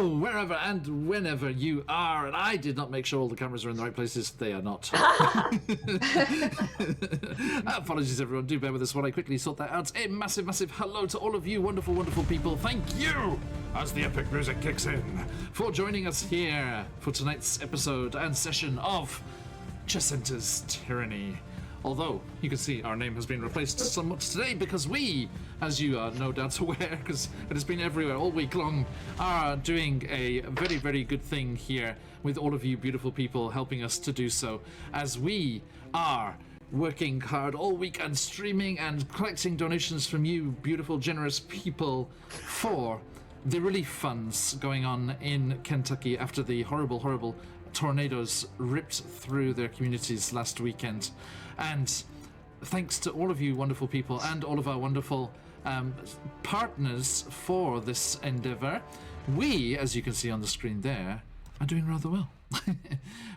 Hello, wherever and whenever you are. And I did not make sure all the cameras are in the right places. They are not. Apologies, everyone. Do bear with us while I quickly sort that out. A massive, massive hello to all of you wonderful, wonderful people. Thank you, as the epic music kicks in, for joining us here for tonight's episode and session of Chessenta's Tyranny. Although, you can see our name has been replaced somewhat today because we, as you are no doubt aware, because it has been everywhere all week long, are doing a very, very good thing here with all of you beautiful people helping us to do so, as we are working hard all week and streaming and collecting donations from you beautiful, generous people for the relief funds going on in Kentucky after the horrible, horrible tornadoes ripped through their communities last weekend. And thanks to all of you wonderful people and all of our wonderful partners for this endeavor, we, as you can see on the screen there, are doing rather well.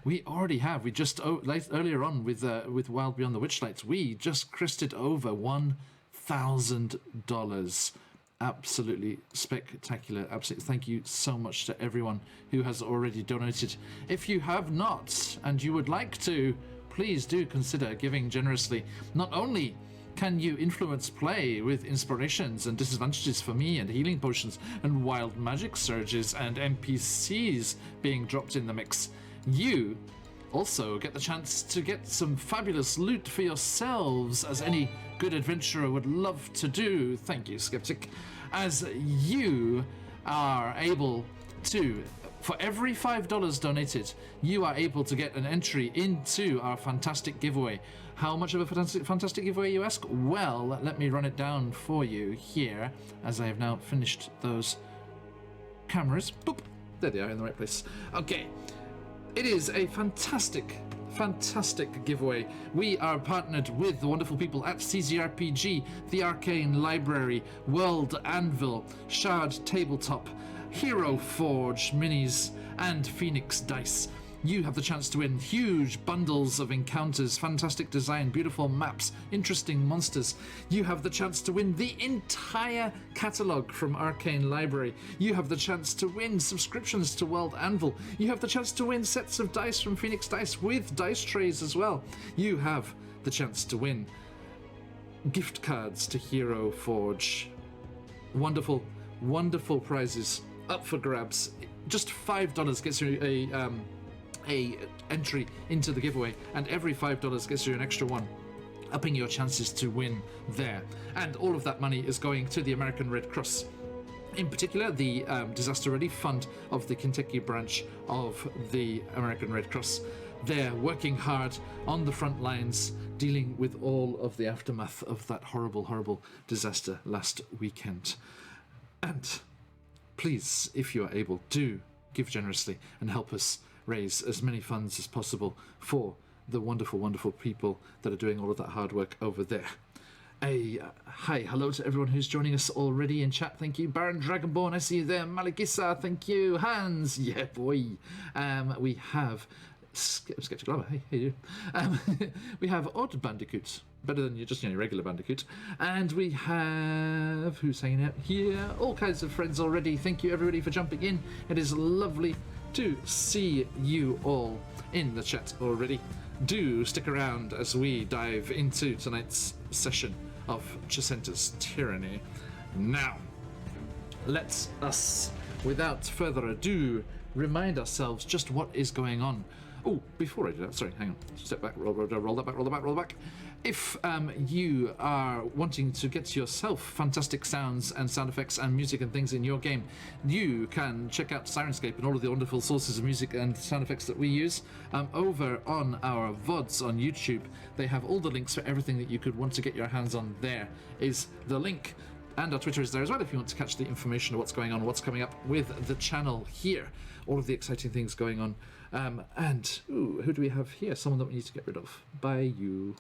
We already have. We just earlier on with Wild Beyond the Witchlights, we just crested over $1,000. Absolutely spectacular. Absolutely. Thank you so much to everyone who has already donated. If you have not and you would like to, please do consider giving generously. Not only can you influence play with inspirations and disadvantages for me and healing potions and wild magic surges and NPCs being dropped in the mix, you also get the chance to get some fabulous loot for yourselves, as any good adventurer would love to do. Thank you, Sceptic. As you are able to, for every $5 donated, you are able to get an entry into our fantastic giveaway. How much of a fantastic giveaway, you ask? Well, let me run it down for you here, as I have now finished those cameras. Boop! There they are, in the right place. Okay. It is a fantastic giveaway. We are partnered with the wonderful people at CZRPG, the Arcane Library, World Anvil, Shard Tabletop, Hero Forge Minis, and Phoenix Dice. You have the chance to win huge bundles of encounters, fantastic design, beautiful maps, interesting monsters. You have the chance to win the entire catalogue from Arcane Library. You have the chance to win subscriptions to World Anvil. You have the chance to win sets of dice from Phoenix Dice with dice trays as well. You have the chance to win gift cards to Hero Forge. Wonderful, wonderful prizes up for grabs. Just $5 gets you a entry into the giveaway, and every $5 gets you an extra one, upping your chances to win there. And all of that money is going to the American Red Cross, in particular the disaster relief fund of the Kentucky branch of the American Red Cross. They're working hard on the front lines, dealing with all of the aftermath of that horrible, horrible disaster last weekend. And please, if you are able, do give generously and help us raise as many funds as possible for the wonderful, wonderful people that are doing all of that hard work over there. Hi, hello to everyone who's joining us already in chat. Thank you. Baron Dragonborn, I see you there. Malikissa, thank you. Hans, yeah, boy. We have Sceptic Llama, hey, how you doing? We have Odd Bandicoot, better than just your regular Bandicoot. And we have, who's hanging out here? All kinds of friends already. Thank you, everybody, for jumping in. It is lovely to see you all in the chat already. Do stick around as we dive into tonight's session of Chessenta's Tyranny. Now, let us, without further ado, remind ourselves just what is going on. Oh, before I do that, sorry, hang on. Step back, roll that back. If you are wanting to get yourself fantastic sounds and sound effects and music and things in your game, you can check out Sirenscape and all of the wonderful sources of music and sound effects that we use over on our VODs on YouTube. They have all the links for everything that you could want to get your hands on. There is the link. And our Twitter is there as well if you want to catch the information of what's going on, what's coming up with the channel here. All of the exciting things going on. Who do we have here? Someone that we need to get rid of. By you.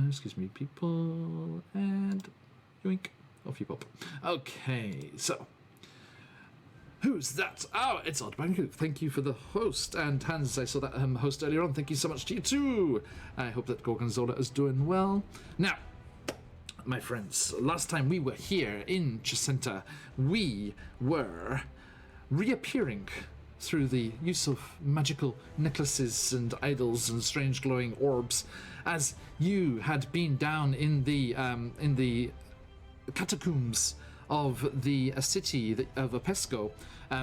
Excuse me, people. And yoink. Off you pop. Okay, so. Who's that? Oh, it's Odd Bandicoot. Thank you for the host. And Hans, I saw that host earlier on. Thank you so much to you too. I hope that Gorgonzola is doing well. Now, my friends, last time we were here in Chessenta, we were reappearing through the use of magical necklaces and idols and strange glowing orbs, as you had been down in the catacombs of the city of Apesco,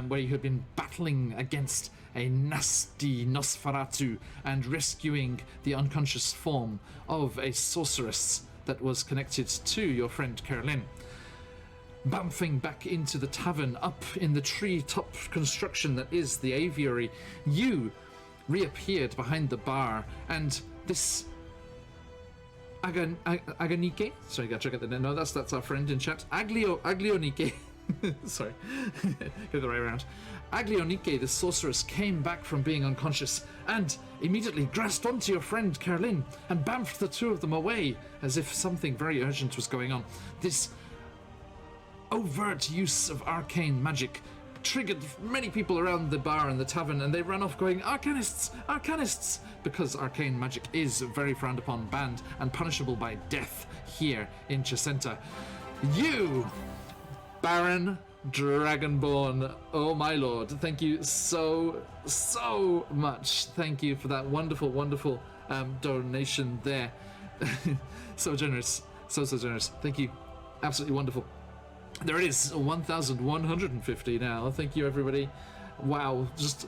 where you had been battling against a nasty Nosferatu and rescuing the unconscious form of a sorceress that was connected to your friend Carolyn. Bouncing back into the tavern up in the treetop construction that is the aviary, you reappeared behind the bar, and this Aganike, sorry, gotta check out the name. No, that's our friend in chat. Aglionike. Sorry, go the right around. Aglionike, the sorceress, came back from being unconscious and immediately grasped onto your friend Carolyn and bamfed the two of them away as if something very urgent was going on. This overt use of arcane magic triggered many people around the bar and the tavern, and they ran off going, "Arcanists! Arcanists!" because arcane magic is very frowned upon, banned, and punishable by death here in Chessenta. You, Baron Dragonborn, oh my lord, thank you so much. Thank you for that wonderful donation there. So generous, so generous. Thank you. Absolutely wonderful. There it is, 1,150 now. Thank you, everybody. Wow, just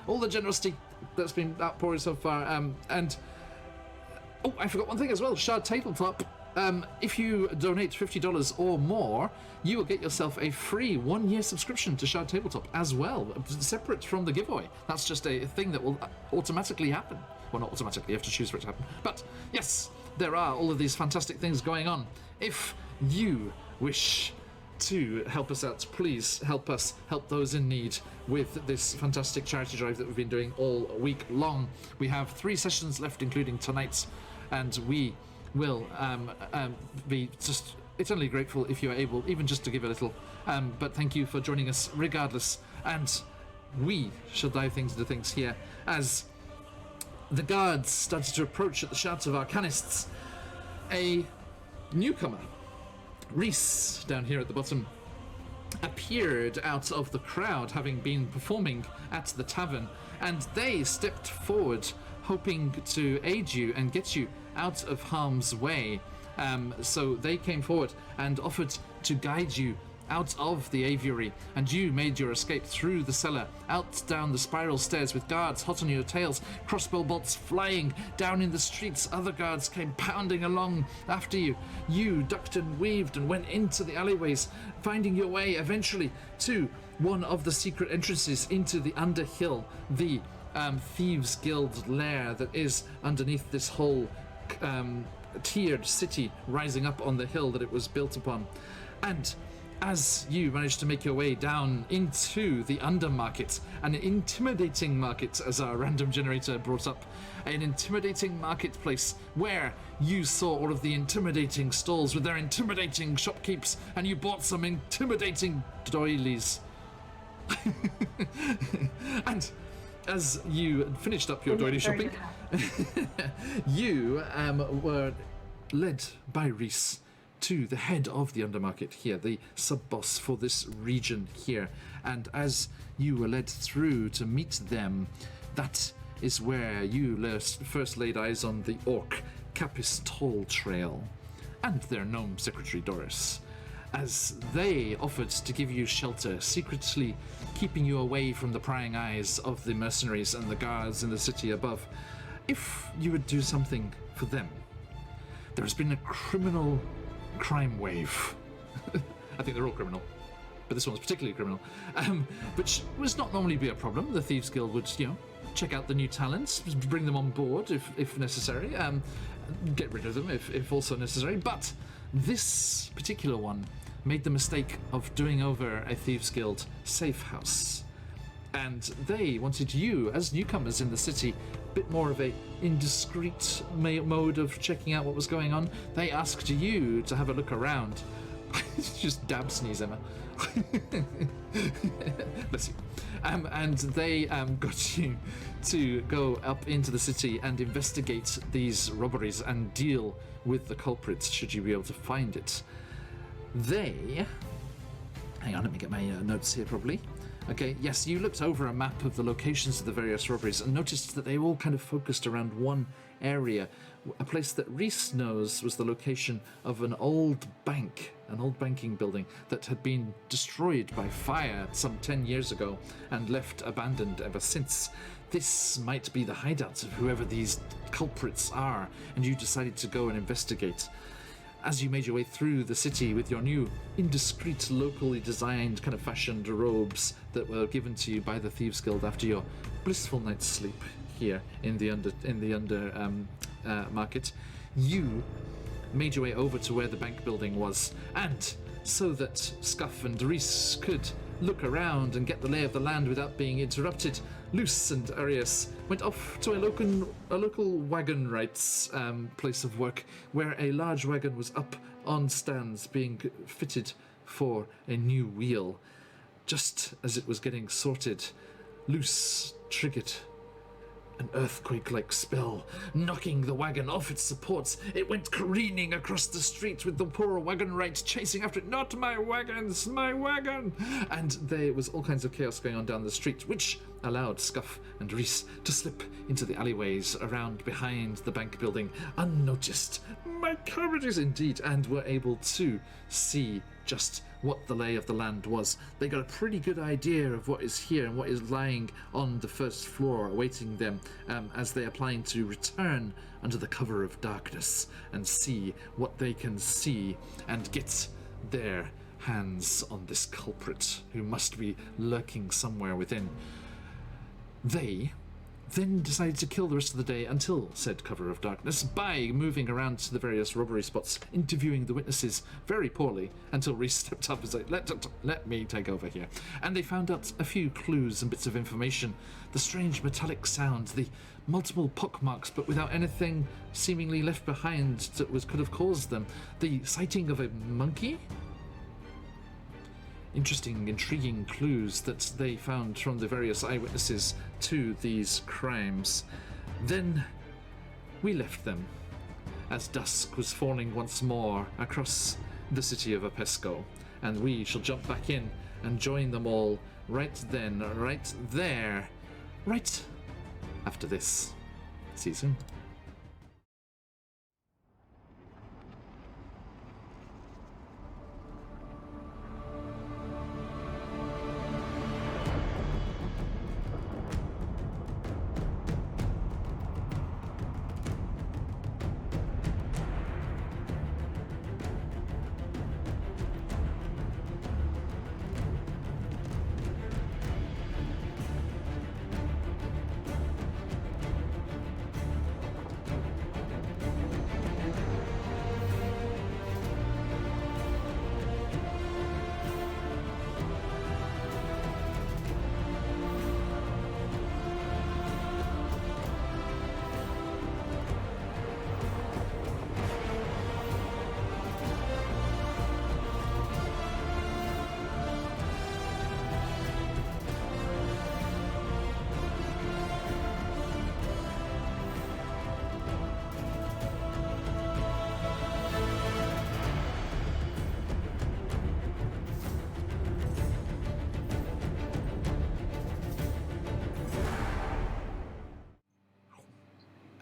all the generosity that's been outpouring so far. And oh, I forgot one thing as well. Shard Tabletop. If you donate $50 or more, you will get yourself a free 1-year subscription to Shard Tabletop as well, separate from the giveaway. That's just a thing that will automatically happen. Well, not automatically, you have to choose for it to happen. But yes, there are all of these fantastic things going on. If you wish to help us out, please help us help those in need with this fantastic charity drive that we've been doing all week long. We have 3 sessions left, including tonight's, and we will be just eternally grateful if you are able even just to give a little, but thank you for joining us regardless. And we shall dive into things here as the guards started to approach at the shouts of Arcanists. A newcomer, Reese, down here at the bottom, appeared out of the crowd, having been performing at the tavern, and they stepped forward hoping to aid you and get you out of harm's way. So they came forward and offered to guide you out of the aviary, and you made your escape through the cellar, out down the spiral stairs with guards hot on your tails, crossbow bolts flying down in the streets. Other guards came pounding along after you. You ducked and weaved and went into the alleyways, finding your way eventually to one of the secret entrances into the Underhill, the Thieves Guild lair that is underneath this whole tiered city rising up on the hill that it was built upon. And as you managed to make your way down into the Undermarket, an intimidating market, as our random generator brought up, an intimidating marketplace where you saw all of the intimidating stalls with their intimidating shopkeepers, and you bought some intimidating doilies. And as you finished up your doily shopping, you were led by Reese to the head of the Undermarket here, the sub-boss for this region here. And as you were led through to meet them, that is where you first laid eyes on the orc Capis Toll Trail and their gnome secretary Doris, as they offered to give you shelter, secretly keeping you away from the prying eyes of the mercenaries and the guards in the city above, if you would do something for them. There has been a crime wave. I think they're all criminal, but this one's particularly criminal, which would not normally be a problem. The Thieves Guild would, check out the new talents, bring them on board if necessary, get rid of them if also necessary. But this particular one made the mistake of doing over a Thieves Guild safe house, and they wanted you, as newcomers in the city, a bit more of a indiscreet mode of checking out what was going on. They asked you to have a look around. Just dab sneeze, Emma. Bless you. And they got you to go up into the city and investigate these robberies and deal with the culprits should you be able to find it. They... Hang on, let me get my notes here properly. Okay, yes, you looked over a map of the locations of the various robberies and noticed that they all kind of focused around one area, a place that Reese knows was the location of an old bank, an old banking building that had been destroyed by fire some 10 years ago and left abandoned ever since. This might be the hideout of whoever these culprits are, and you decided to go and investigate. As you made your way through the city with your new indiscreet, locally designed, kind of fashioned robes that were given to you by the Thieves Guild after your blissful night's sleep here in the market, you made your way over to where the bank building was, and so that Scuff and Reese could look around and get the lay of the land without being interrupted, Luce and Arius went off to a local wagon rights place of work, where a large wagon was up on stands being fitted for a new wheel. Just as it was getting sorted, Luce triggered an earthquake-like spell, knocking the wagon off its supports. It went careening across the street with the poor wagon right chasing after it. Not my wagons, my wagon! And there was all kinds of chaos going on down the street, which allowed Scuff and Reese to slip into the alleyways around behind the bank building unnoticed. My cabbages indeed, and were able to see just what the lay of the land was. They got a pretty good idea of what is here and what is lying on the first floor awaiting them as they are planning to return under the cover of darkness and see what they can see and get their hands on this culprit who must be lurking somewhere within. They then decided to kill the rest of the day until said cover of darkness by moving around to the various robbery spots, interviewing the witnesses very poorly until Reese stepped up and said, let me take over here. And they found out a few clues and bits of information. The strange metallic sound, the multiple pockmarks but without anything seemingly left behind that could have caused them. The sighting of a monkey? Interesting, intriguing clues that they found from the various eyewitnesses to these crimes. Then we left them as dusk was falling once more across the city of Apesco, and we shall jump back in and join them all right then, right there, right after this. See you soon.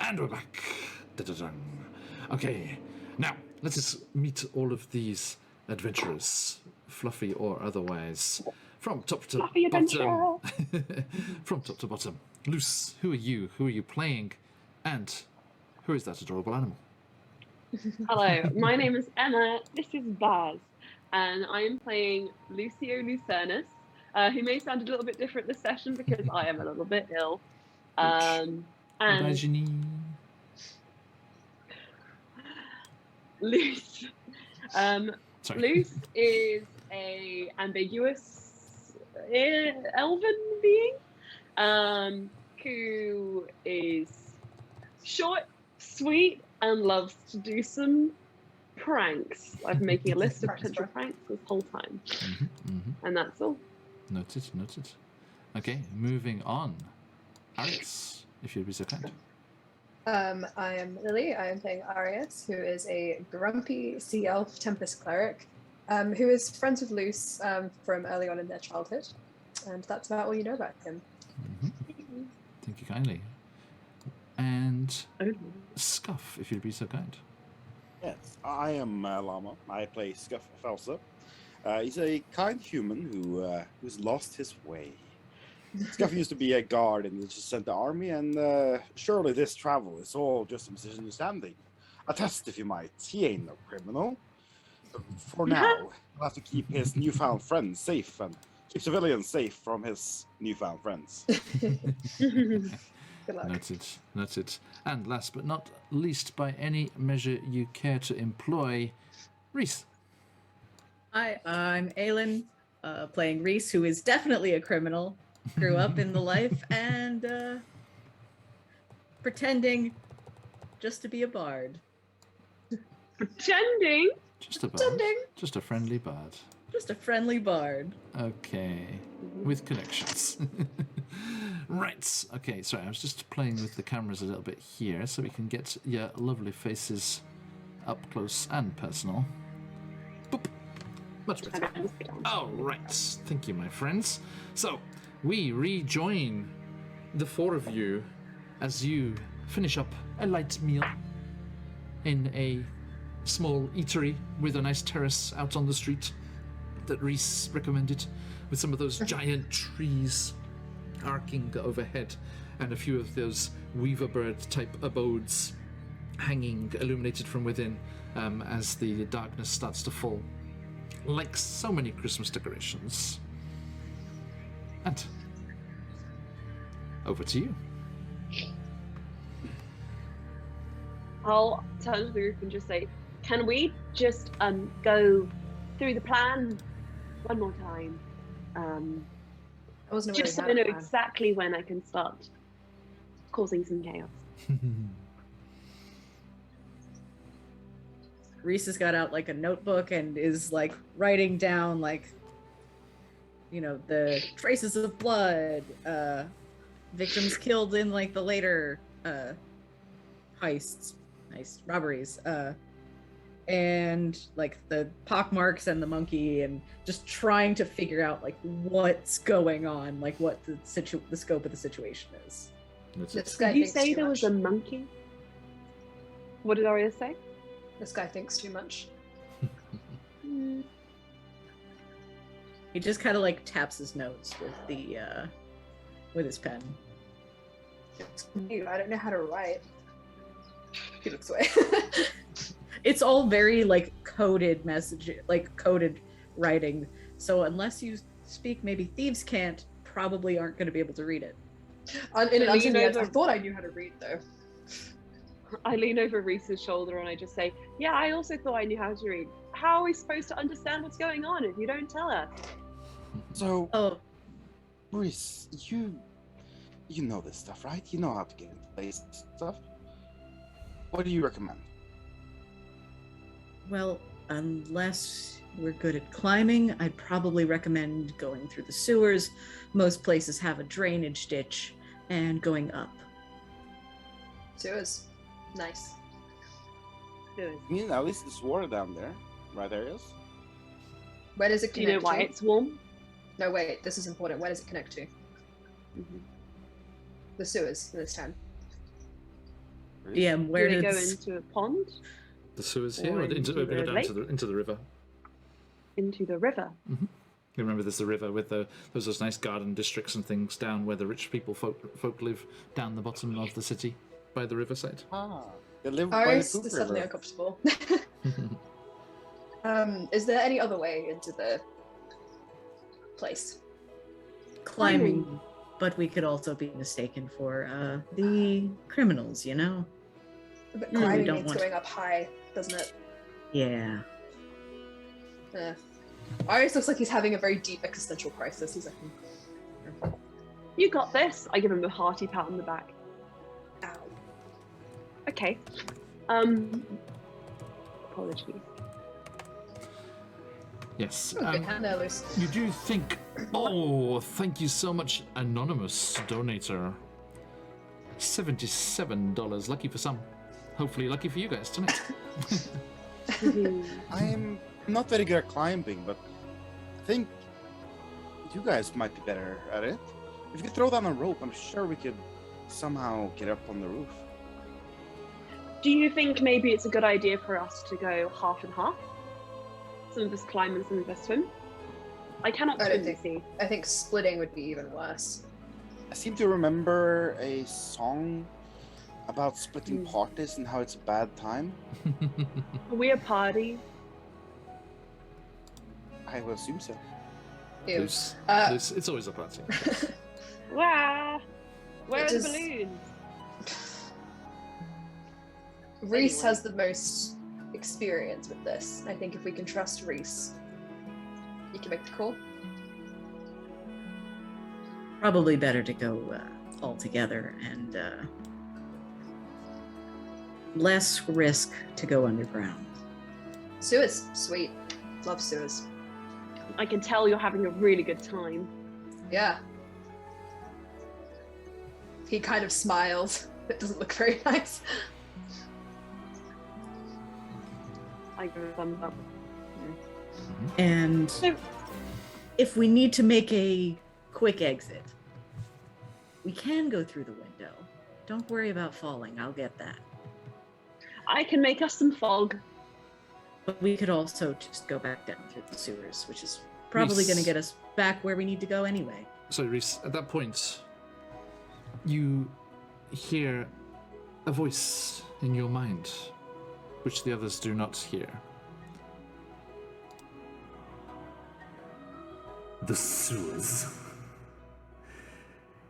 And we're back. Da-da-dun. Okay, now let us meet all of these adventurers, fluffy or otherwise, from top to bottom. From top to bottom. Luce, who are you? Who are you playing? And who is that adorable animal? Hello, my name is Emma. This is Baz, and I am playing Lucio Lucernus, who may sound a little bit different this session because I am a little bit ill. And Luce. Luce is a ambiguous elven being who is short, sweet, and loves to do some pranks. I've been making a list of potential pranks this whole time. And that's all. Noted. Okay, moving on. Arius, if you'd be so kind. I am Lily. I am playing Arius, who is a grumpy sea elf Tempest cleric, who is friends with Luce from early on in their childhood. And that's about all you know about him. Thank you kindly. And Scuff, if you'd be so kind. Yes, I am Llama. I play Scuff Felsa. He's a kind human who's lost his way. Scuff used to be a guard in the Chessenta army, and surely this travel is all just a misunderstanding. A test, if you might. He ain't no criminal. But for now, he'll have to keep his newfound friends safe and keep civilians safe from his newfound friends. Good luck. Noted. And last but not least, by any measure you care to employ, Reese. Hi, I'm Aelin, playing Reese, who is definitely a criminal. Grew up in the life and pretending just to be a bard. Pretending? Just a bard. Pretending. Just a friendly bard. Just a friendly bard. Okay. With connections. Right. Okay, sorry, I was just playing with the cameras a little bit here so we can get your lovely faces up close and personal. Boop. Much better. All right. Thank you, my friends. So, we rejoin the four of you as you finish up a light meal in a small eatery with a nice terrace out on the street that Reese recommended, with some of those giant trees arcing overhead and a few of those weaver bird type abodes hanging illuminated from within as the darkness starts to fall, like so many Christmas decorations. And over to you. I'll turn to the group and just say, can we just go through the plan one more time? I wasn't really Just so I know exactly when I can start causing some chaos. Reese has got out like a notebook and is like writing down like, you know, the traces of blood, victims killed in like the later robberies, and like the pockmarks and the monkey, and just trying to figure out like what's going on, like what the scope of the situation is. This guy Did you thinks say too there much. was a monkey? What did Arya say? This guy thinks too much. He just kind of like taps his notes with the with his pen. I don't know how to write. He looks away. It's all very like coded message, like coded writing. So unless you speak maybe thieves can't, probably aren't going to be able to read it. I thought I knew how to read though. I lean over Reese's shoulder and I just say, yeah, I also thought I knew how to read. How are we supposed to understand what's going on if you don't tell us? So, Reese, you know this stuff, right? You know how to get into place stuff. What do you recommend? Well, unless we're good at climbing, I'd probably recommend going through the sewers. Most places have a drainage ditch, and going up. Sewers. Nice. Good. I mean, at least there's water down there, right, Arius? Where does it Do you know connect why to? it's warm? No, wait, this is important. Where does it connect to? The sewers this time. Yeah, where Do they did go into a pond? The sewers here, Or or into into the the down lake? into the river. Into the river. You remember there's the river with those nice garden districts and things down where the rich people folk live, down the bottom of the city by the riverside. Ah, they live by the Aris poop is suddenly river. uncomfortable. Is there any other way into the place? climbing, but we could also be mistaken for the criminals, you know? But we climbing don't means want- going up high, doesn't it? Yeah. Aris looks like he's having a very deep existential crisis. He's like, You got this. I give him a hearty pat on the back. ow. Okay. Apologies. Yes. Good hand there, Luce. You do think, oh, thank you so much, anonymous donator. $77, lucky for some. Hopefully lucky for you guys tonight. I'm not very good at climbing, but I think you guys might be better at it. If you could throw down a rope, I'm sure we could somehow get up on the roof. Do you think maybe it's a good idea for us to go half and half? Some of us climb and some of us swim? I cannot I don't swim, you see. I think splitting would be even worse. I seem to remember a song about splitting parties and how it's a bad time. Are we a party? I will assume so. Ew. Loose. It's always a party. Wow! Where are the Just- balloons? Reese Anyway. has the most experience with this. I think if we can trust Reese, you can make the call. Probably better to go all together and less risk to go underground. Sewers, sweet. Love sewers. I can tell you're having a really good time. Yeah. He kind of smiles. It doesn't look very nice. I give a thumbs up. And So- if we need to make a quick exit, we can go through the window. Don't worry about falling. I'll get that. I can make us some fog. But we could also just go back down through the sewers, which is probably going to get us back where we need to go anyway. So, Reese, at that point, you hear a voice in your mind, which the others do not hear. The sewers.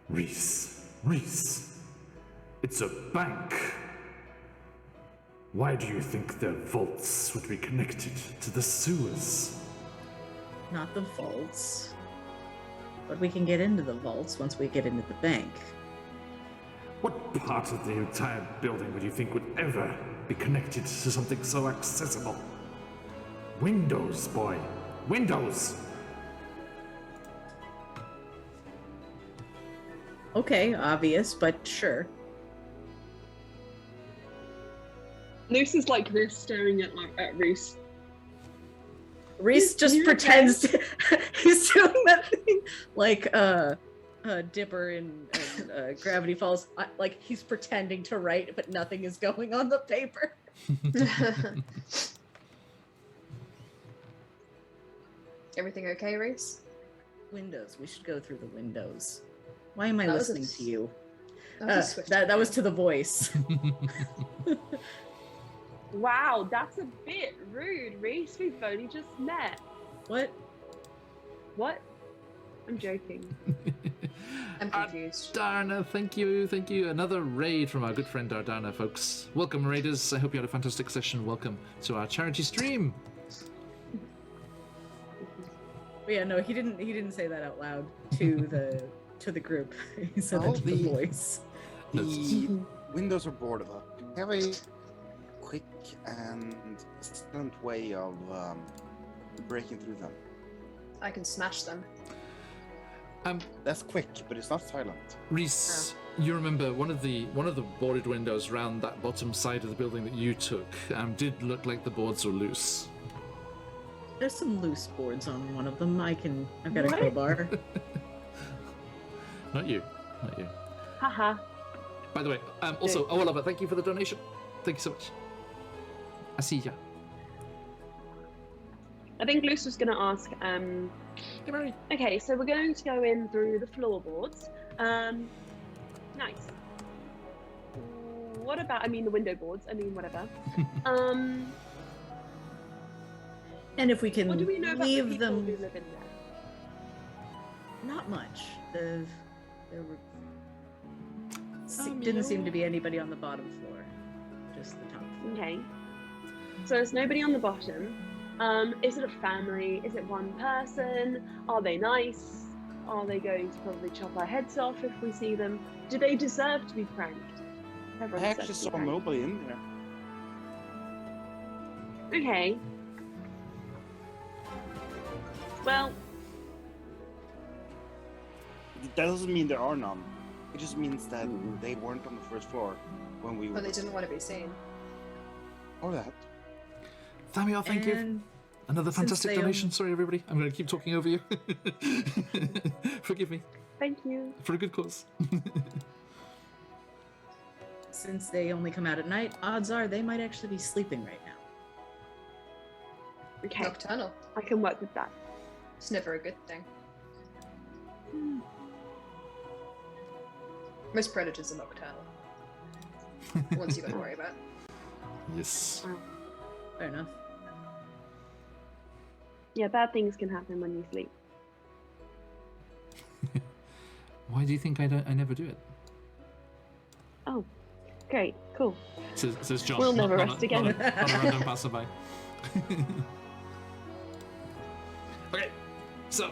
Reese. It's a bank. Why do you think their vaults would be connected to the sewers? Not the vaults. But we can get into the vaults once we get into the bank. What part of the entire building would you think would ever be connected to something so accessible? Windows, boy. Windows! Okay, obvious, but sure. Luce is like this, staring at Reese. Reese just you pretends he's doing that thing like Dipper in Gravity Falls. Like he's pretending to write, but nothing is going on the paper. Everything okay, Reese? Windows. We should go through the windows. Why am I That was a listening to you? That was a swift That was plan. to the voice. Wow, that's a bit rude, Reese. We've only just met. What? What? I'm joking. I'm confused. Darna, thank you. Another raid from our good friend Dardana, folks. Welcome, raiders. I hope you had a fantastic session. Welcome to our charity stream. But yeah, no, he didn't say that out loud to the group. He said Oh, it to the the- voice. The windows are boarded up. We have a quick and silent way of breaking through them. I can smash them. That's quick, but it's not silent. Reese, you remember one of the boarded windows round that bottom side of the building that you took did look like the boards were loose. There's some loose boards on one of them. I've got a What? crowbar. Not you. Haha. By the way, also, Awalava, thank you for the donation. Thank you so much. I see ya. I think Luce was going to ask, Hey, Mary. okay, so we're going to go in through the floorboards. Nice. What about, the window boards, whatever. And if we can What do we know about the leave people them, who live in there? not much. There were you didn't know- seem to be anybody on the bottom floor, just the top floor. Okay. So there's nobody on the bottom. Is it a family? Is it one person? Are they nice? Are they going to probably chop our heads off if we see them? Do they deserve to be pranked? Everyone I deserves actually to be saw pranked. nobody in there. Okay. Well, That doesn't mean there are none. It just means that they weren't on the first floor when we were. But they didn't want to be seen. Or that. Thamiel, thank you And Another fantastic they donation. Sorry, everybody. I'm going to keep talking over you. Forgive me. Thank you. For a good cause. Since they only come out at night, odds are they might actually be sleeping right now. Okay, Nocturnal. I can work with that. It's never a good thing. Most predators are nocturnal. Once you've got to worry about. Yes. Fair enough. Yeah, bad things can happen when you sleep. Why do you think I never do it? Oh, great, cool. Says John. We'll never not rest a, again. Not a random passerby. Okay, so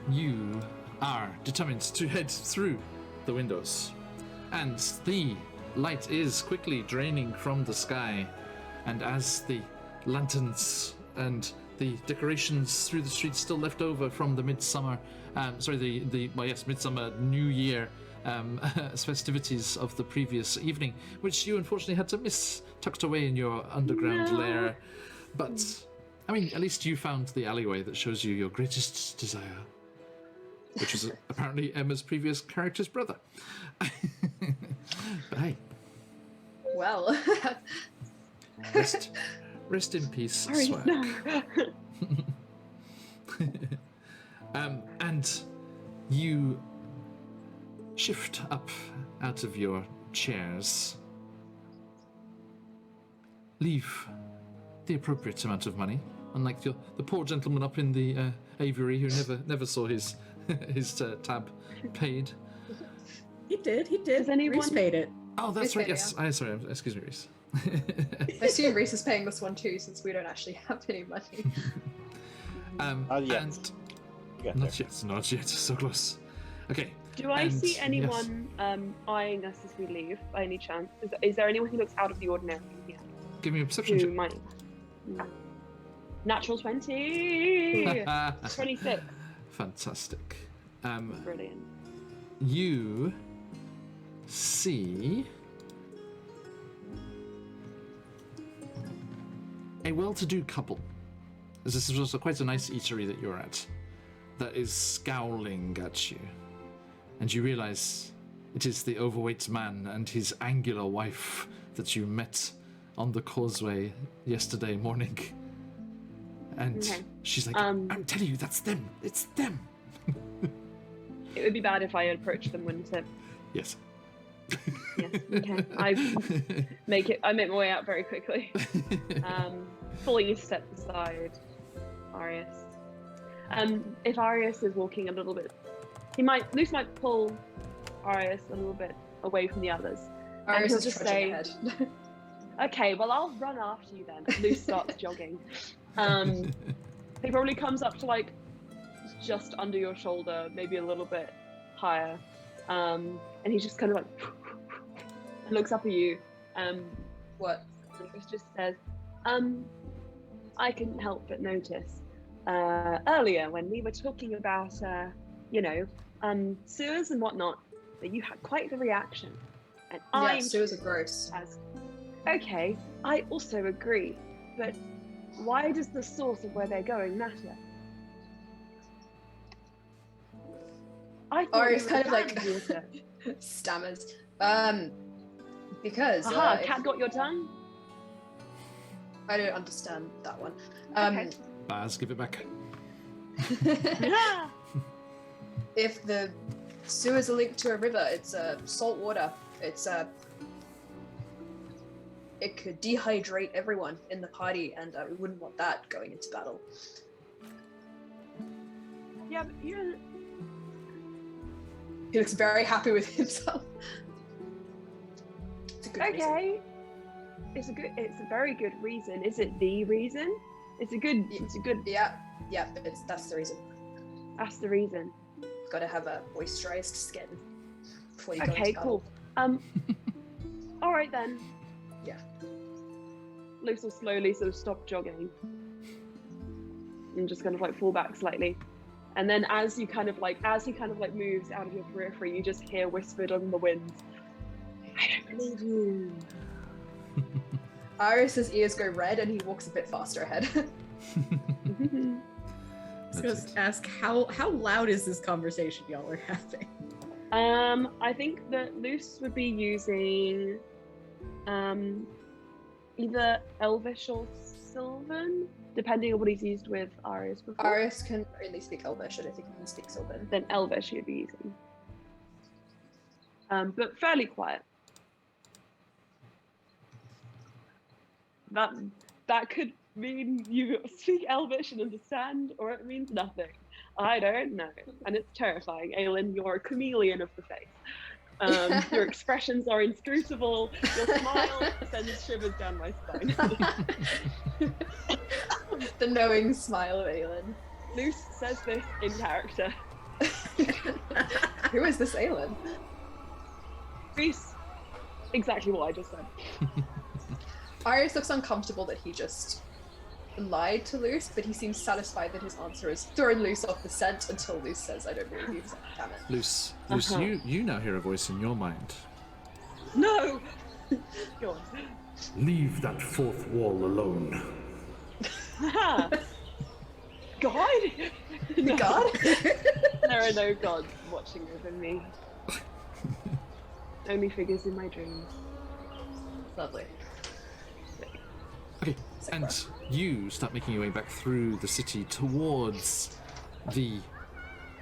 you are determined to head through the windows, and the light is quickly draining from the sky, and as the lanterns and the decorations through the streets still left over from the midsummer, midsummer New Year festivities of the previous evening, which you unfortunately had to miss, tucked away in your underground lair. But, I mean, at least you found the alleyway that shows you your greatest desire, which was apparently Emma's previous character's brother. But hey. Well. Rest in peace, Sorry, Swag. no. And you shift up out of your chairs, leave the appropriate amount of money, unlike the poor gentleman up in the aviary who never saw his tab paid. He did. Does anyone- Reese paid it. Oh, that's Reese right. paid it, Yes, sorry. Excuse me, Reese. I assume Reese is paying this one too, since we don't actually have any money. Yet. And Get not there. yet. So close. Okay. Do I And, see anyone eyeing us as we leave, by any chance? Is there anyone who looks out of the ordinary here? Give me a perception Who check. might? Natural 20! 26. Fantastic. Brilliant. You see a well-to-do couple. This is also quite a nice eatery that you're at, that is scowling at you, and you realize it is the overweight man and his angular wife that you met on the causeway yesterday morning. And Okay. she's like, I'm telling you, that's them. It's them. It would be bad if I approached them, wouldn't it? Yes. Yes. Okay. I make my way out very quickly. Fully step aside Arius. If Arius is walking a little bit, Luce might pull Arius a little bit away from the others. Arius he'll is just trudging say- ahead. Okay, well I'll run after you then. Luce starts jogging. He probably comes up to like just under your shoulder, maybe a little bit higher, and he just kind of like looks up at you. What? Luce just says, I couldn't help but notice earlier when we were talking about, sewers and whatnot, that you had quite the reaction. And Yeah, I'm sewers are gross. okay, I also agree, but why does the source of where they're going matter? I thought Arius we kind were of like banned water. stammers. Because Aha, if- cat got your tongue? I don't understand that one. Okay. Baz, give it back. If the sewers are linked to a river, it's salt water. It could dehydrate everyone in the party, and we wouldn't want that going into battle. Yeah, but you're... He looks very happy with himself. It's a good reason. Okay. It's a very good reason. Is it the reason? It's a good Yeah, that's the reason. that's the reason. Got to have a moisturized skin before you go Okay, into battle. cool. Alright then. Yeah. Luce will slowly sort of stop jogging. And just kind of like fall back slightly. And then as he kind of like moves out of your periphery, you just hear whispered on the wind, I don't believe you. Iris's ears go red and he walks a bit faster ahead. I was going to ask how loud is this conversation y'all are having? I think that Luce would be using either Elvish or Sylvan, depending on what he's used with Arius before. Arius can only speak Elvish. I don't think he can speak Sylvan. Then Elvish he'd be using. But fairly quiet. That could mean you speak Elvish and understand, or it means nothing. I don't know. And it's terrifying. Aelin, you're a chameleon of the face. Your expressions are inscrutable. Your smile sends shivers down my spine. The knowing smile of Aelin. Luce says this in character. Who is this Aelin? Reese, exactly what I just said. Arius looks uncomfortable that he just lied to Luce, but he seems satisfied that his answer is throwing Luce off the scent until Luce says, I don't believe you. Damn it. Luce, you now hear a voice in your mind. No! Go on. Leave that fourth wall alone. God? No. God? There are no gods watching over me. Only figures in my dreams. Lovely. Okay, and you start making your way back through the city towards the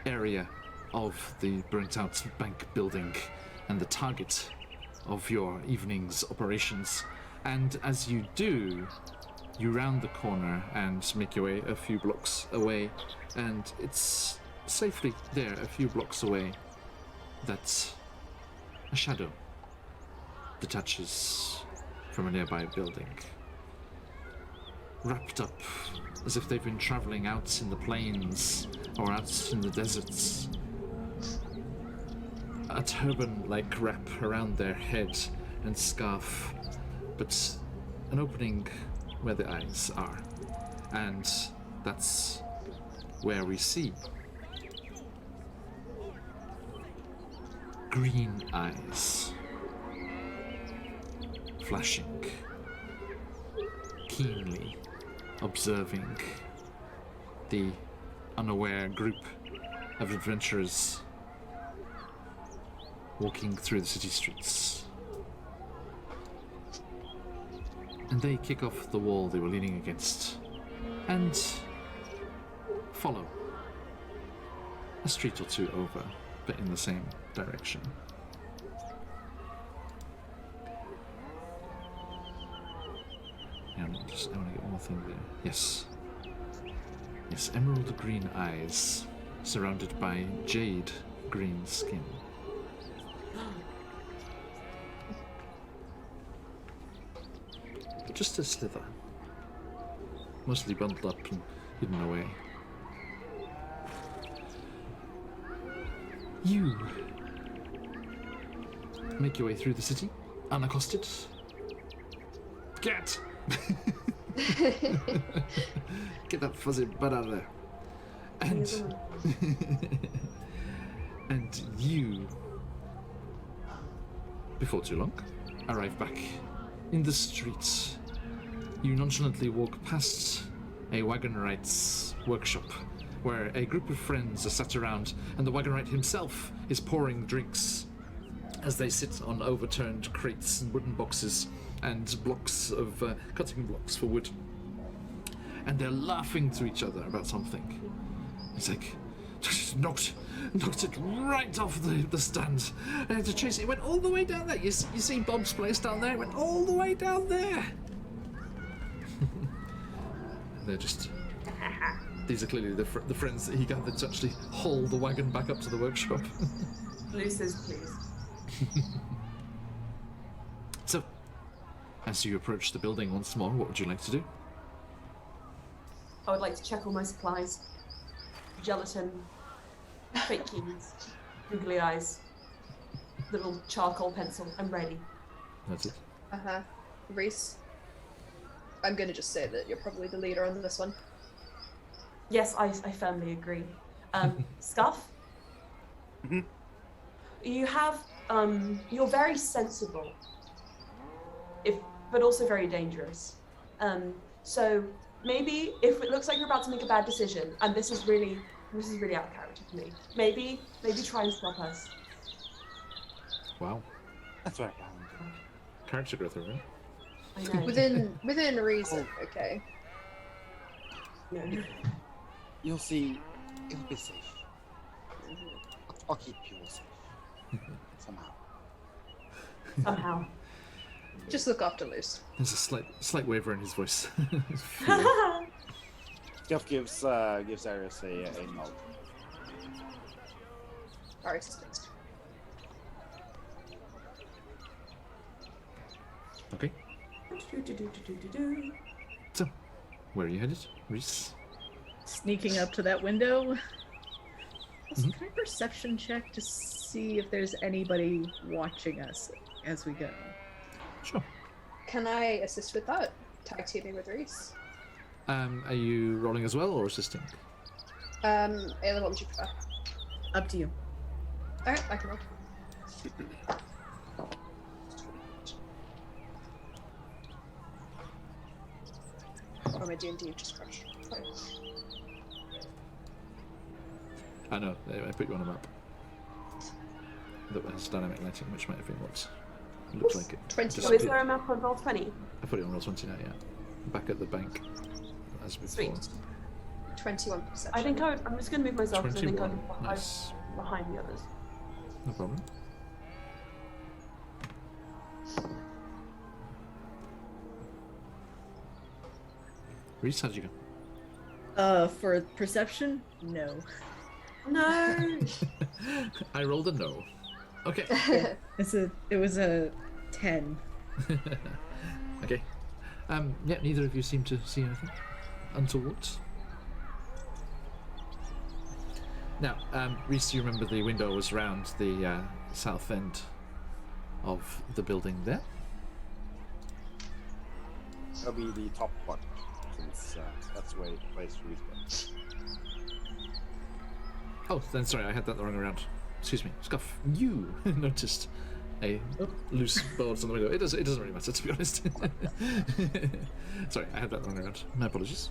area of the burnt out bank building and the target of your evening's operations. And as you do, you round the corner and make your way a few blocks away, and it's safely there, a few blocks away, that a shadow detaches from a nearby building. Wrapped up as if they've been traveling out in the plains or out in the deserts. A turban-like wrap around their head and scarf, but an opening where the eyes are. And that's where we see green eyes flashing, keenly observing the unaware group of adventurers walking through the city streets. And they kick off the wall they were leaning against and follow a street or two over, but in the same direction. And I want to get one more thing there. Yes. Yes, emerald green eyes, surrounded by jade green skin. Just a slither. Mostly bundled up and hidden away. You make your way through the city, unaccosted. Get! Get that fuzzy butt out of there. And and you, before too long, arrive back in the streets. You nonchalantly walk past a wagon-wright's workshop, where a group of friends are sat around, and the wagon-wright himself is pouring drinks as they sit on overturned crates and wooden boxes and blocks of cutting blocks for wood. And they're laughing to each other about something. It's like, just knocked it right off the stand. I had to chase it. It went all the way down there. You see Bob's place down there? It went all the way down there. They're just... These are clearly the friends that he gathered to actually haul the wagon back up to the workshop. Luce's, please. So, as you approach the building once more, what would you like to do? I would like to check all my supplies. Gelatin, fake keys, googly eyes, little charcoal pencil. I'm ready. That's it. Reese, I'm gonna just say that you're probably the leader on this one. Yes, I firmly agree. Scuff? Mhm. You have, you're very sensible, but also very dangerous. So maybe if it looks like you're about to make a bad decision, and this is really out of character for me. Maybe try and stop us. Wow. That's what I found. Character growth, everyone. I know. Within reason, okay. No. You'll see, it'll be safe. I'll keep you all safe. Somehow. Just look after Luce. There's a slight waver in his voice. Jeff gives Arius a nod. Arius is next. Okay. So, where are you headed, Reese? Sneaking up to that window. Can I perception check to see if there's anybody watching us as we go? Sure. Can I assist with that? Tag teaming with Reese. Are you rolling as well or assisting? Ayla, what would you prefer? Up to you. Alright, I can roll. Oh, my D&D just crashed. Sorry. I know, I put you on a map that has dynamic lighting, which might have been what it looks like it. 20. So is there a map on Roll20? I put it on Roll20 now, yeah. Back at the bank, as before. Sweet. 21 perception. I think I'm just going to move myself because I think 21, I'm nice. behind the others. No problem. Reese, how'd you go? For perception, no. No! I rolled a no. Okay. It was a 10. Okay. Yeah, neither of you seem to see anything untoward. Now, Reese, you remember the window was round the south end of the building there? That'll be the top one, since that's where the place Reese went. Oh, then sorry, I had that the wrong way around. Excuse me, Scuff. You noticed a loose boards on the window. It doesn't really matter, to be honest. Sorry, I had that the wrong way around. My apologies.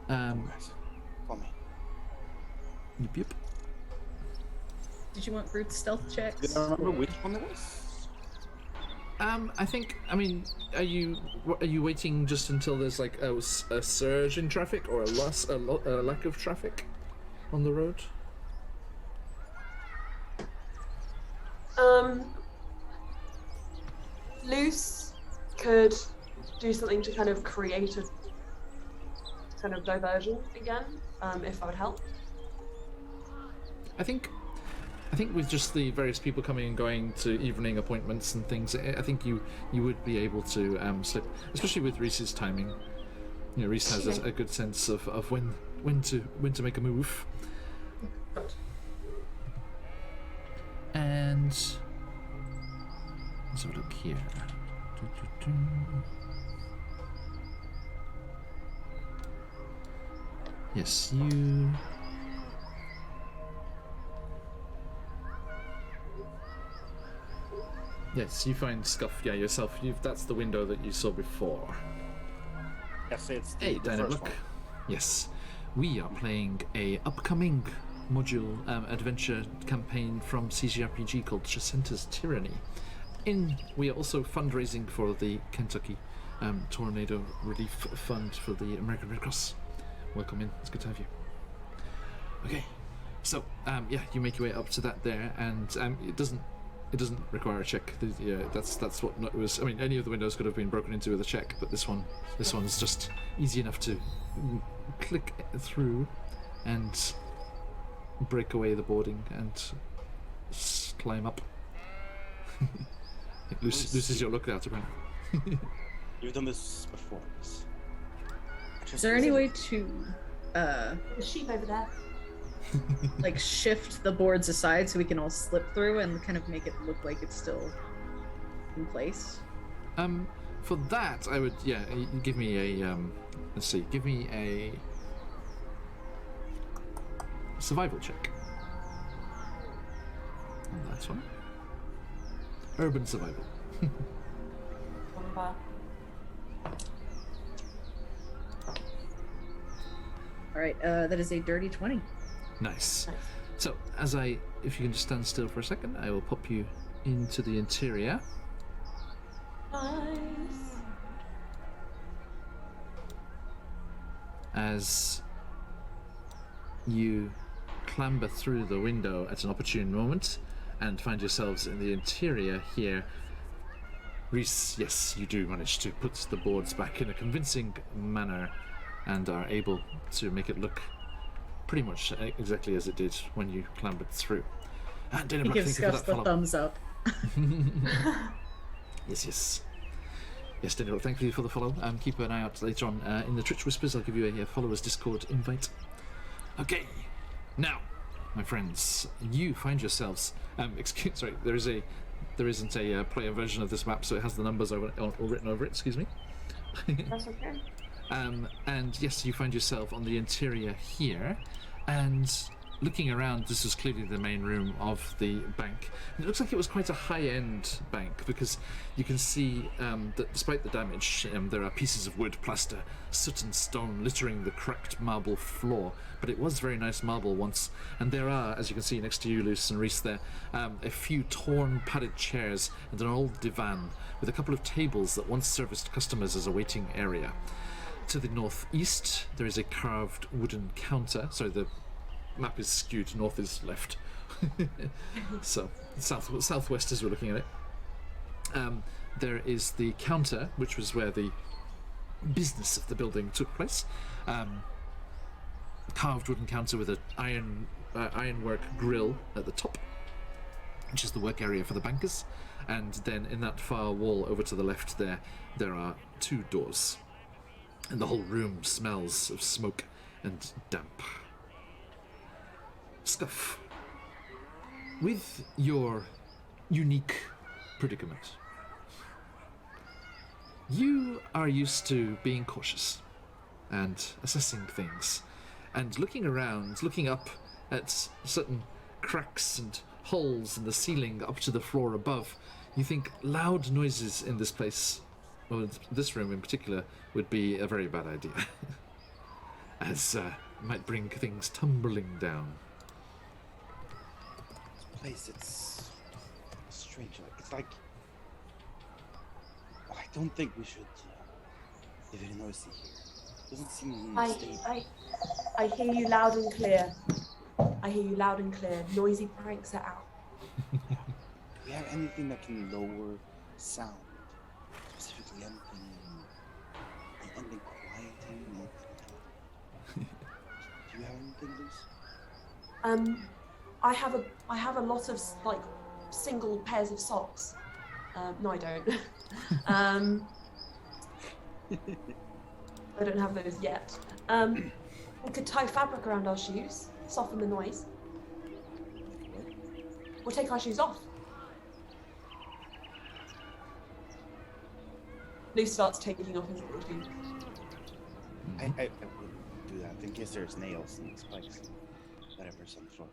For me. Yep. Did you want brute stealth checks? Did I remember which one it was? I mean, are you waiting just until there's like a surge in traffic or a lack of traffic on the road? Luce could do something to kind of create a kind of diversion again, if that would help. I think with just the various people coming and going to evening appointments and things, I think you would be able to slip, especially with Reese's timing. You know, Reese has a good sense of when to make a move. And let's have a look here. Yes, you. Yes, you find Scuff, yeah, yourself. That's the window that you saw before. Yes, it's the, Hey, the Dynamic. first one. Yes, we are playing a upcoming module adventure campaign from CZRPG called Chessenta's Tyranny. We are also fundraising for the Kentucky Tornado Relief Fund for the American Red Cross. Welcome in. It's good to have you. Okay, so yeah, you make your way up to that there, and it doesn't require a check. That's what it was. I mean, any of the windows could have been broken into with a check, but this one's just easy enough to click through and break away the boarding and climb up. This is your lookout, apparently. You've done this before. Is there any way to The sheep over there. like shift the boards aside so we can all slip through and kind of make it look like it's still in place? For that, I would, yeah, give me a, let's see, give me a survival check. On that one. Urban survival. All right, that is a dirty 20. Nice. So, if you can just stand still for a second, I will pop you into the interior. Nice. As you clamber through the window at an opportune moment and find yourselves in the interior here. Reese, yes, you do manage to put the boards back in a convincing manner and are able to make it look pretty much exactly as it did when you clambered through. And Dana He Black, gives thank you for Scuffs that the follow. thumbs up. Yes. Yes, Dana Black, thank you for the follow. Keep an eye out later on in the Twitch Whispers. I'll give you a followers Discord invite. Okay, now, my friends, you find yourselves. There isn't a player version of this map, so it has the numbers all written over it. Excuse me. That's okay. And yes, you find yourself on the interior here, and looking around, this is clearly the main room of the bank. And it looks like it was quite a high-end bank, because you can see that despite the damage, there are pieces of wood, plaster, soot and stone littering the cracked marble floor. But it was very nice marble once, and there are, as you can see next to you, Luce and Reese there, a few torn padded chairs and an old divan with a couple of tables that once serviced customers as a waiting area. To the northeast, there is a carved wooden counter. Sorry, the map is skewed. North is left. So, southwest as we're looking at it. There is the counter, which was where the business of the building took place. Carved wooden counter with an ironwork grill at the top, which is the work area for the bankers. And then in that far wall over to the left there are two doors. And the whole room smells of smoke and damp. Scuff, with your unique predicament, you are used to being cautious and assessing things and looking around, looking up at certain cracks and holes in the ceiling up to the floor above. You think loud noises in this place, well, this room in particular, would be a very bad idea, as it might bring things tumbling down. Place, it's strange. It's like I don't think we should be very noisy here. Doesn't seem stable. I hear you loud and clear. I hear you loud and clear. Noisy pranks are out. Do we have anything that can lower sound? Specifically anything quieting? Do you have anything, Luce? I have a lot of like single pairs of socks. No, I don't. I don't have those yet. We could tie fabric around our shoes, soften the noise. We'll take our shoes off. Luke starts taking off his little shoes. I wouldn't do that in case there's nails and spikes, whatever's on the floor.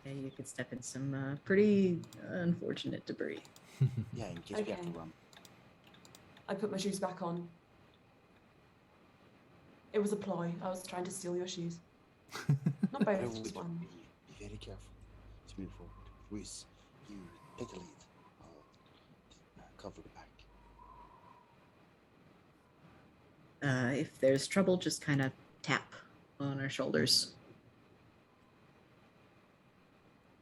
Yeah, you could step in some pretty unfortunate debris. Yeah, in case we have to run. I put my shoes back on. It was a ploy. I was trying to steal your shoes. Not both, just one. Be very careful. Let's move forward. Reese, you take the lead. I'll cover the back. If there's trouble, just kind of tap on our shoulders.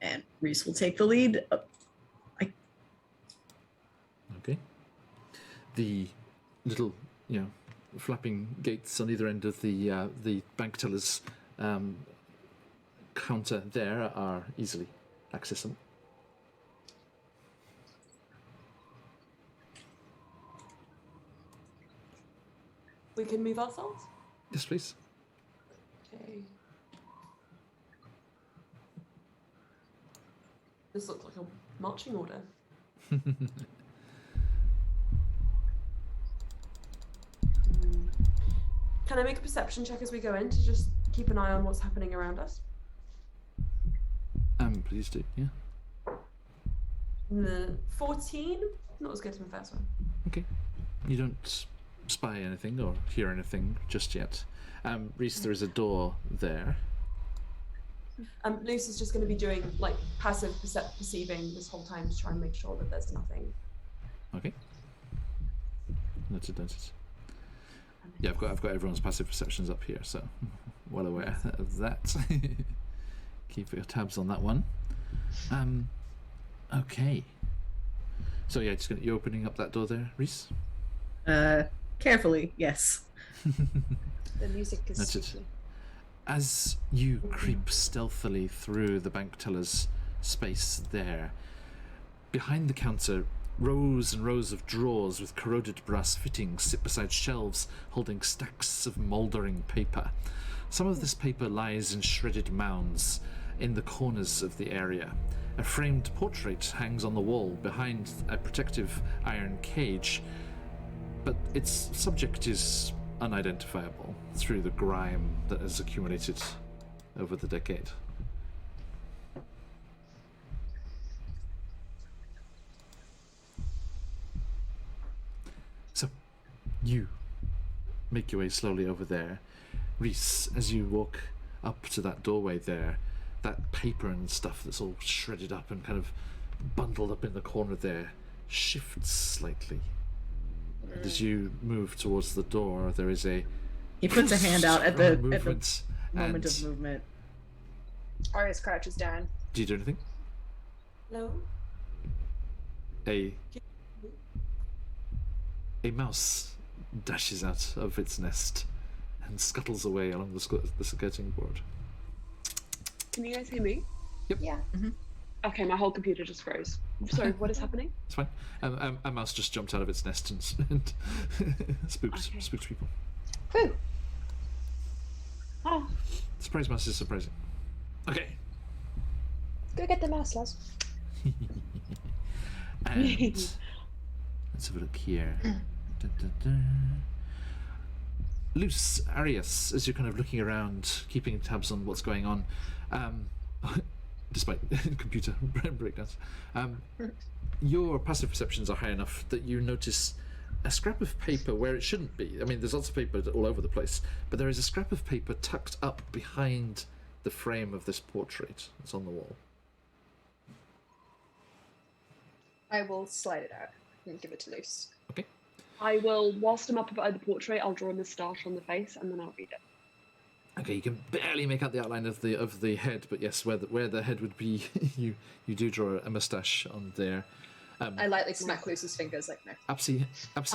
And Reese will take the lead. Okay. The little, flapping gates on either end of the bank teller's counter there are easily accessible. We can move ourselves? Yes, please. Okay. This looks like a marching order. Can I make a perception check as we go in to just keep an eye on what's happening around us? Please do, yeah. 14? Not as good as my first one. Okay. You don't spy anything or hear anything just yet. Reese, there is a door there. Luce is just going to be doing like passive perceiving this whole time to try and make sure that there's nothing. Okay. Noted. Yeah, I've got everyone's passive perceptions up here, so well aware of that. Keep your tabs on that one. Okay. So yeah, you're opening up that door there, Reese? Carefully, yes. The music is That's it. soothing. As you creep stealthily through the bank teller's space there, behind the counter, rows and rows of drawers with corroded brass fittings sit beside shelves holding stacks of mouldering paper. Some of this paper lies in shredded mounds in the corners of the area. A framed portrait hangs on the wall behind a protective iron cage, but its subject is unidentifiable through the grime that has accumulated over the decade. So, you make your way slowly over there. Reese, as you walk up to that doorway there, that paper and stuff that's all shredded up and kind of bundled up in the corner there shifts slightly. And as you move towards the door, there is a... He puts a hand out at the movement moment of movement. Arius crouches down. Do you do anything? Hello? A mouse dashes out of its nest and scuttles away along the skirting board. Can you guys hear me? Yeah. Okay, my whole computer just froze. Sorry, what is happening? It's fine. A mouse just jumped out of its nest and spooked people. Whew. Oh, Surprise mouse is surprising. Okay. Go get the mouse, lads. And let's have a look here. Luce, Arius, as you're kind of looking around, keeping tabs on what's going on, despite computer breakdowns, your passive perceptions are high enough that you notice a scrap of paper where it shouldn't be. I mean, there's lots of paper all over the place, but there is a scrap of paper tucked up behind the frame of this portrait that's on the wall. I will slide it out and give it to Luce. Okay. I will, whilst I'm up by the portrait, I'll draw a moustache on the face and then I'll read it. Okay, you can barely make out the outline of the head, but yes, where the head would be, you do draw a moustache on there. I lightly smack Luce's fingers like no. Apsy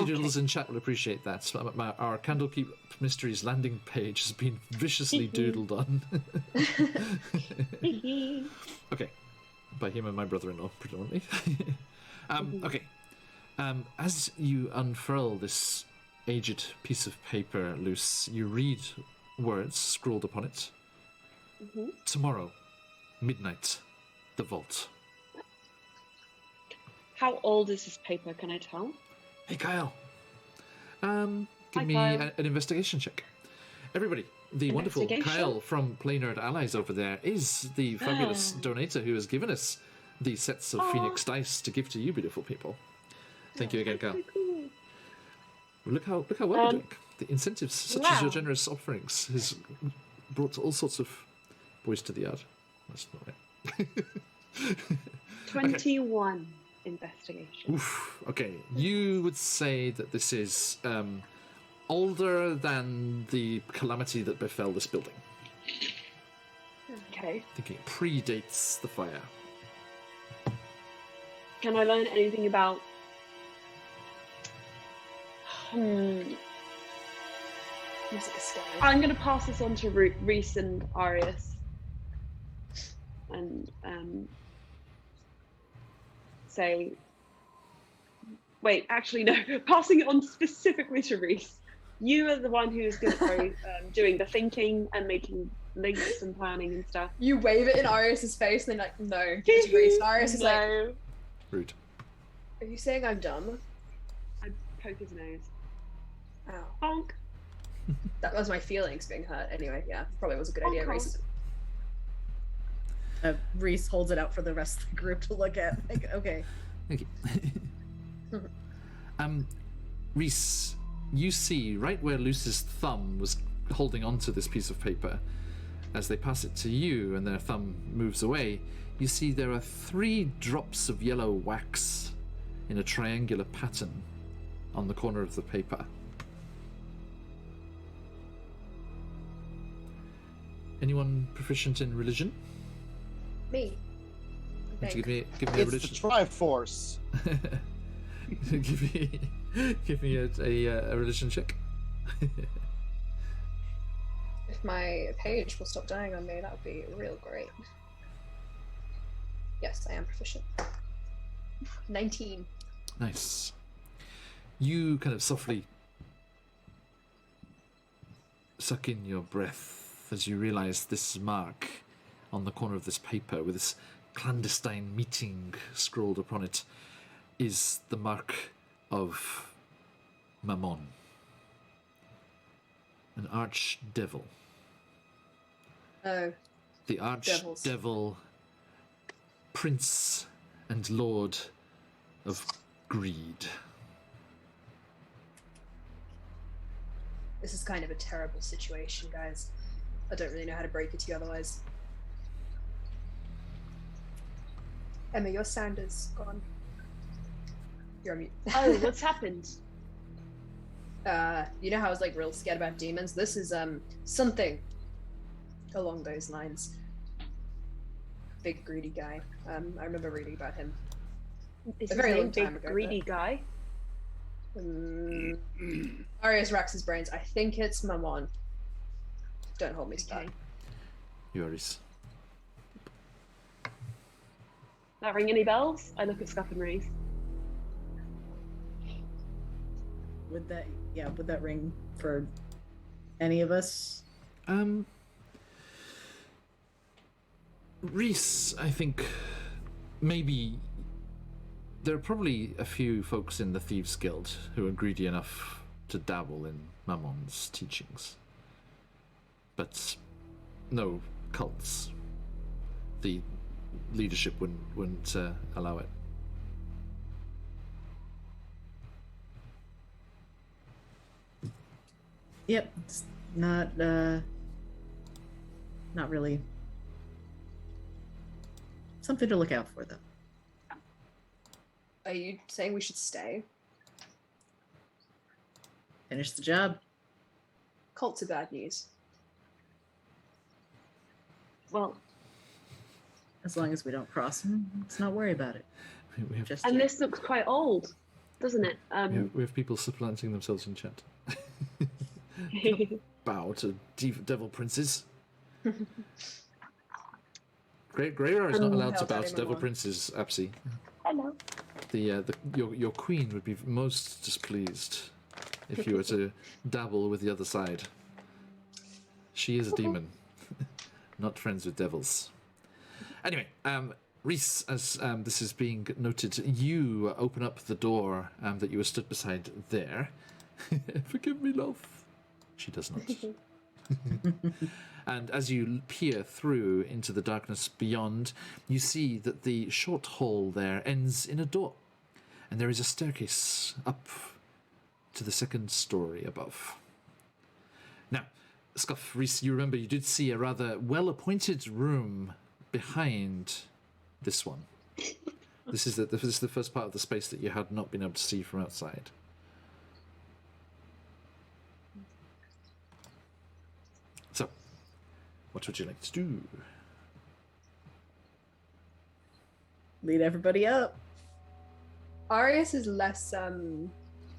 Doodles in chat will appreciate that. So our Candlekeep Mysteries landing page has been viciously doodled on. Okay, by him and my brother-in-law, predominantly. Okay, as you unfurl this aged piece of paper, Luce, you read words scrawled upon it. Tomorrow, midnight, the vault. How old is this paper, can I tell? Hey, Kyle. Give Hi, me Kyle. an investigation check. Everybody, the wonderful Investigation? Kyle from Play Nerd Allies over there is the fabulous donator who has given us these sets of Phoenix dice to give to you, beautiful people. Thank you again, Kyle. Look how well you're doing. The incentives, such as your Wow. generous offerings, has brought all sorts of boys to the yard. That's not right. 21 investigation. Oof. Okay, you would say that this is older than the calamity that befell this building. Okay. I think it predates the fire. Can I learn anything about... Music is scary. I'm going to pass this on to Reese and Arius. And say... Wait, actually, no. Passing it on specifically to Reese. You are the one who's going to go doing the thinking and making links and planning and stuff. You wave it in Arius's face and then like, no. Give it to Reese. Arius is like, No. Rude. are you saying I'm dumb? I poke his nose. Ow. Honk. That was my feelings being hurt. Anyway, yeah, probably was a good idea, Okay. Reese. Reese holds it out for the rest of the group to look at. Like, okay. Thank you. Reese, you see right where Luce's thumb was holding onto this piece of paper, as they pass it to you and their thumb moves away, you see there are 3 drops of yellow wax in a triangular pattern on the corner of the paper. Anyone proficient in religion? Me. Want to give me a It's religion? the Triforce. give me a religion check. If my page will stop dying on me, that would be real great. Yes, I am proficient. 19. Nice. You kind of softly suck in your breath as you realize this mark on the corner of this paper with this clandestine meeting scrawled upon it is the mark of Mammon, an archdevil. Oh, The archdevil, prince and lord of greed. this is kind of a terrible situation, guys. I don't really know how to break it to you otherwise. Emma, your sound is gone. You're on mute. Oh, what's happened? You know how I was like real scared about demons? This is something along those lines. Big greedy guy. I remember reading about him. Is A his very name long time Big ago, Greedy Guy? Arius racks his brains. I think it's Mammon. Don't hold me to that. Okay. Yoris. That ring any bells? I look at Scuff and Reese. Would that ring for any of us? Reese, I think maybe there are probably a few folks in the Thieves Guild who are greedy enough to dabble in Mammon's teachings. But no cults. The leadership wouldn't allow it. Yep, it's not really something to look out for, though. Are you saying we should stay? Finish the job. Cults are bad news. Well, As long as we don't cross them, let's not worry about it. We have, Just and yet. this looks quite old, doesn't it? we have people supplanting themselves in chat. Bow to devil princes. Greyrar is not allowed to Hell, bow Daddy to devil Mammon. princes, Apsy. Hello. Your queen would be most displeased if you were to dabble with the other side. She is a demon, not friends with devils. Anyway, Reese, as this is being noted, you open up the door that you were stood beside there. Forgive me, love. She does not. And as you peer through into the darkness beyond, you see that the short hall there ends in a door. And there is a staircase up to the second story above. Now, Scuff, Reese, you remember you did see a rather well-appointed room behind this one. This is the first part of the space that you had not been able to see from outside. So, what would you like to do? Lead everybody up. Arius is less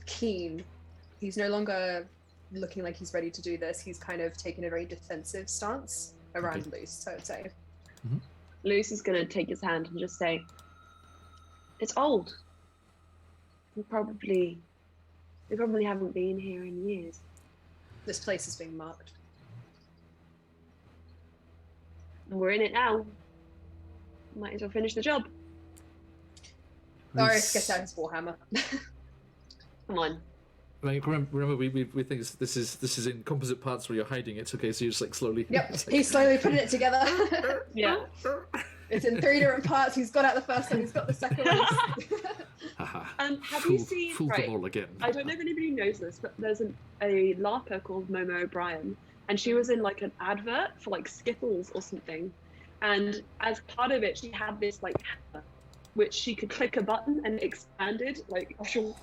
keen. He's no longer looking like he's ready to do this. He's kind of taken a very defensive stance around Okay. Luce, I would say. Luce is going to take his hand and just say, "It's old. We probably haven't been here in years." This place is being marked. And we're in it now. Might as well finish the job. Arius gets out his warhammer. Come on. Like, remember we think this is in composite parts where you're hiding it. Okay, so you're just like slowly. Yep, he's slowly putting it together. Yeah. It's in 3 different parts. He's got out the first one. He's got the second one. Have you seen? Fooled Right. them all again. I don't know if anybody knows this, but there's a LARPer called Momo O'Brien, and she was in like an advert for like Skittles or something, and as part of it, she had this like hammer, which she could click a button and it expanded like, and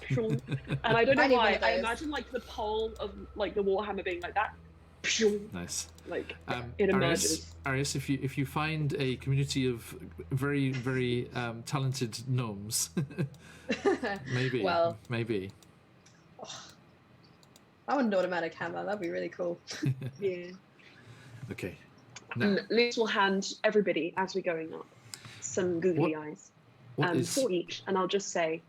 I don't know I need one why. of I those. imagine like the pole of like the Warhammer being like that. Nice. Like Arius, it emerges. Arius, if you find a community of very very talented gnomes, maybe. Well. Maybe. I want an automatic hammer. That'd be really cool. Yeah. Okay. Now, And Luce will hand everybody as we're going up some googly eyes. what is 4 each, and I'll just say,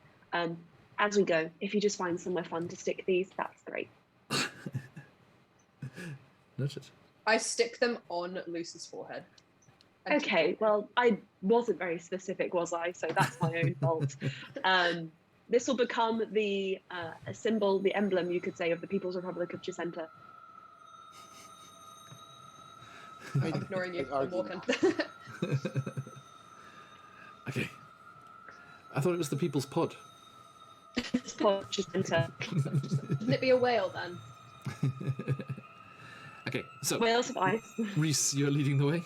as we go, if you just find somewhere fun to stick these, that's great. noted? I stick them on Luce's forehead. And keep Okay, them. well, I wasn't very specific, was I? So that's my own fault. This will become the a symbol, the emblem, you could say, of the People's Republic of Chessenta. I'm ignoring you. I'd I'm walking. Okay. I thought it was the People's Pod. It's called Chessenta. Shouldn't it be a whale then? Okay, so Whales of ice. Reese, you're leading the way.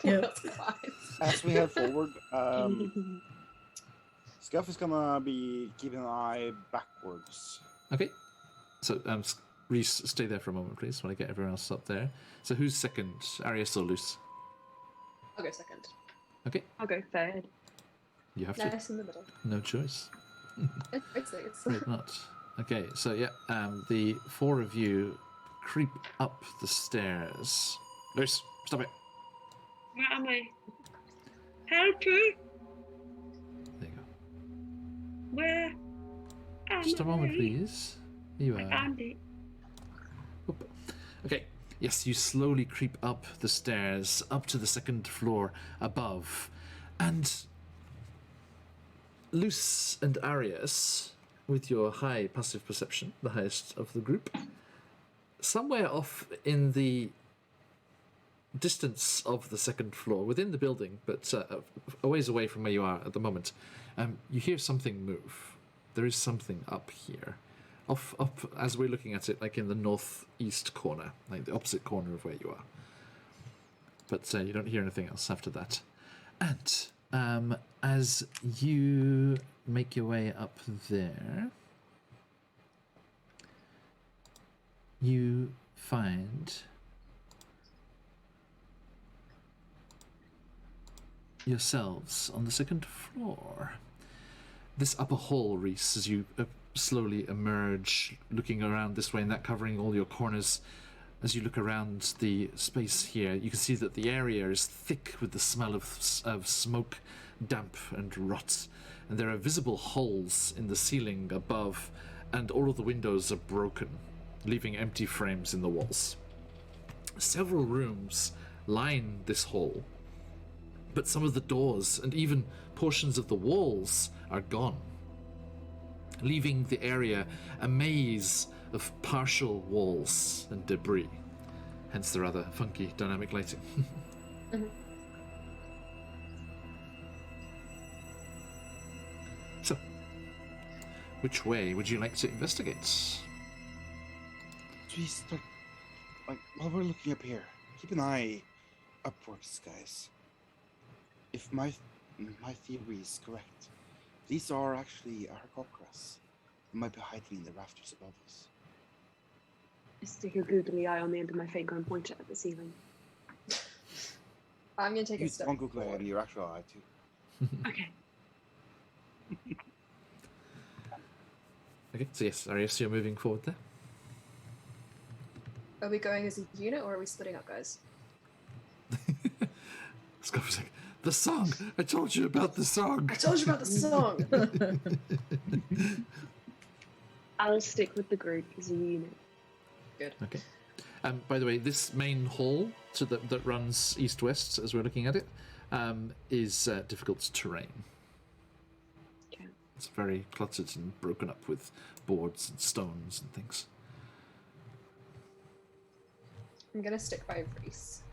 Yeah. Whales of ice. As we head forward, Scuff is gonna be keeping an eye backwards. Okay. So Reese, stay there for a moment, please, while I get everyone else up there. So who's second, Arius or Luce? I'll go second. Okay, I'll go third. you have to. Nice in the middle. No choice. It's Afraid not. Okay, so yeah, the 4 of you creep up the stairs. Luce, stop it. Where am I? Help me! There you go. Where am Just a moment, I? please. You I are. found it. Oop. Okay, yes, you slowly creep up the stairs, up to the 2nd floor above. And Luce and Arius, with your high passive perception, the highest of the group, somewhere off in the distance of the 2nd floor, within the building, but a ways away from where you are at the moment, you hear something move. There is something up here. Up as we're looking at it, like in the northeast corner, like the opposite corner of where you are. But you don't hear anything else after that. And as you make your way up there, you find yourselves on the 2nd floor. This upper hall, Reese, as you slowly emerge, looking around this way and that, covering all your corners. As you look around the space here, you can see that the area is thick with the smell of smoke, damp and rot. And there are visible holes in the ceiling above, and all of the windows are broken, leaving empty frames in the walls. Several rooms line this hall, but some of the doors and even portions of the walls are gone, leaving the area a maze of partial walls and debris. Hence the rather funky dynamic lighting. So, which way would you like to investigate? So we start, like, while we're looking up here, keep an eye upwards, guys. If my theory is correct, these are actually Argocras. They might be hiding in the rafters above us. Stick a googly eye on the end of my finger and point it at the ceiling. I'm gonna take a Use step one Google forward. and your actual eye too. Okay. Okay, so yes, Arius, you're moving forward there. Are we going as a unit or are we splitting up, guys? Scott was like, the song! I told you about the song! I told you about the song. I'll stick with the group as a unit. Good. Okay. By the way, this main hall that runs east-west, as we're looking at it, is difficult terrain. Okay. It's very cluttered and broken up with boards and stones and things. I'm gonna stick by Reese.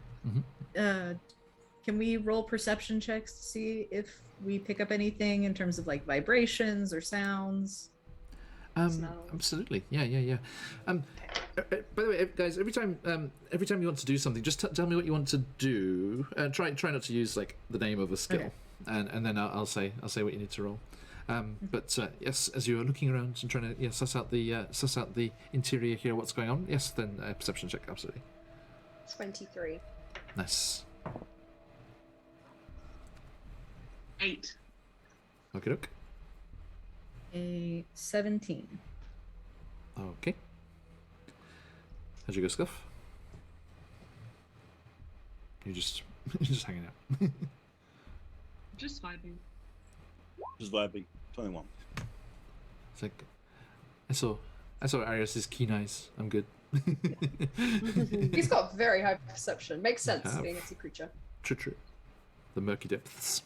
can we roll perception checks to see if we pick up anything in terms of like vibrations or sounds? Absolutely. Yeah. By the way, guys, every time you want to do something, just tell me what you want to do. Try not to use like the name of a skill, Okay. and then I'll say what you need to roll. But yes, as you are looking around and trying to suss out the interior here, what's going on? Yes, then perception check, absolutely. 23. Nice. 8. Okay, doke. A 17. Okay. How'd you go, Scuff? You're just hanging out. Just vibing. Just vibing. 21. It's like I saw Arius's keen eyes. I'm good. He's got very high perception. Makes sense have. being a sea creature. True. The murky depths.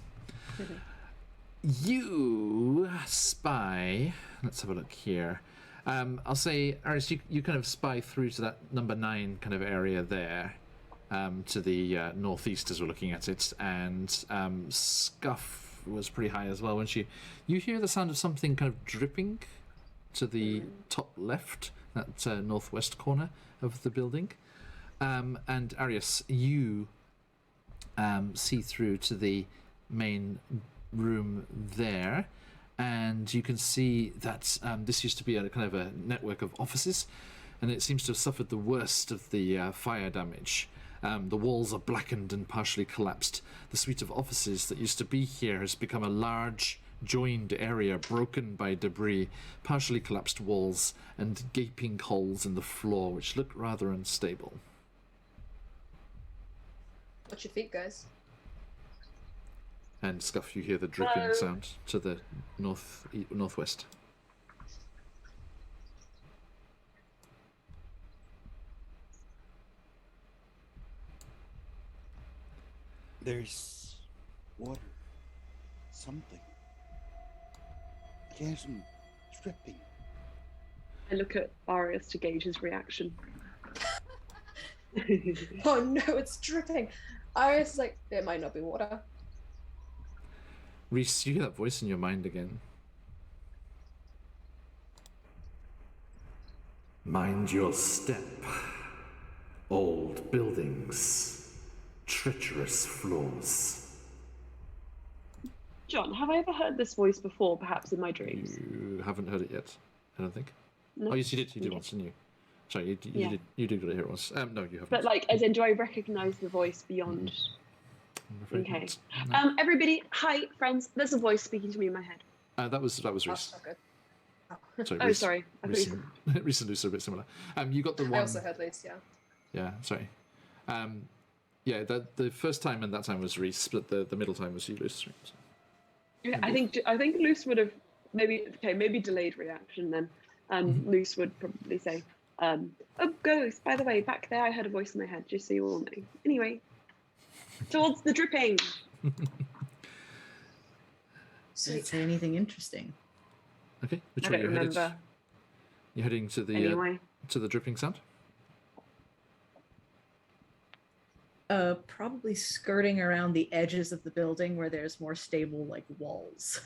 You spy. Let's have a look here. I'll say, Arius, you kind of spy through to that number 9 kind of area there, to the northeast as we're looking at it, and Scuff was pretty high as well. When you hear the sound of something kind of dripping to the top left, that northwest corner of the building, and Arius, you see through to the main room there, and you can see that this used to be a kind of a network of offices, and it seems to have suffered the worst of the fire damage. The walls are blackened and partially collapsed. The suite of offices that used to be here has become a large joined area broken by debris, partially collapsed walls, and gaping holes in the floor which look rather unstable. What's your feet, guys? And Scuff, you hear the dripping Hello. sound to the northwest. There's water. Something. I can hear some dripping. I look at Arius to gauge his reaction. Oh no, it's dripping. Iris is like, it might not be water. Reese, you hear that voice in your mind again. Mind your step. Old buildings. Treacherous floors. John, have I ever heard this voice before, perhaps in my dreams? You haven't heard it yet, I don't think. No? Oh, yes, you did. You did Okay. once, didn't you? Sorry, Yeah. you did hear it once. No, you haven't. But like, as in, do I recognise the voice beyond? I'm afraid Okay. not. No. Everybody, hi, friends. There's a voice speaking to me in my head. That was Oh, Reese. not good. Sorry, Oh, Reese, sorry. I thought Reese, you and, Reese and Luce are a bit similar. You got the one. I also heard Luce, yeah. Yeah, sorry. Yeah, the first time and that time was Reese, but the middle time was you, Luce. Yeah, I think Luce would have maybe delayed reaction then. Luce would probably say, "Oh, ghost. By the way, back there, I heard a voice in my head. Just so you all know. Anyway, towards the dripping." Did it say anything interesting? Okay, which I way don't you're headed? remember. You're heading to the Anyway, to the dripping sound. Probably skirting around the edges of the building where there's more stable like walls.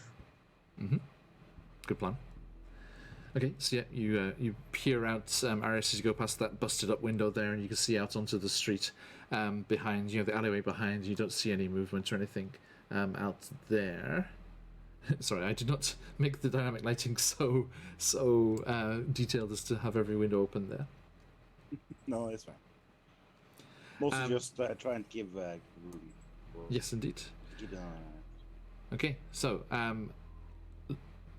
Good plan. Okay, so yeah, you peer out, Arius, as you go past that busted up window there, and you can see out onto the street behind, the alleyway behind. You don't see any movement or anything out there. Sorry, I did not make the dynamic lighting so detailed as to have every window open there. No, it's fine. Mostly just try and give room. for- Yes, indeed. Keep an eye on it. Okay, so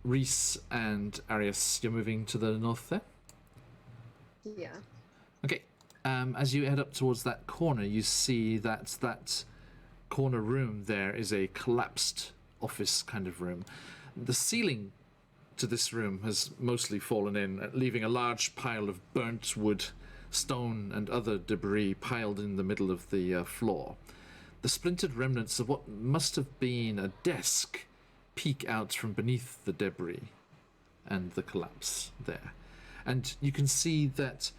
Reese and Arius, you're moving to the north there? Yeah. Okay. As you head up towards that corner, you see that corner room there is a collapsed office kind of room. The ceiling to this room has mostly fallen in, leaving a large pile of burnt wood, stone, and other debris piled in the middle of the floor. The splintered remnants of what must have been a desk peek out from beneath the debris and the collapse there. And you can see that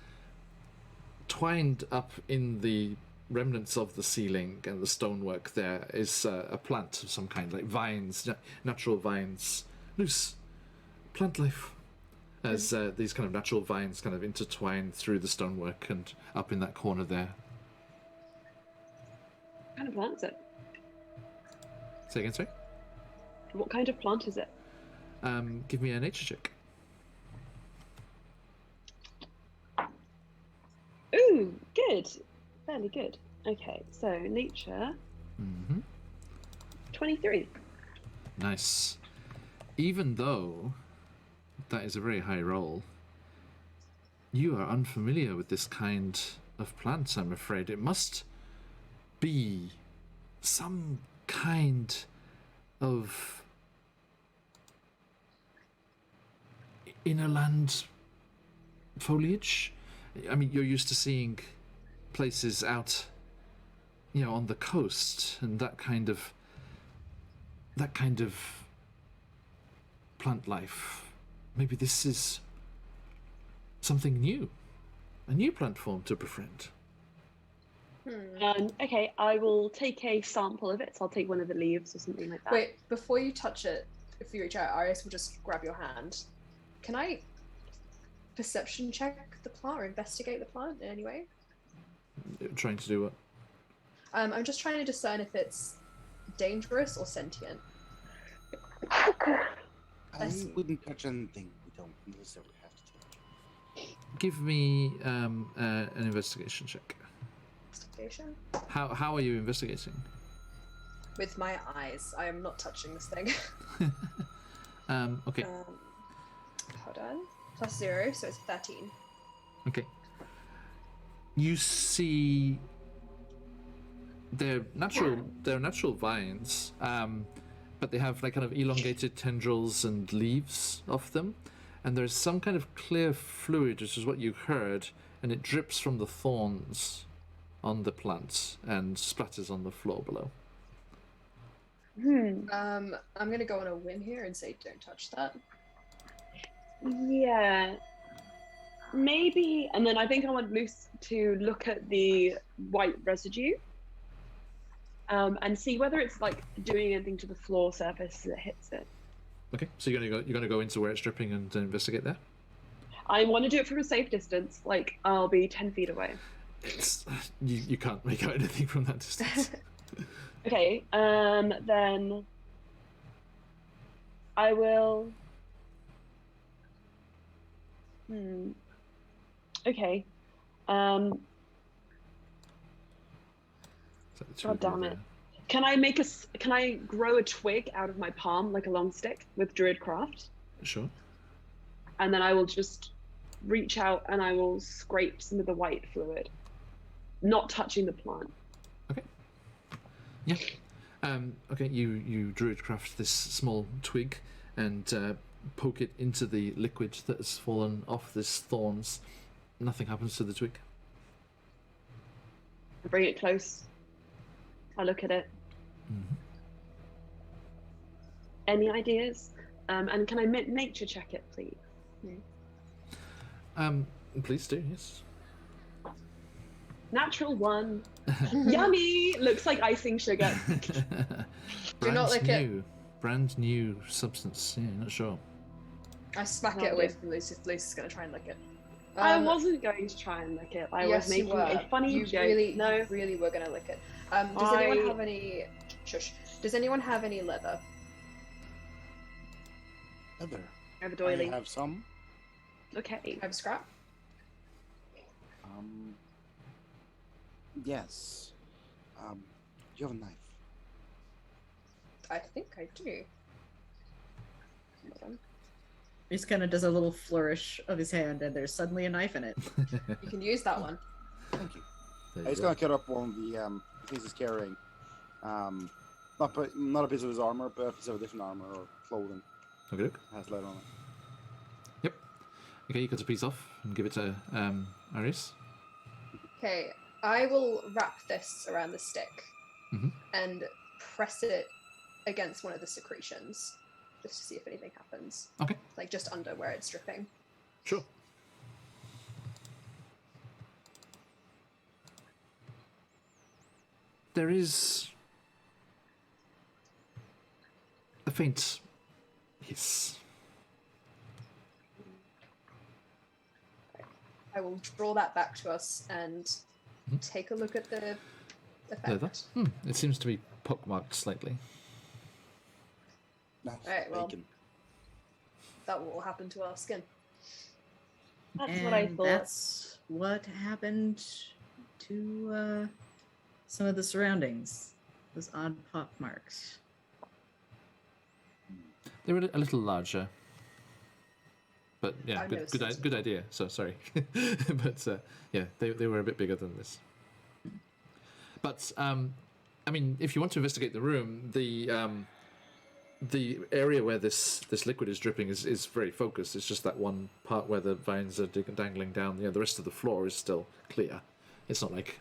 twined up in the remnants of the ceiling and the stonework there is a plant of some kind, like vines, natural vines, loose plant life. As these kind of natural vines kind of intertwine through the stonework and up in that corner there. What kind of plant is it? Say again, sorry? What kind of plant is it? Give me a nature check. Ooh, good. Fairly good. Okay, so nature. 23. Nice. Even though that is a very high roll, you are unfamiliar with this kind of plant, I'm afraid. It must be some kind of innerland foliage. I mean, you're used to seeing places out, on the coast, and that kind of plant life. Maybe this is something new, a new plant form to befriend. Okay, I will take a sample of it. So I'll take one of the leaves or something like that. Wait, before you touch it, if you reach out, Arius will just grab your hand. Can I perception check the plant or investigate the plant in any way? Trying to do what? I'm just trying to discern if it's dangerous or sentient. I wouldn't touch anything we don't necessarily have to touch. Give me an investigation check. Investigation? How are you investigating? With my eyes. I am not touching this thing. Okay. Hold on. +0, so it's 13. Okay. You see, they're natural vines, but they have like kind of elongated tendrils and leaves off them, and there's some kind of clear fluid, which is what you heard, and it drips from the thorns on the plant and splatters on the floor below. I'm gonna go on a whim here and say don't touch that. Yeah. Maybe, and then I think I want Luce to look at the white residue and see whether it's like doing anything to the floor surface as it hits it. Okay, so you're gonna go into where it's dripping and investigate there. I want to do it from a safe distance, like I'll be 10 feet away. It's you can't make out anything from that distance. Okay, then I will. Okay. God damn it. Can I grow a twig out of my palm like a long stick with Druidcraft? Sure. And then I will just reach out and I will scrape some of the white fluid, not touching the plant. Okay. Yeah. Okay, you Druidcraft this small twig and poke it into the liquid that has fallen off this thorns. Nothing happens to the twig. I bring it close. I look at it. Any ideas? And can I nature check it, please? Please do, yes. Natural 1. Yummy! Looks like icing sugar. Do not lick it. Brand new substance. Yeah, not sure. I smack it away from Luce if Luce is going to try and lick it. I wasn't going to try and lick it. I was making a funny joke. You really were going to lick it. Does anyone have any... Shush. Does anyone have any leather? Leather? I have a doily. I have some. Okay. I have a scrap? Yes. You have a knife. I think I do. Hold on. He just kind of does a little flourish of his hand, and there's suddenly a knife in it. You can use that one. Thank you. He's gonna cut up one of the things he's carrying. Not a piece of his armor, but a piece of a different armor or clothing. Okay. Has lead on it. Yep. Okay, you cut a piece off and give it to Arius. Okay, I will wrap this around the stick and press it against one of the secretions, just to see if anything happens. Okay. Like just under where it's dripping. Sure. There is a faint hiss. I will draw that back to us and take a look at the effect. Leather. It seems to be pockmarked slightly. Alright, well, Bacon. that will happen to our skin. That's what I And thought. that's what happened to some of the surroundings. Those odd pock marks. They were a little larger. But yeah, I good, noticed. good idea. So sorry. But yeah, they were a bit bigger than this. But I mean, if you want to investigate the room, the area where this liquid is dripping is very focused. It's just that one part where the vines are dangling down. The rest of the floor is still clear. It's not like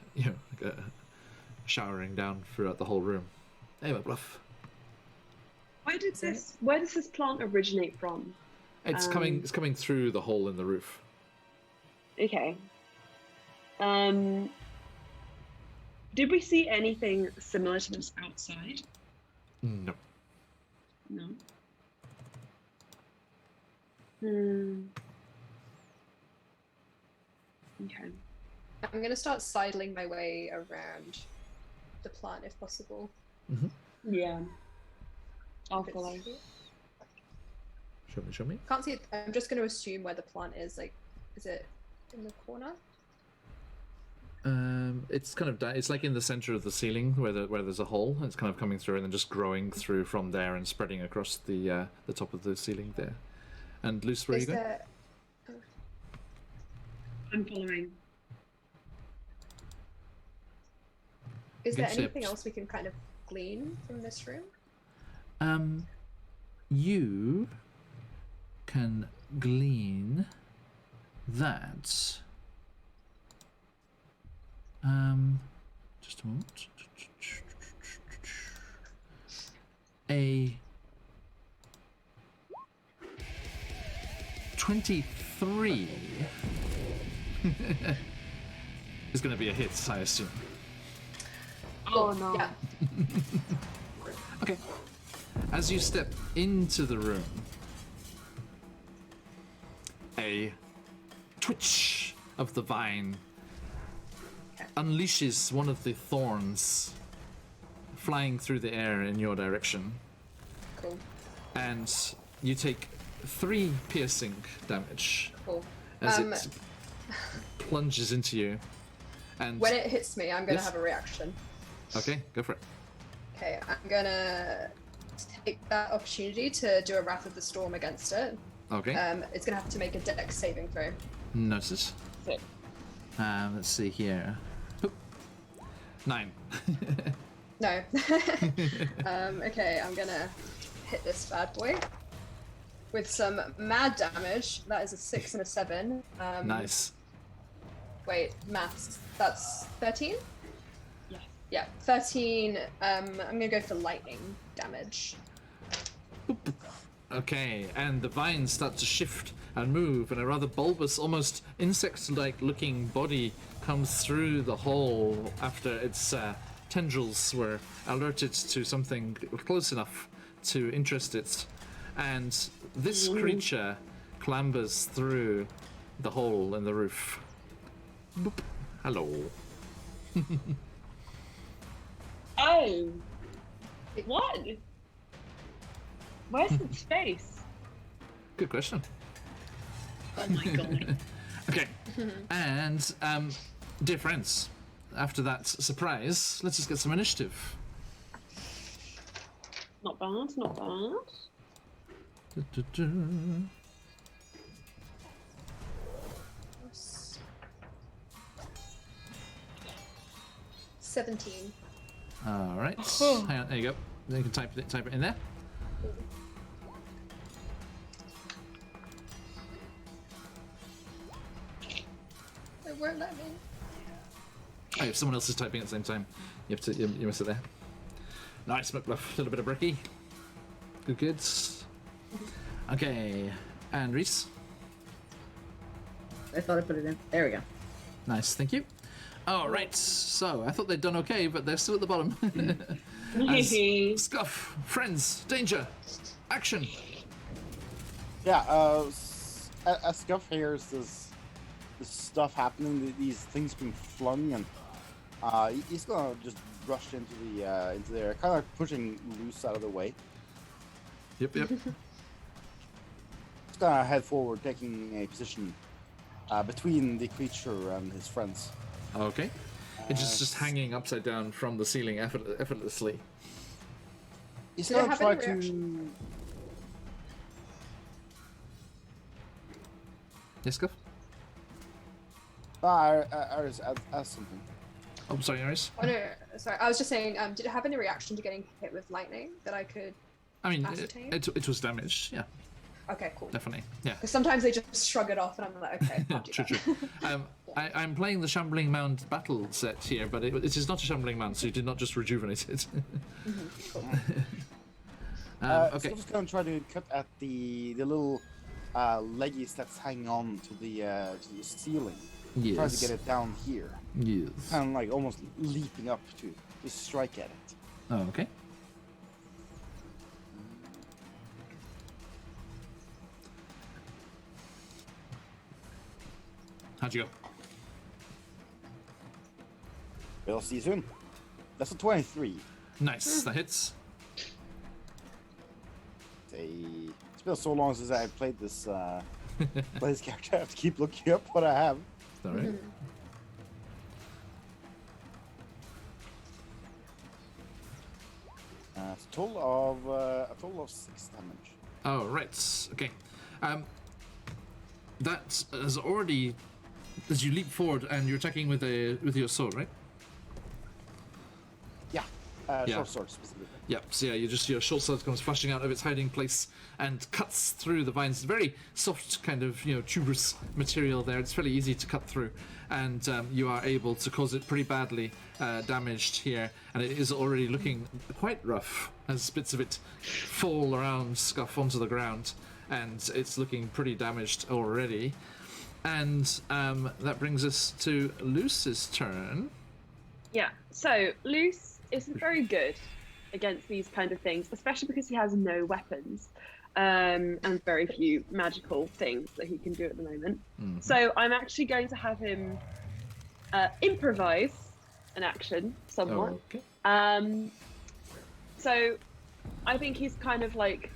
showering down throughout the whole room. Anyway, bluff. Where does this plant originate from? It's coming through the hole in the roof. Okay. Did we see anything similar to this outside? No. No. Okay. I'm going to start sidling my way around the plant if possible. Yeah. I'll If it's follow. here. Show me. Can't see it. I'm just going to assume where the plant is. Like, is it in the corner? It's kind of it's like in the center of the ceiling where there's a hole. And it's kind of coming through and then just growing through from there and spreading across the top of the ceiling there. And Luce, where are you going? I'm following. Is there Good anything tips. else we can kind of glean from this room? You can glean that. Just a moment. A 23 is going to be a hit, I assume. Oh no. Yeah. Okay. As you step into the room, a twitch of the vine unleashes one of the thorns flying through the air in your direction, Cool. and you take 3 piercing damage Cool. as it plunges into you. And When it hits me, I'm going to Yes. have a reaction. okay, go for it. Okay, I'm going to take that opportunity to do a Wrath of the Storm against it. Okay, It's going to have to make a Dex saving throw. notice. Sick. Let's see here. Oop. 9. No. Okay, I'm going to hit this bad boy with some mad damage. That is a 6 and a 7. Nice. Wait, maths. That's 13? Yes. Yeah, 13. I'm gonna go for lightning damage. Okay, and the vines start to shift and move, and a rather bulbous, almost insect-like looking body comes through the hole after its tendrils were alerted to something close enough to interest it. And this creature clambers through the hole in the roof. Boop. Hello. Oh. What? Where's its face? Good question. Oh my god. Okay, and dear friends, after that surprise, let's just get some initiative. Not bad, not bad. 17. All right, Oh. hang on, there you go. Then you can type it in there. It won't let me. Oh, if someone else is typing at the same time, you must it there. Nice, McBluff. A little bit of Bricky. Good kids. Okay, and Reese. I thought I put it in. There we go. Nice, thank you. All right. So I thought they'd done okay, but they're still at the bottom. As Scuff, friends, danger, action. Yeah, as Scuff hears this stuff happening, these things being flung, and he's gonna just rush into there, kind of pushing Luce out of the way. Yep. He's gonna head forward, taking a position between the creature and his friends. Okay. It's just hanging upside down from the ceiling effortlessly. He's Did it gonna have try any reaction? Yes, Scuff? Aris, ask something. Oh, sorry, Iris. Oh no, sorry. I was just saying, did it have any reaction to getting hit with lightning that I could I mean, ascertain? it was damaged, yeah, Okay, cool. definitely, yeah. Because sometimes they just shrug it off, and I'm like, okay, I'll do True. that. I'm playing the Shambling Mound battle set here, but it is not a Shambling Mound, so you did not just rejuvenate it. Cool. Okay. Scuff's gonna try to cut at the little leggies that's hanging on to the ceiling. Yes. Try to get it down here. Yes. Kind of like almost leaping up to strike at it. Oh, okay. How'd you go? We'll see you soon. That's a 23. Nice, that hits. It's been so long since I played this character. I have to keep looking up what I have. All right. It's a total of 6 damage. Oh, right. Okay. That has already, as you leap forward and you're attacking with your sword, right? Yeah, Yeah. short sword specifically. Yep. So yeah, your short sword comes flashing out of its hiding place and cuts through the vines. Very soft, kind of tuberous material there. It's fairly easy to cut through, and you are able to cause it pretty badly damaged here. And it is already looking quite rough as bits of it fall around, scuff onto the ground, and it's looking pretty damaged already. And that brings us to Luce's turn. Yeah, so Luce isn't very good against these kind of things, especially because he has no weapons and very few magical things that he can do at the moment. Mm-hmm. So I'm actually going to have him improvise an action somewhat. Okay. So I think he's kind of like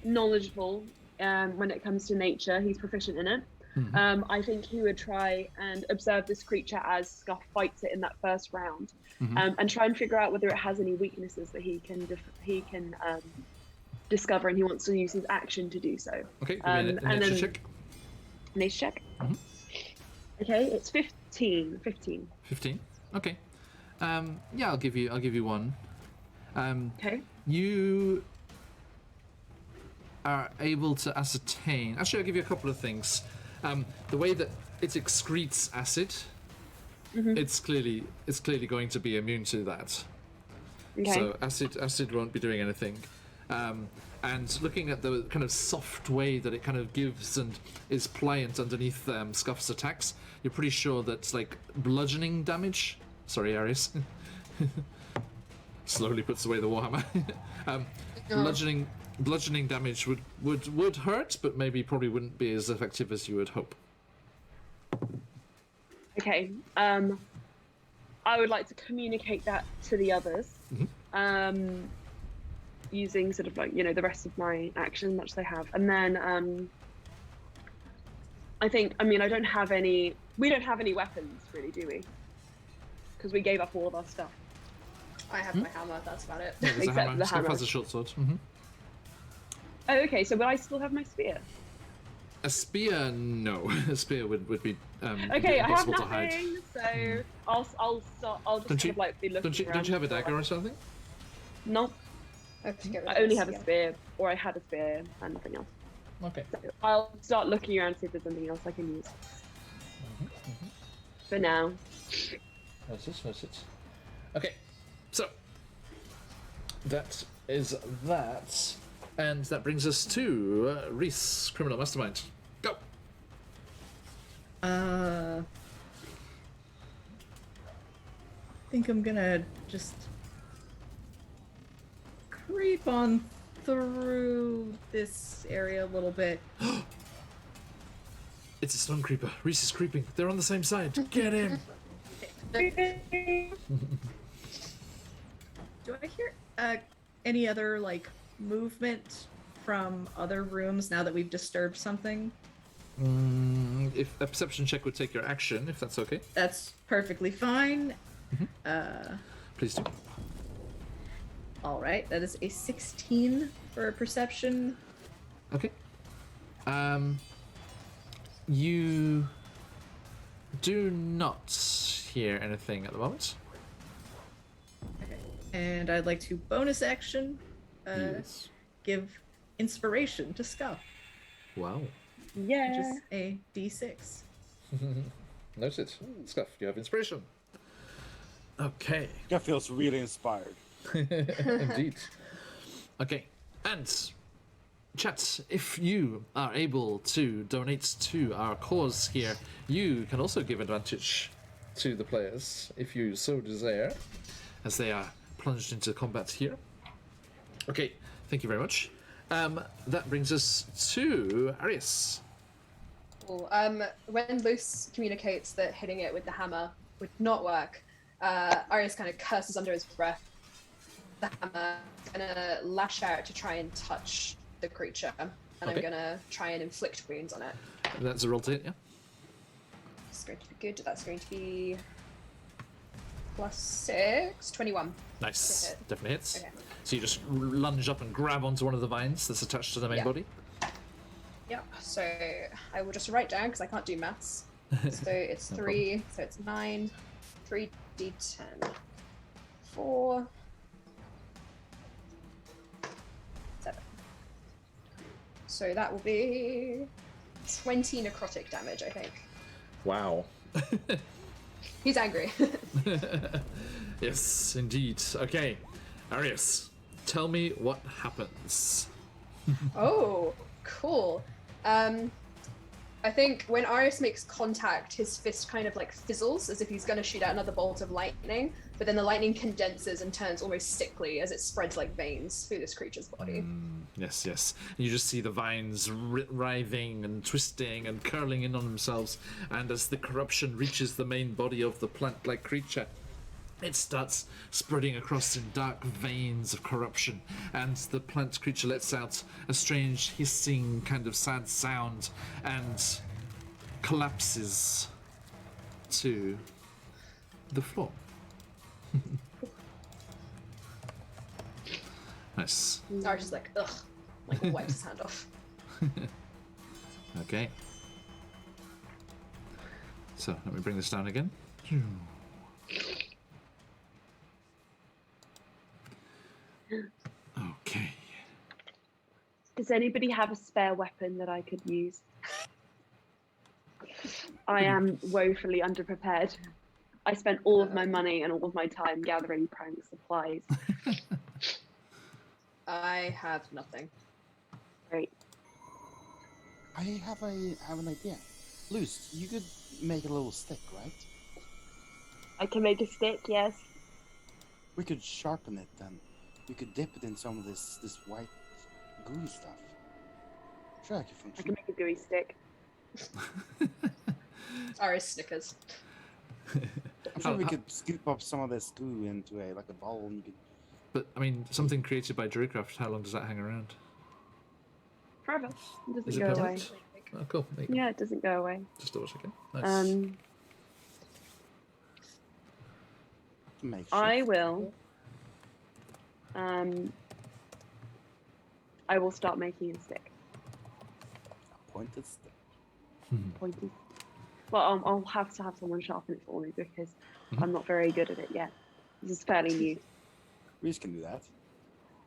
knowledgeable when it comes to nature. He's proficient in it. Mhm. I think he would try and observe this creature as Scuff fights it in that first round, Mhm. and try and figure out whether it has any weaknesses that he can discover, and he wants to use his action to do so. Okay. Give me a and nature then- check. Nature check. Mhm. Okay, it's 15. 15. 15. Okay. Yeah, I'll give you one. Okay. You are able to ascertain. Actually, I'll give you a couple of things. The way that it excretes acid, it's clearly going to be immune to that. Okay. So acid won't be doing anything. And looking at the kind of soft way that it kind of gives and is pliant underneath Scuff's attacks, you're pretty sure that's like bludgeoning damage. Sorry, Arius. Slowly puts away the warhammer. Bludgeoning damage would hurt, but probably wouldn't be as effective as you would hope. Okay. I would like to communicate that to the others. Using sort of like the rest of my action, much they have, and then I think I don't have any. We don't have any weapons, really, do we? Because we gave up all of our stuff. I have my hammer. That's about it. Yeah, there's a Except hammer. the Scuff hammer. has a short sword. Oh, okay. So will I still have my spear? A spear, no. A spear would be Okay, I have impossible to hide. nothing, so I'll just Don't kind you- of like be looking. Don't you have a around for, dagger or like- something? No, I have to get rid I of only this, have a yeah. spear, or I had a spear and nothing else. Okay. So I'll start looking around, see if there's anything else I can use. For now. Where's it? Okay, so that is that, and that brings us to Reese, Criminal Mastermind. Go. think I'm gonna just creep on through this area a little bit. It's a stone creeper. Reese is creeping. They're on the same side. Get him! Do I hear any other like movement from other rooms now that we've disturbed something? If a perception check would take your action, if that's okay. That's perfectly fine. Please do. All right, that is a 16 for a perception. Okay. You do not hear anything at the moment. Okay. And I'd like to bonus action Yes. give inspiration to Scuff, Wow. which Yeah. is a D6. Noted. Scuff, you have inspiration. Okay. That feels really inspired. Indeed. Okay. And chat, if you are able to donate to our cause here, you can also give advantage to the players if you so desire, as they are plunged into combat here. Okay, thank you very much. That brings us to Arius. Cool. When Luce communicates that hitting it with the hammer would not work, Arius kind of curses under his breath. The hammer gonna lash out to try and touch the creature, and Okay. I'm gonna try and inflict wounds on it. That's a roll to hit, yeah? It's going to be good. That's going to be +6, 21. Nice. Hit. Definitely hits. Okay. So you just lunge up and grab onto one of the vines that's attached to the main Yeah. body. Yep. So I will just write down because I can't do maths. So it's No 3. So it's 9. 3d10. 4. 7. So that will be 20 necrotic damage, I think. Wow. He's angry. Yes, indeed. Okay, Arius, tell me what happens. Oh, cool. I think when Arius makes contact, his fist kind of like fizzles as if he's going to shoot out another bolt of lightning, but then the lightning condenses and turns almost sickly as it spreads like veins through this creature's body. Yes, yes. You just see the vines writhing and twisting and curling in on themselves, and as the corruption reaches the main body of the plant-like creature, it starts spreading across in dark veins of corruption, and the plant creature lets out a strange hissing kind of sad sound and collapses to the floor. Nice. Arius is like, ugh, like wipes his hand off. Okay. So let me bring this down again. Okay. Does anybody have a spare weapon that I could use? I am woefully underprepared. I spent all of my money and all of my time gathering prank supplies. I have nothing. Great. I have an idea. Luce, you could make a little stick, right? I can make a stick, yes. We could sharpen it then. We could dip it in some of this white gooey stuff. Sure, that could I function. can make a gooey stick. Arius snickers. I'm sure we could scoop up some of this goo into a bowl, and you could. But I mean, something created by Druidcraft, how long does that hang around? Forever. It doesn't Is it go away. permanent? Oh, cool. There you go. Yeah, it doesn't go away. Just double checking. Nice. Make I sure. will. I will start making a stick. A pointed stick. Pointy. Well, I'll have to have someone sharpen it for me because I'm not very good at it yet. This is fairly new. Reese can do that.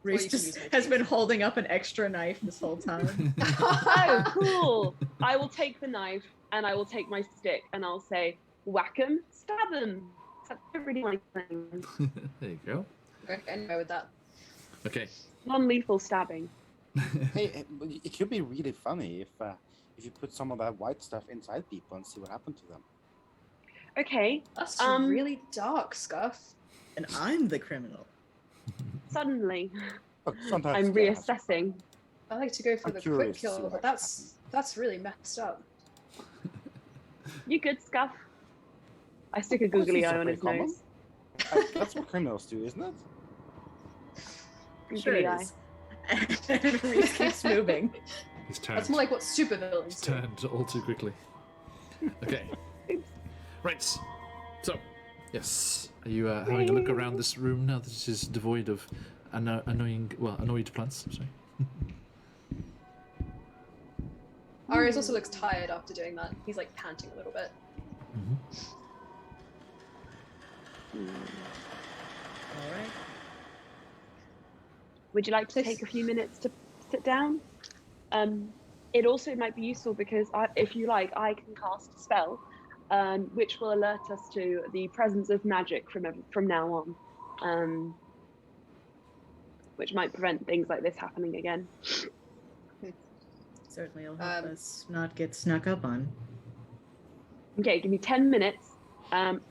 Reese you can just use my has teeth. been holding up an extra knife this whole time. Oh, cool! I will take the knife and I will take my stick and I'll say, whack 'em, stab 'em. That's really my thing. There you go. Okay, anyway with that. Okay. Non-lethal stabbing. Hey, but it could be really funny if you put some of that white stuff inside people and see what happened to them. Okay. That's Um, really dark, Scuff. And I'm the criminal. Suddenly, Look, sometimes I'm you gotta have some fun. reassessing. I like to go for I'm the curious quick to see kill, what but actually that's really messed up. You good, Scuff? I stick a Of course googly it's eye not on very his common. nose. That's what criminals do, isn't it? Googly Sure it eye. is. And Reese keeps moving. He's turned. That's more like what He's supervillains do. turned all too quickly. Okay. Right. So, yes. Are you having a look around this room now that it is devoid of annoyed plants? Sorry. Arius also looks tired after doing that. He's like panting a little bit. All right. Would you like to This- take a few minutes to sit down? It also might be useful because if you like, I can cast a spell, which will alert us to the presence of magic from now on, which might prevent things like this happening again. Certainly will help us not get snuck up on. Okay, give me 10 minutes.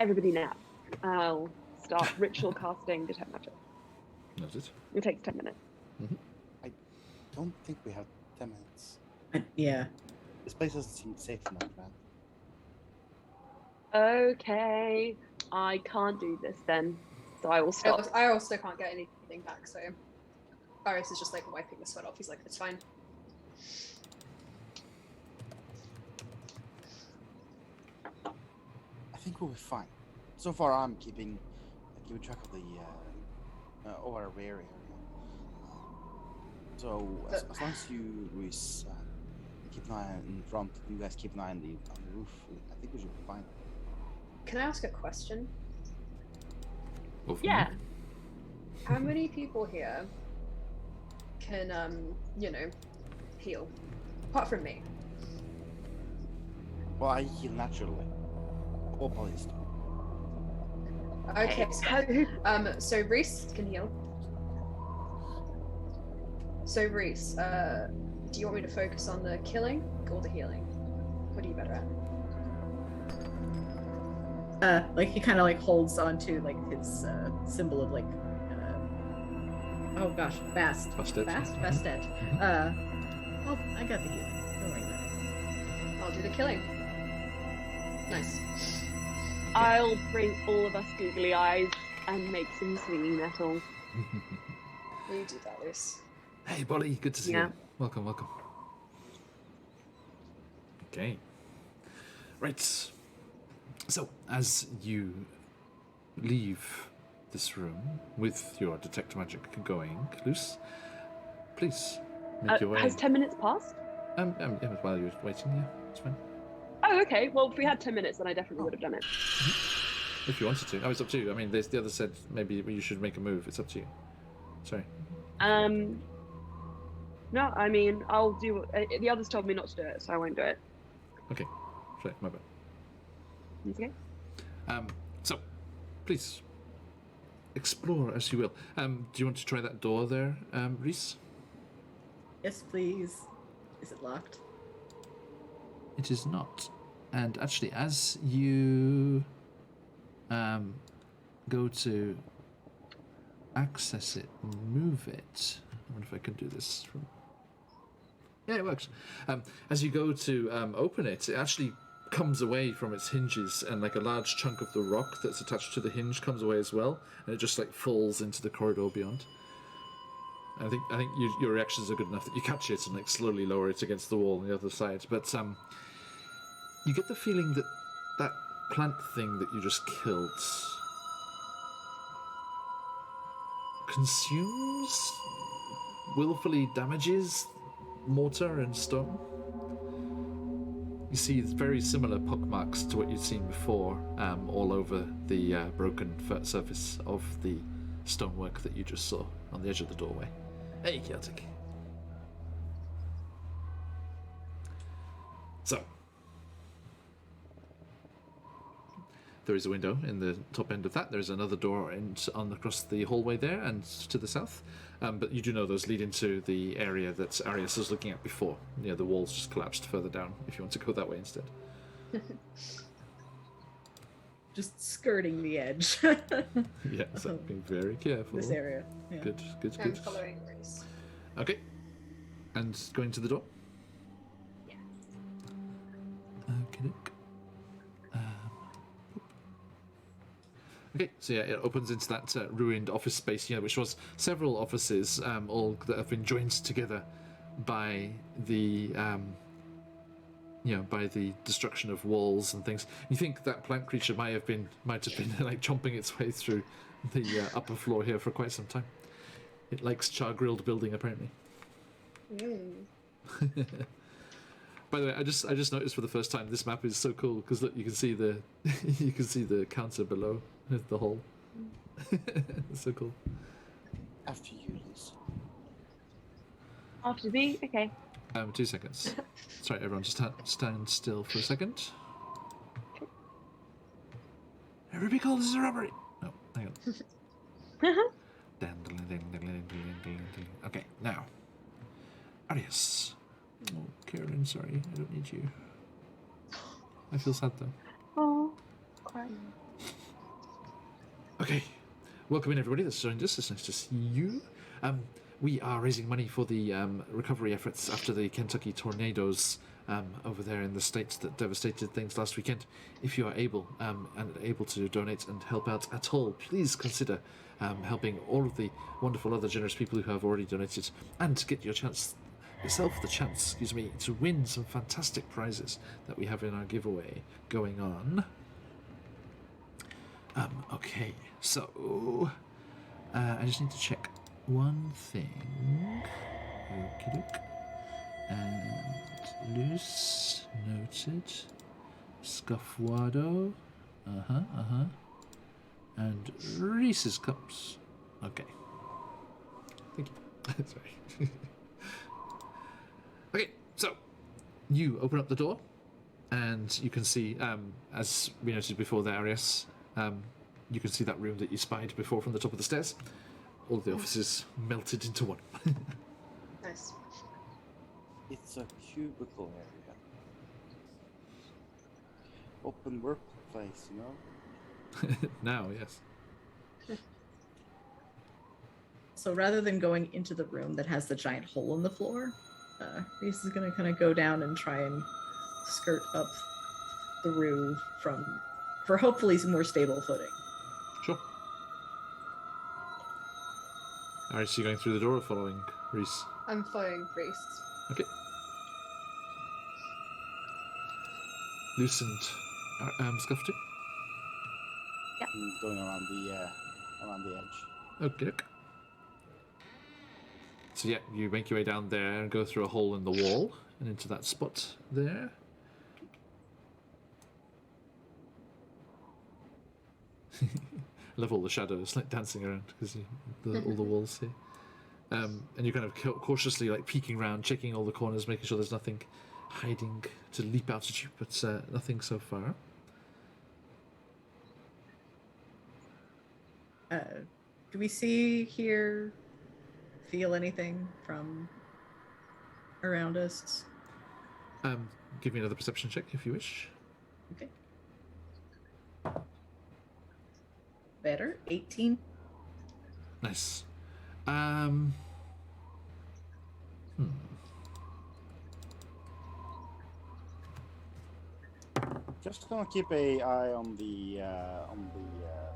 Everybody nap. I'll start ritual casting detect magic. Noted. It takes 10 minutes. Don't think we have 10 minutes. Yeah. This place doesn't seem safe enough, man. Okay, I can't do this then, so I will stop. I also can't get anything back, so Arius is just like wiping the sweat off. He's like, it's fine. I think we'll be fine. So far, I'm keeping track of the our area. So as long as you, Reese, keep an eye in front, you guys keep an eye on the roof. I think we should be fine. Can I ask a question? Well, for Yeah. me, How many people here can, heal? Apart from me. Well, I heal naturally. All police do. Okay, so Reese can heal. So Reese, do you want me to focus on the killing or the healing? What are you better at? Like he kind of like holds onto like his symbol of like, oh gosh, Bastet. Bastet. Oh, I got the healing. Don't worry about it. I'll do the killing. Nice. I'll bring all of us googly eyes and make some swinging nettle. You do that, Reese. Hey, Bolly, good to see Yeah. you. Welcome, welcome. Okay. Right. So, as you leave this room with your detect magic going loose, please make your way. Has 10 minutes passed? Yeah, while you're waiting, yeah, it's fine. Oh, okay. Well, if we had 10 minutes, then I definitely would have done it. If you wanted to. Oh, it's up to you. I mean, the other said maybe you should make a move. It's up to you. Sorry. No, I mean, I'll do. The others told me not to do it, so I won't do it. Okay. Sorry, my bad. It's okay. So, please, explore as you will. Do you want to try that door there, Reese? Yes, please. Is it locked? It is not. And actually, as you go to access it, move it. I wonder if I can do this from. Yeah, it works. As you go to open it, it actually comes away from its hinges, and like a large chunk of the rock that's attached to the hinge comes away as well, and it just like falls into the corridor beyond. I think your reactions are good enough that you catch it and like slowly lower it against the wall on the other side. But you get the feeling that that plant thing that you just killed consumes, willfully damages mortar and stone. You see very similar pockmarks to what you'd seen before, all over the broken surface of the stonework that you just saw on the edge of the doorway. Hey, Celtic. So, there is a window in the top end of that. There's another door across the hallway there and to the south. But you do know those lead into the area that Arius was looking at before. You know, the walls just collapsed further down if you want to go that way instead. just skirting the edge. Yeah, so being very careful. This area. Yeah. Good, good, I'm good. following Grace. Okay. And going to the door? Yes. Okay. Okay, so yeah, it opens into that ruined office space, which was several offices, all that have been joined together by the, by the destruction of walls and things. You think that plant creature might have been like chomping its way through the upper floor here for quite some time. It likes char-grilled building, apparently. By the way, I just noticed for the first time this map is so cool because look, you can see the counter below the hole. It's so cool. After you, Liz. After me? Okay. 2 seconds. Sorry, everyone, just stand still for a second. Everybody call this a robbery. No, hang on. Okay, now. Arius. Oh, Carolyn, sorry, I don't need you. I feel sad though. Oh, crying. Okay, welcome in everybody that's joined us. It's nice to see you. We are raising money for the recovery efforts after the Kentucky tornadoes over there in the states that devastated things last weekend. If you are able to donate and help out at all, please consider helping all of the wonderful other generous people who have already donated, and to get yourself the chance, to win some fantastic prizes that we have in our giveaway going on. Okay, so I just need to check one thing. Okie doke. And loose, noted. Scuffwado. And Reese's cups. Okay. Thank you. Sorry. Okay, so you open up the door, and you can see, as we noted before there, Arius, you can see that room that you spied before from the top of the stairs. All of the offices melted into one. Nice. It's a cubicle area. Open workplace, Now, yes. So rather than going into the room that has the giant hole in the floor, Reese is going to kind of go down and try and skirt up through for hopefully some more stable footing. Sure. Alright, so you're going through the door or following Reese? I'm following Grace. Okay. Loosened scuffed it. I'm going around the edge. Okay. So yeah, you make your way down there and go through a hole in the wall and into that spot there. I love all the shadows like dancing around because all the walls here. And you're kind of cautiously like peeking around, checking all the corners, making sure there's nothing hiding to leap out at you, but nothing so far. Do we see, hear, feel anything from around us? Give me another perception check if you wish. Okay. Better. 18. Nice. Just gonna keep an eye on the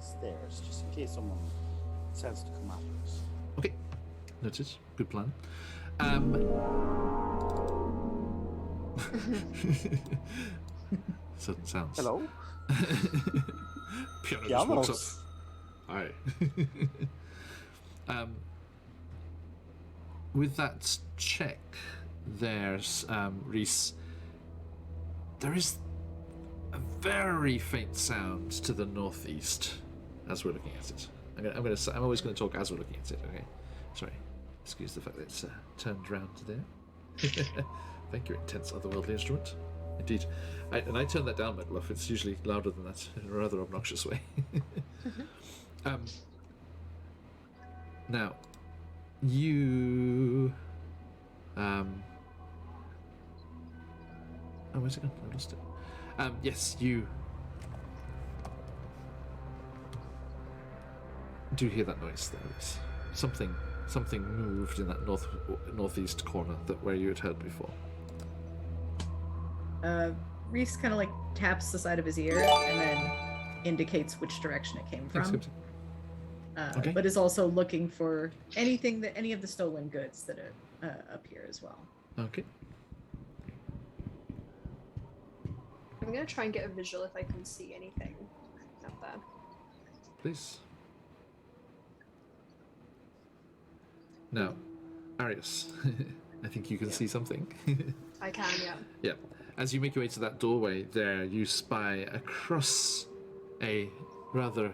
stairs, just in case someone decides to come after us. Okay. Noted. Good plan. Sudden sounds. Hello. Piano just walks up. Pianos. Hi. With that check, there's Reese. There is a very faint sound to the northeast as we're looking at it. I'm always going to talk as we're looking at it. Okay. Sorry. Excuse the fact that it's turned round there. Thank you, intense otherworldly instrument. Indeed. I turn that down, my bluff. It's usually louder than that in a rather obnoxious way. Now, you... oh, where's it gone? I lost it. Yes, you do hear that noise. There is something moved in that northeast corner that where you had heard before. Reese kind of like taps the side of his ear and then indicates which direction it came from. Okay. But is also looking for any of the stolen goods that appear as well. Okay. I'm gonna try and get a visual if I can see anything out there. Please. Now, Arius, I think you can see something. I can, yeah. Yeah. As you make your way to that doorway there, you spy across a rather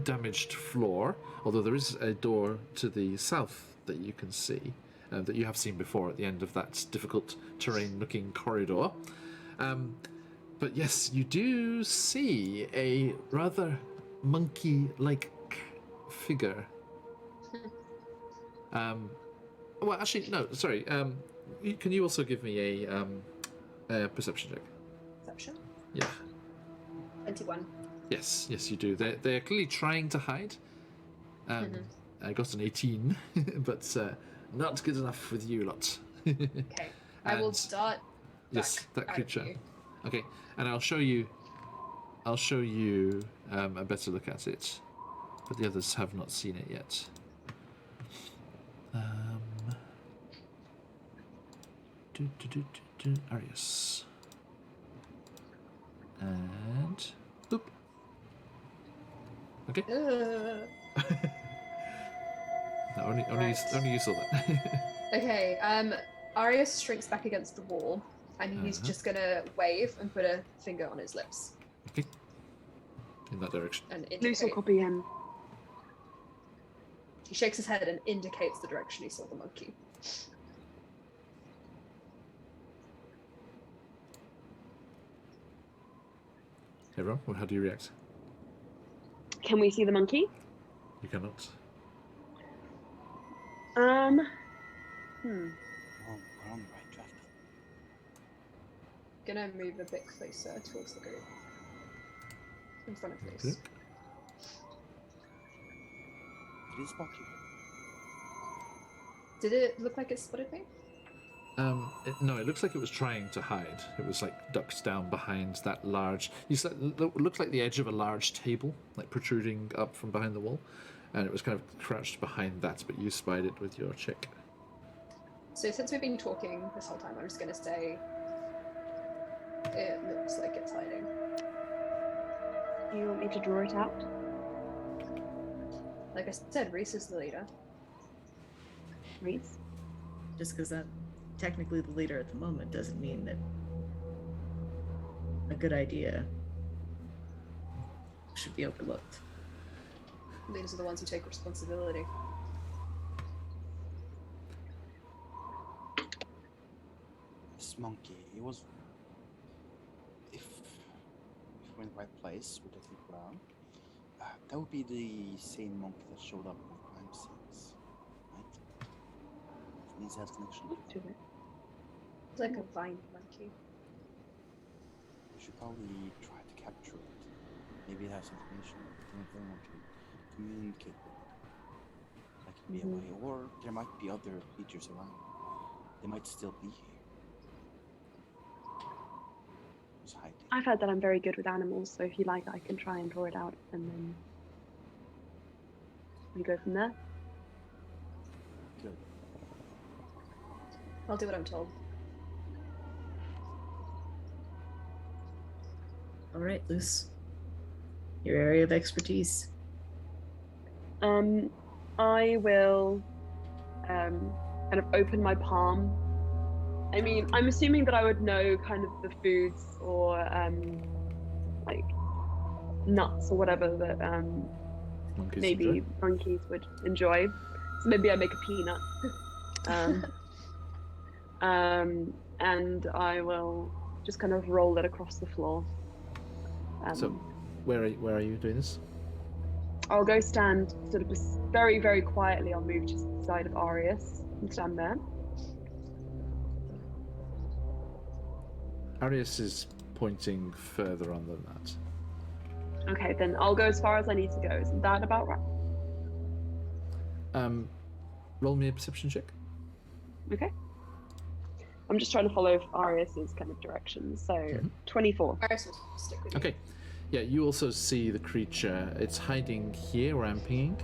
damaged floor, although there is a door to the south that you can see, that you have seen before at the end of that difficult terrain-looking corridor. But yes, you do see a rather monkey-like figure. Well, actually, no, sorry. Can you also give me a perception check? Perception? Yeah. 21. Yes, you do. They're clearly trying to hide. I got an 18, but not good enough with you lot. Okay. I will start. Yes, that back creature. at you. Okay, and I'll show you a better look at it, but the others have not seen it yet. Arius. And boop. Okay. No, only you saw that. Okay, Arius shrinks back against the wall, and he's just gonna wave and put a finger on his lips. Okay. In that direction. And Luce will indicate. copy him. He shakes his head and indicates the direction he saw the monkey. Everyone, how do you react? Can we see the monkey? You cannot. Oh, we're on the right track. Gonna move a bit closer towards the group. In front of Okay. Luce. Did it spot you? Did it look like it spotted me? No, it looks like it was trying to hide. It was like ducked down behind that large. Looked like the edge of a large table, like protruding up from behind the wall, and it was kind of crouched behind that. But you spied it with your check. So since we've been talking this whole time, I'm just gonna say it looks like it's hiding. Do you want me to draw it out? Like I said, Reese is the leader. Reese? Just because I'm technically the leader at the moment doesn't mean that a good idea should be overlooked. Leaders are the ones who take responsibility. This monkey, it was. If we're in the right place with the thing around, that would be the same monkey that showed up in the crime scenes, right? It needs to have connection to it. It's like a vine monkey. We should probably try to capture it. Maybe it has information that they want to communicate with. That could be a way, or there might be other creatures around. They might still be here. Just hiding. I've heard that I'm very good with animals, so if you like, I can try and draw it out, and then we go from there. Good. I'll do what I'm told. All right, Luce. Your area of expertise. I will kind of open my palm. I mean, I'm assuming that I would know kind of the foods or like nuts or whatever that Monkeys maybe enjoy. monkeys would enjoy. So maybe I make a peanut. And I will just kind of roll it across the floor. So, where are you doing this? I'll go stand sort of just very, very quietly. I'll move to the side of Arius and stand there. Arius is pointing further on than that. Okay, then I'll go as far as I need to go. Isn't that about right? Roll me a perception check. Okay. I'm just trying to follow Arius's kind of directions. So 24. Iris will stick with you. Okay. Yeah, you also see the creature. It's hiding here where I'm pinging.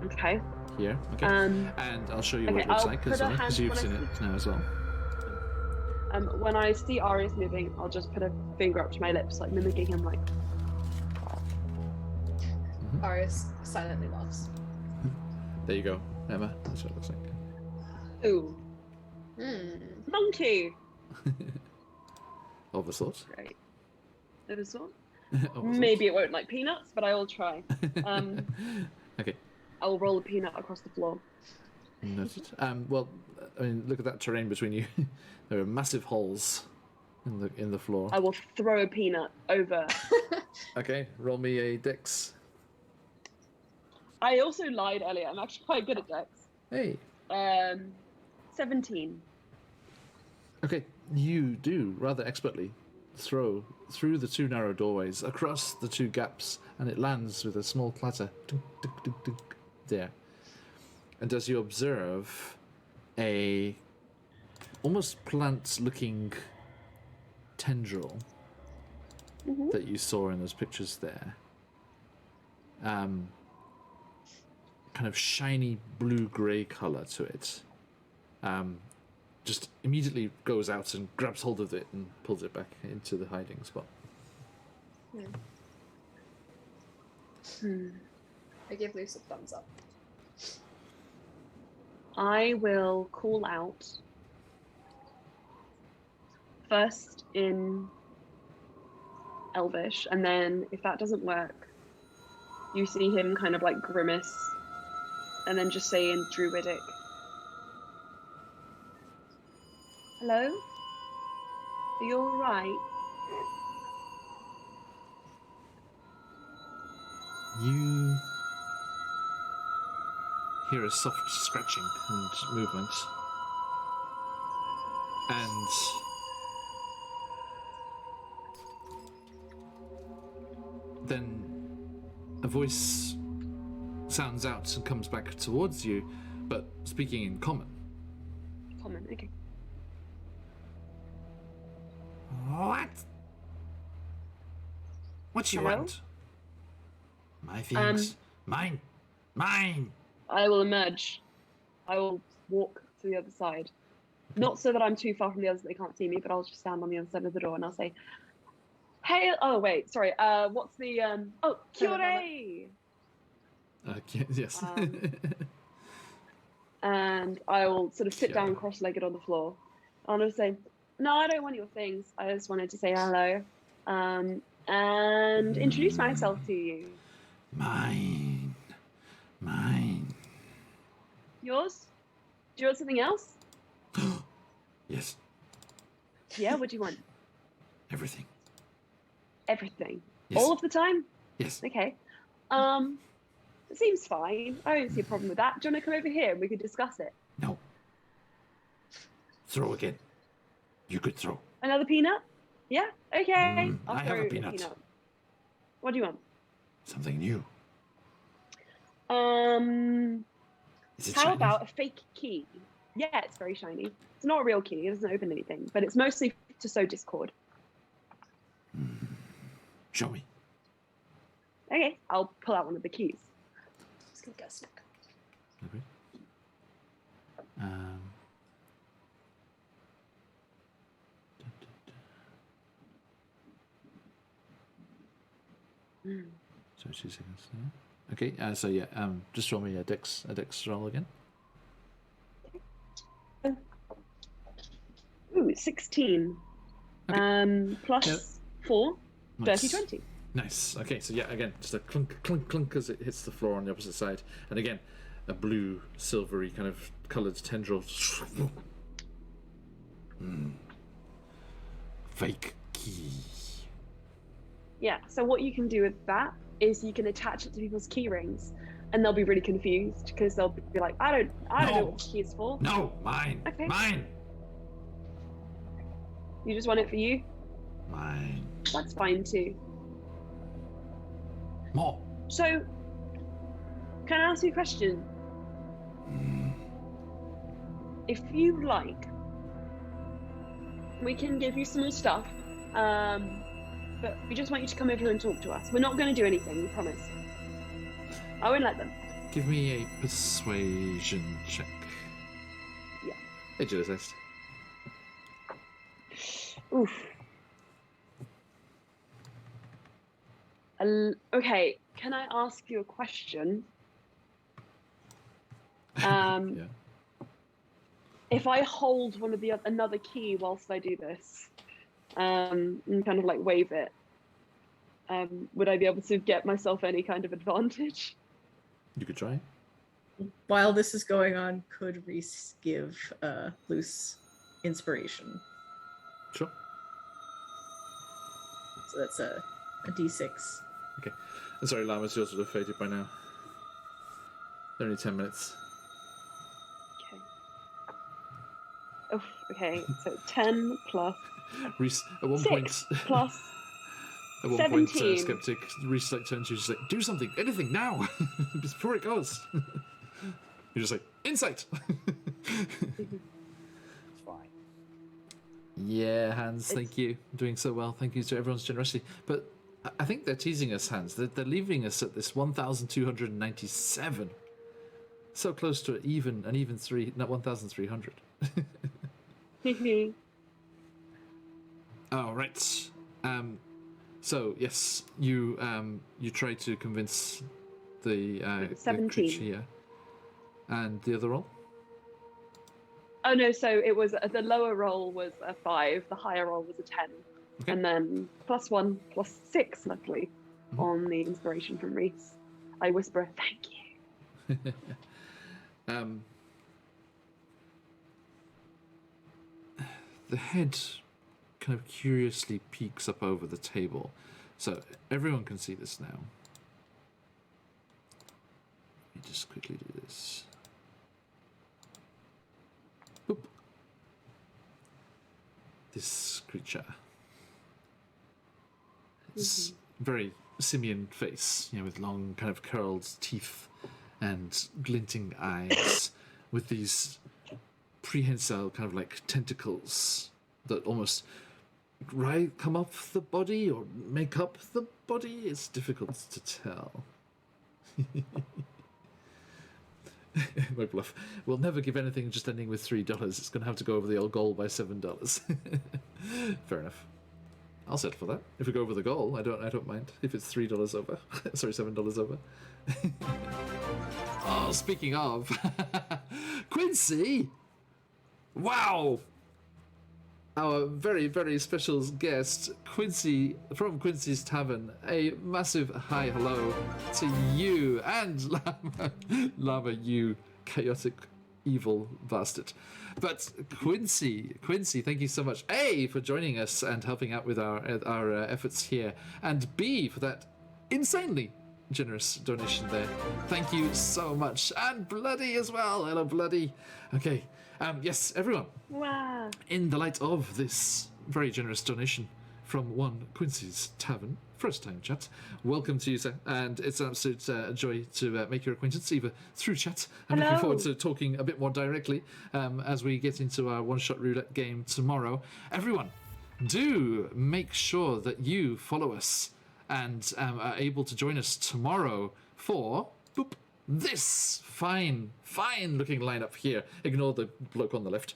Okay. Here. Okay. And I'll show you what it okay, looks I'll like put as a well, because hand- you've when I seen it now as well. When I see Arius moving, I'll just put a finger up to my lips, like mimicking him, like. Iris silently laughs. There you go, Emma. That's what it looks like. Ooh, monkey. Of a sort. Great. Of a sort. Of a sort. Maybe it won't like peanuts, but I will try. Okay. I will roll a peanut across the floor. Noted. Well, I mean, look at that terrain between you. There are massive holes in the floor. I will throw a peanut over. Okay, roll me a dex. I also lied earlier. I'm actually quite good at dex. Hey. 17. Okay, you do rather expertly throw through the two narrow doorways across the two gaps, and it lands with a small clatter. Dunk, dunk, dunk, dunk, there. And as you observe a almost plant-looking tendril that you saw in those pictures there, kind of shiny blue-grey color to it, just immediately goes out and grabs hold of it and pulls it back into the hiding spot. I give Luce a thumbs up. I will call out first in Elvish, and then if that doesn't work, you see him kind of like grimace, and then just say in Druidic, "Hello? Are you alright?" You hear a soft scratching and movement, and then a voice sounds out and comes back towards you, but speaking in common. Common, okay. What? What you Hello? want? My things. Mine. Mine. I will emerge. I will walk to the other side. Not so that I'm too far from the others that they can't see me, but I'll just stand on the other side of the door and I'll say, "Hey, oh wait, sorry. What's the oh, Cure!" Yes. And I will sort of sit Cure. down cross-legged on the floor. And I'll say, "No, I don't want your things. I just wanted to say hello, and introduce myself to you. Mine. Mine. Yours? Do you want something else? Yes. Yeah. What do you want? Everything. Everything. Yes. All of the time? Yes. Okay. It seems fine. I don't see a problem with that. Do you want to come over here and we could discuss it? No. Throw again. You could throw. Another peanut? Yeah. Okay. I'll I have a throw peanut. What do you want? Something new. Is it How shiny? about a fake key? Yeah, it's very shiny. It's not a real key. It doesn't open anything, but it's mostly to sow discord. Show me. Okay, I'll pull out one of the keys. Just gonna get a snack. Okay. So 2 seconds there. Okay, so yeah, just roll me a dex roll again. Ooh, 16. Plus Yeah. 4, Nice. 30, 20. Nice. Okay, so yeah, again, just a clunk, clunk, clunk as it hits the floor on the opposite side, and again, a blue, silvery kind of coloured tendril. Fake key. Yeah, so what you can do with that is you can attach it to people's key rings, and they'll be really confused because they'll be like, I don't know No. what the key is for. No, mine. Okay. Mine. You just want it for you? Mine. That's fine too. More. So, can I ask you a question? If you like, we can give you some more stuff, but we just want you to come over and talk to us. We're not going to do anything, we promise. I won't let them. Give me a persuasion check. Yeah. Agility test. Oof. Okay, can I ask you a question? Yeah. If I hold one of the another key whilst I do this, and kind of like wave it, would I be able to get myself any kind of advantage? You could try. While this is going on, could Reese give Luce inspiration? Sure. So that's a D6. Okay. And sorry, Llamas, yours would have faded by now. They're only 10 minutes. Okay. Oof, okay, so 10 plus Reese, at one 6 point, plus at one point, 17. Skeptic, Reese like turns to you, she's like, do something, anything now, before it goes. You're just like, insight. It's fine. Yeah, Hans, thank you. Doing so well. Thank you to everyone's generosity. But I think they're teasing us, Hans. They're leaving us at this 1,297. So close to an even 1,300. Oh, right. So yes, you try to convince the 17. creature here. And the other roll? Oh no, so it was the lower roll was a 5, the higher roll was a 10. Okay. And then +1, +6, luckily, on the inspiration from Reese. I whisper, thank you. The head kind of curiously peeks up over the table. So everyone can see this now. Let me just quickly do this. Boop. This creature. It's very simian face, with long kind of curled teeth and glinting eyes with these prehensile kind of like tentacles that almost come off the body or make up the body. It's difficult to tell. My bluff. We'll never give anything just ending with $3. It's going to have to go over the old goal by $7. Fair enough. I'll settle for that. If we go over the goal, I don't mind. If it's $3 over. Sorry, $7 over. Oh, speaking of, Quincy! Wow! Our very, very special guest, Quincy, from Quincy's Tavern. A massive hi, hello to you and Llama, you chaotic, evil bastard. But Quincy, thank you so much, A, for joining us and helping out with our efforts here, and B, for that insanely generous donation there. Thank you so much. And Bloody as well. Hello, Bloody. Okay. Yes, everyone. Wow. In the light of this very generous donation from one Quincy's Tavern, first time chat, welcome to you, sir. And it's an absolute joy to make your acquaintance, either through chat. I'm looking forward to talking a bit more directly as we get into our one-shot roulette game tomorrow. Everyone, do make sure that you follow us and are able to join us tomorrow for this fine looking lineup here. Ignore the bloke on the left.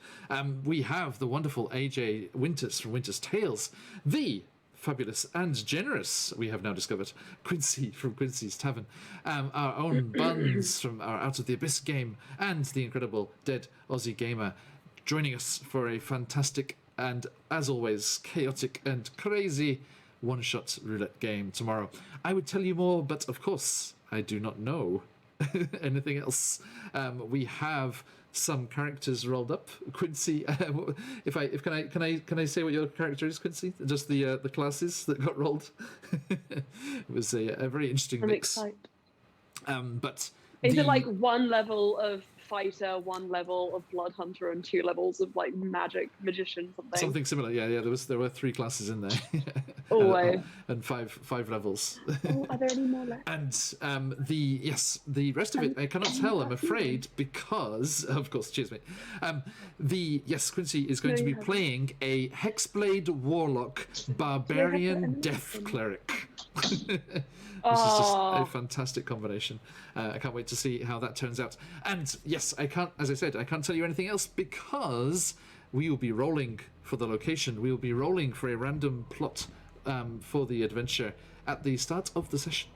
We have the wonderful AJ Winters from Winter's Tales, the fabulous and generous, we have now discovered, Quincy from Quincy's Tavern, our own Buns from our Out of the Abyss game, and the incredible Dead Aussie Gamer joining us for a fantastic and, as always, chaotic and crazy one-shot roulette game tomorrow. I would tell you more, but of course I do not know anything else. We have some characters rolled up. Quincy, can I say what your character is, Quincy? Just the classes that got rolled. It was a very interesting mix. Excited. But is it like one level of fighter, 1 level of blood hunter, and 2 levels of like magic magician something. Something similar, yeah. There were 3 classes in there, Oh, and five levels. Oh, are there any more left? And the rest of it I cannot tell, I'm afraid, because of course, cheers, mate. Quincy is going to be playing a Hexblade Warlock Barbarian Death Cleric. This is just a fantastic combination. I can't wait to see how that turns out. And yes, I can't tell you anything else because we will be rolling for the location. We will be rolling for a random plot for the adventure at the start of the session,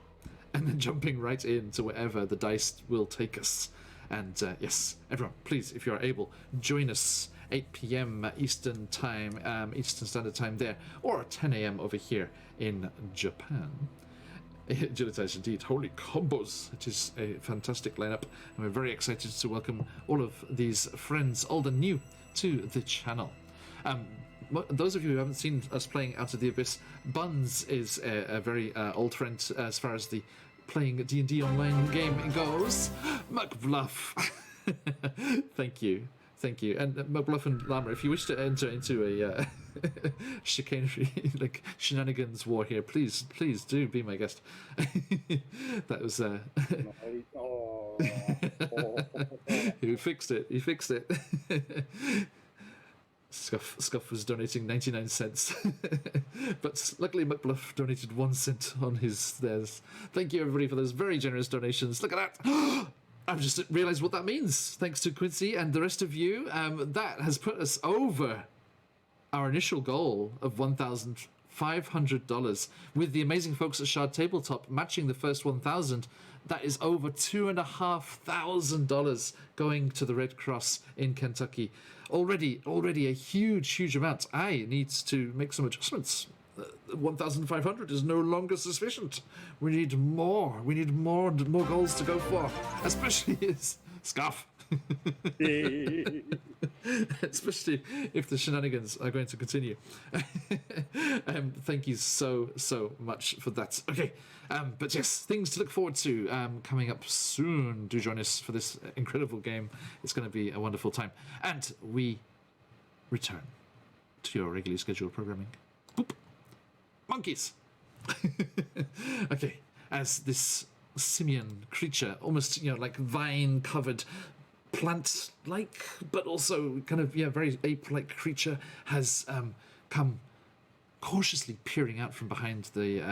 and then jumping right into wherever the dice will take us. And yes, everyone, please, if you are able, join us 8 p.m. Eastern time, Eastern Standard Time there, or 10 a.m. over here in Japan. Agilitize indeed. Holy combos. It is a fantastic lineup, and we're very excited to welcome all of these friends, old and new, to the channel. Those of you who haven't seen us playing Out of the Abyss, Buns is a very old friend as far as the playing D&D online game goes. McBluff. Thank you. And McBluff and Llama, if you wish to enter into a chicanery, like shenanigans war here, please do be my guest. That was He fixed it. Scuff was donating 99 cents. But luckily McBluff donated 1 cent on theirs. Thank you everybody for those very generous donations. Look at that. I've just realised what that means. Thanks to Quincy and the rest of you, that has put us over our initial goal of $1,500. With the amazing folks at Shard Tabletop matching the first 1,000, that is over $2,500 going to the Red Cross in Kentucky. Already a huge amount. I need to make some adjustments. 1,500 is no longer sufficient. We need more. We need more goals to go for, especially as Scuff. Especially if the shenanigans are going to continue. Thank you so much for that. Okay, but yes, things to look forward to coming up soon. Do join us for this incredible game. It's going to be a wonderful time, and we return to your regularly scheduled programming. Boop. Monkeys. Okay, as this simian creature, almost like vine-covered, plant-like, but also kind of very ape-like creature, has come cautiously peering out from behind the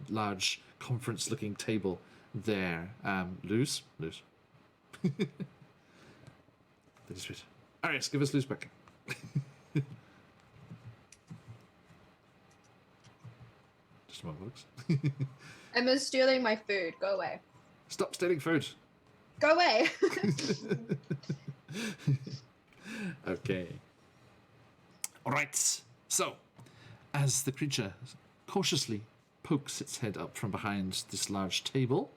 large conference-looking table there. Luz. That is it. Arius, give us Luz back. Emma's stealing my food. Go away. Stop stealing food. Go away. Okay. All right. So, as the creature cautiously pokes its head up from behind this large table,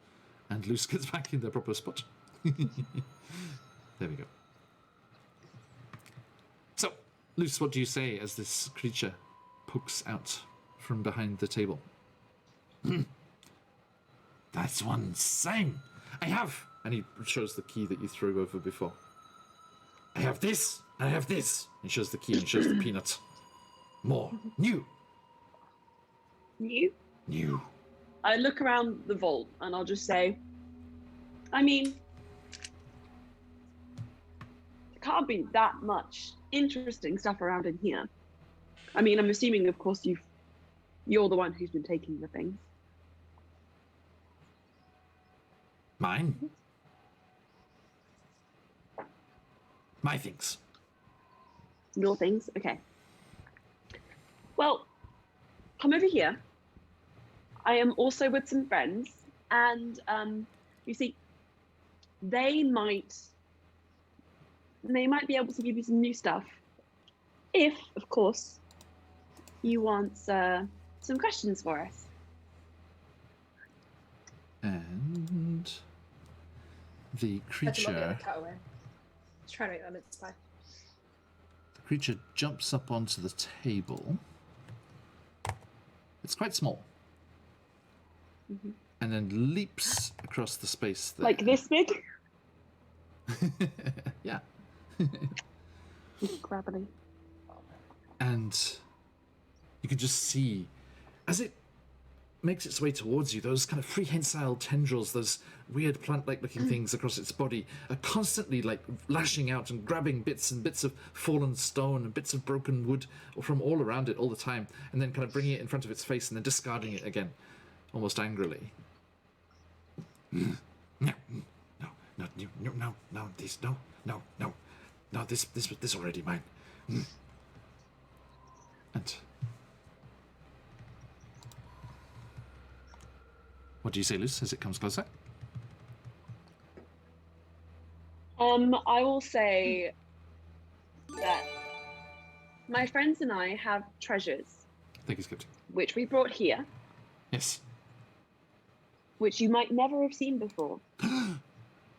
and Luce gets back in their proper spot. There we go. So, Luce, what do you say as this creature pokes out from behind the table? That's one same. I have. And he shows the key that you threw over before. I have this. I have this. He shows the key and shows the peanut. More. New. I look around the vault and I'll just say, I mean, there can't be that much interesting stuff around in here. I mean, I'm assuming, of course, you're the one who's been taking the things. Mine? My things. Your things? Okay. Well, come over here. I am also with some friends, and you see, they might be able to give you some new stuff, if, of course, you want some questions for us. And the creature... Let's try to make that mince pie. The creature jumps up onto the table. It's quite small. Mm-hmm. And then leaps across the space there. Like this big? Yeah. Gravity. And you can just see, as it makes its way towards you, those kind of prehensile tendrils, those weird plant-like looking things across its body are constantly like lashing out and grabbing bits and bits of fallen stone and bits of broken wood from all around it all the time, and then kind of bringing it in front of its face and then discarding it again, almost angrily. No, no, no, no, no, no, this, no, no, no, no, this already mine. And what do you say, Luce, as it comes closer? I will say that my friends and I have treasures, Thank you, Skeptic. which we brought here, Yes. which you might never have seen before.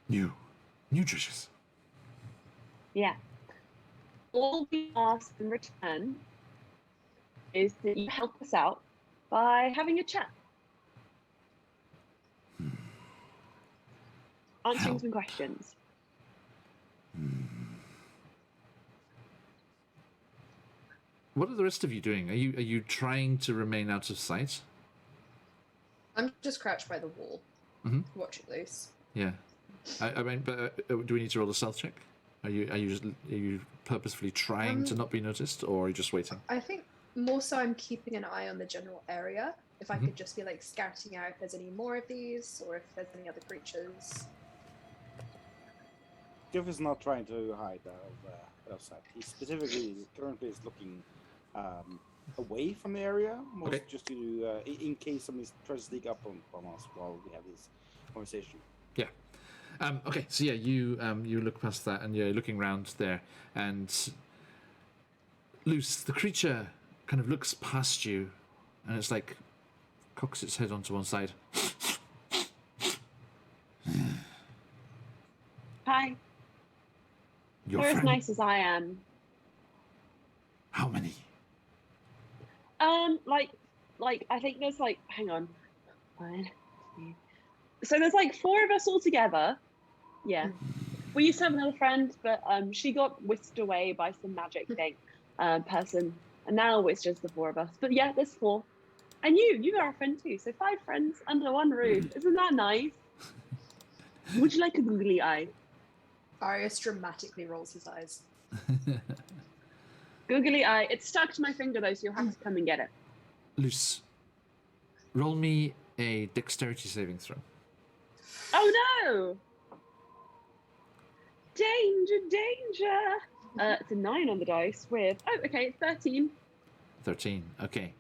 New treasures. Yeah. All we ask in return is that you help us out by having a chat. Answering Help. some questions. What are the rest of you doing? Are you trying to remain out of sight? I'm just crouched by the wall, Mhm. watching loose. Yeah. I mean, but do we need to roll a stealth check? Are you purposefully trying to not be noticed, or are you just waiting? I think more so I'm keeping an eye on the general area. If I Mhm. could just be like scouting out if there's any more of these, or if there's any other creatures. Guff is not trying to hide out of sight. He specifically currently is looking away from the area, most Okay. just to in case somebody tries to sneak up on us while we have this conversation. Yeah. Okay. So yeah, you look past that and you're looking around there, and Luce, the creature, kind of looks past you, and it's like cocks its head onto one side. Hi. Your You're as friend? nice as I am. How many? Like I think there's like, hang on. 1, 2. So there's like 4 of us all together. Yeah. We used to have another friend, but she got whisked away by some magic thing person, and now it's just the 4 of us. But yeah, there's 4. And you are a friend too. So 5 friends under one roof. Isn't that nice? Would you like a googly eye? Arius dramatically rolls his eyes. Googly eye. It's stuck to my finger though, so you'll have to come and get it. Luce, roll me a dexterity saving throw. Oh no! Danger, danger! It's a 9 on the dice with, oh, okay, it's 13. 13. Okay.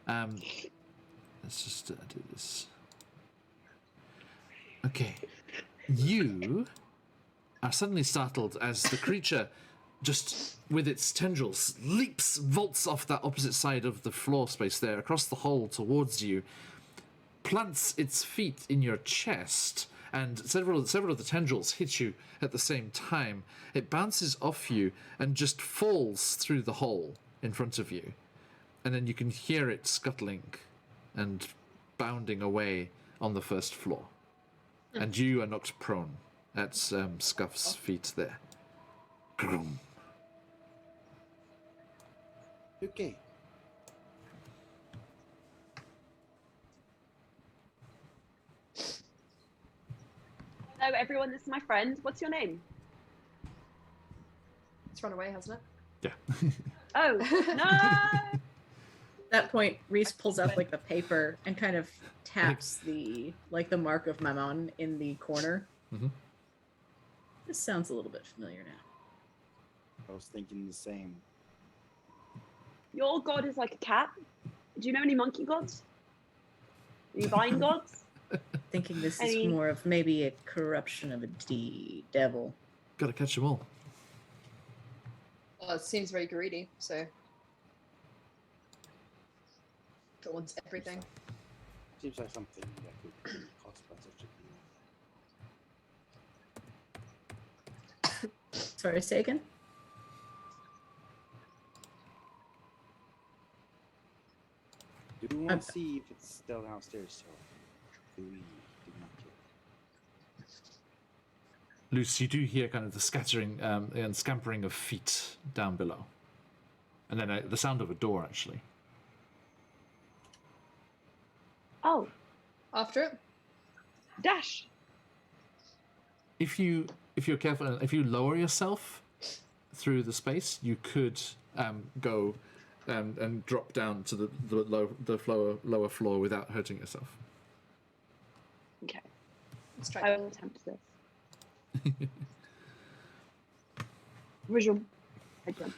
Let's just do this. Okay. You are suddenly startled as the creature, just with its tendrils, vaults off that opposite side of the floor space there, across the hole towards you, plants its feet in your chest, and several of the tendrils hit you at the same time. It bounces off you and just falls through the hole in front of you. And then you can hear it scuttling and bounding away on the first floor. And you are knocked prone at Scuff's feet there. Grum. Okay. Hello everyone, this is my friend. What's your name? It's run away, hasn't it? Yeah. Oh, no! At that point, Reese pulls out like the paper and kind of taps the mark of Mammon in the corner. Mm-hmm. This sounds a little bit familiar now. I was thinking the same. Your god is like a cat. Do you know any monkey gods? Any vine gods? Thinking this Any- is more of maybe a corruption of a devil. Gotta catch them all. Well, it seems very greedy, so. If it wants everything. Seems like something that could be caused by such a being. Sorry, say again? Do we want to see if it's still downstairs, or do we do not Luce, you do hear kind of the scattering and scampering of feet down below. And then the sound of a door, actually. Oh, After it. dash. If you're careful, if you lower yourself through the space, you could go and drop down to the lower floor without hurting yourself. Okay, Let's try. I will attempt this. Visual. I jump.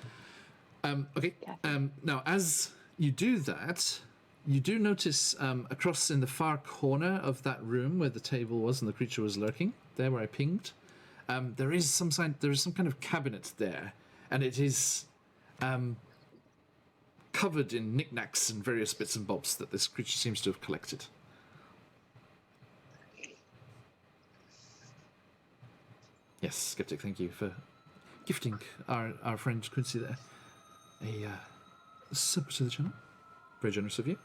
Okay. Careful. Now, as you do that, you do notice across in the far corner of that room where the table was and the creature was lurking, there where I pinged, there is some kind of cabinet there, and it is covered in knickknacks and various bits and bobs that this creature seems to have collected. Yes, Skeptic, thank you for gifting our friend Quincy there a sub to the channel. Very generous of you.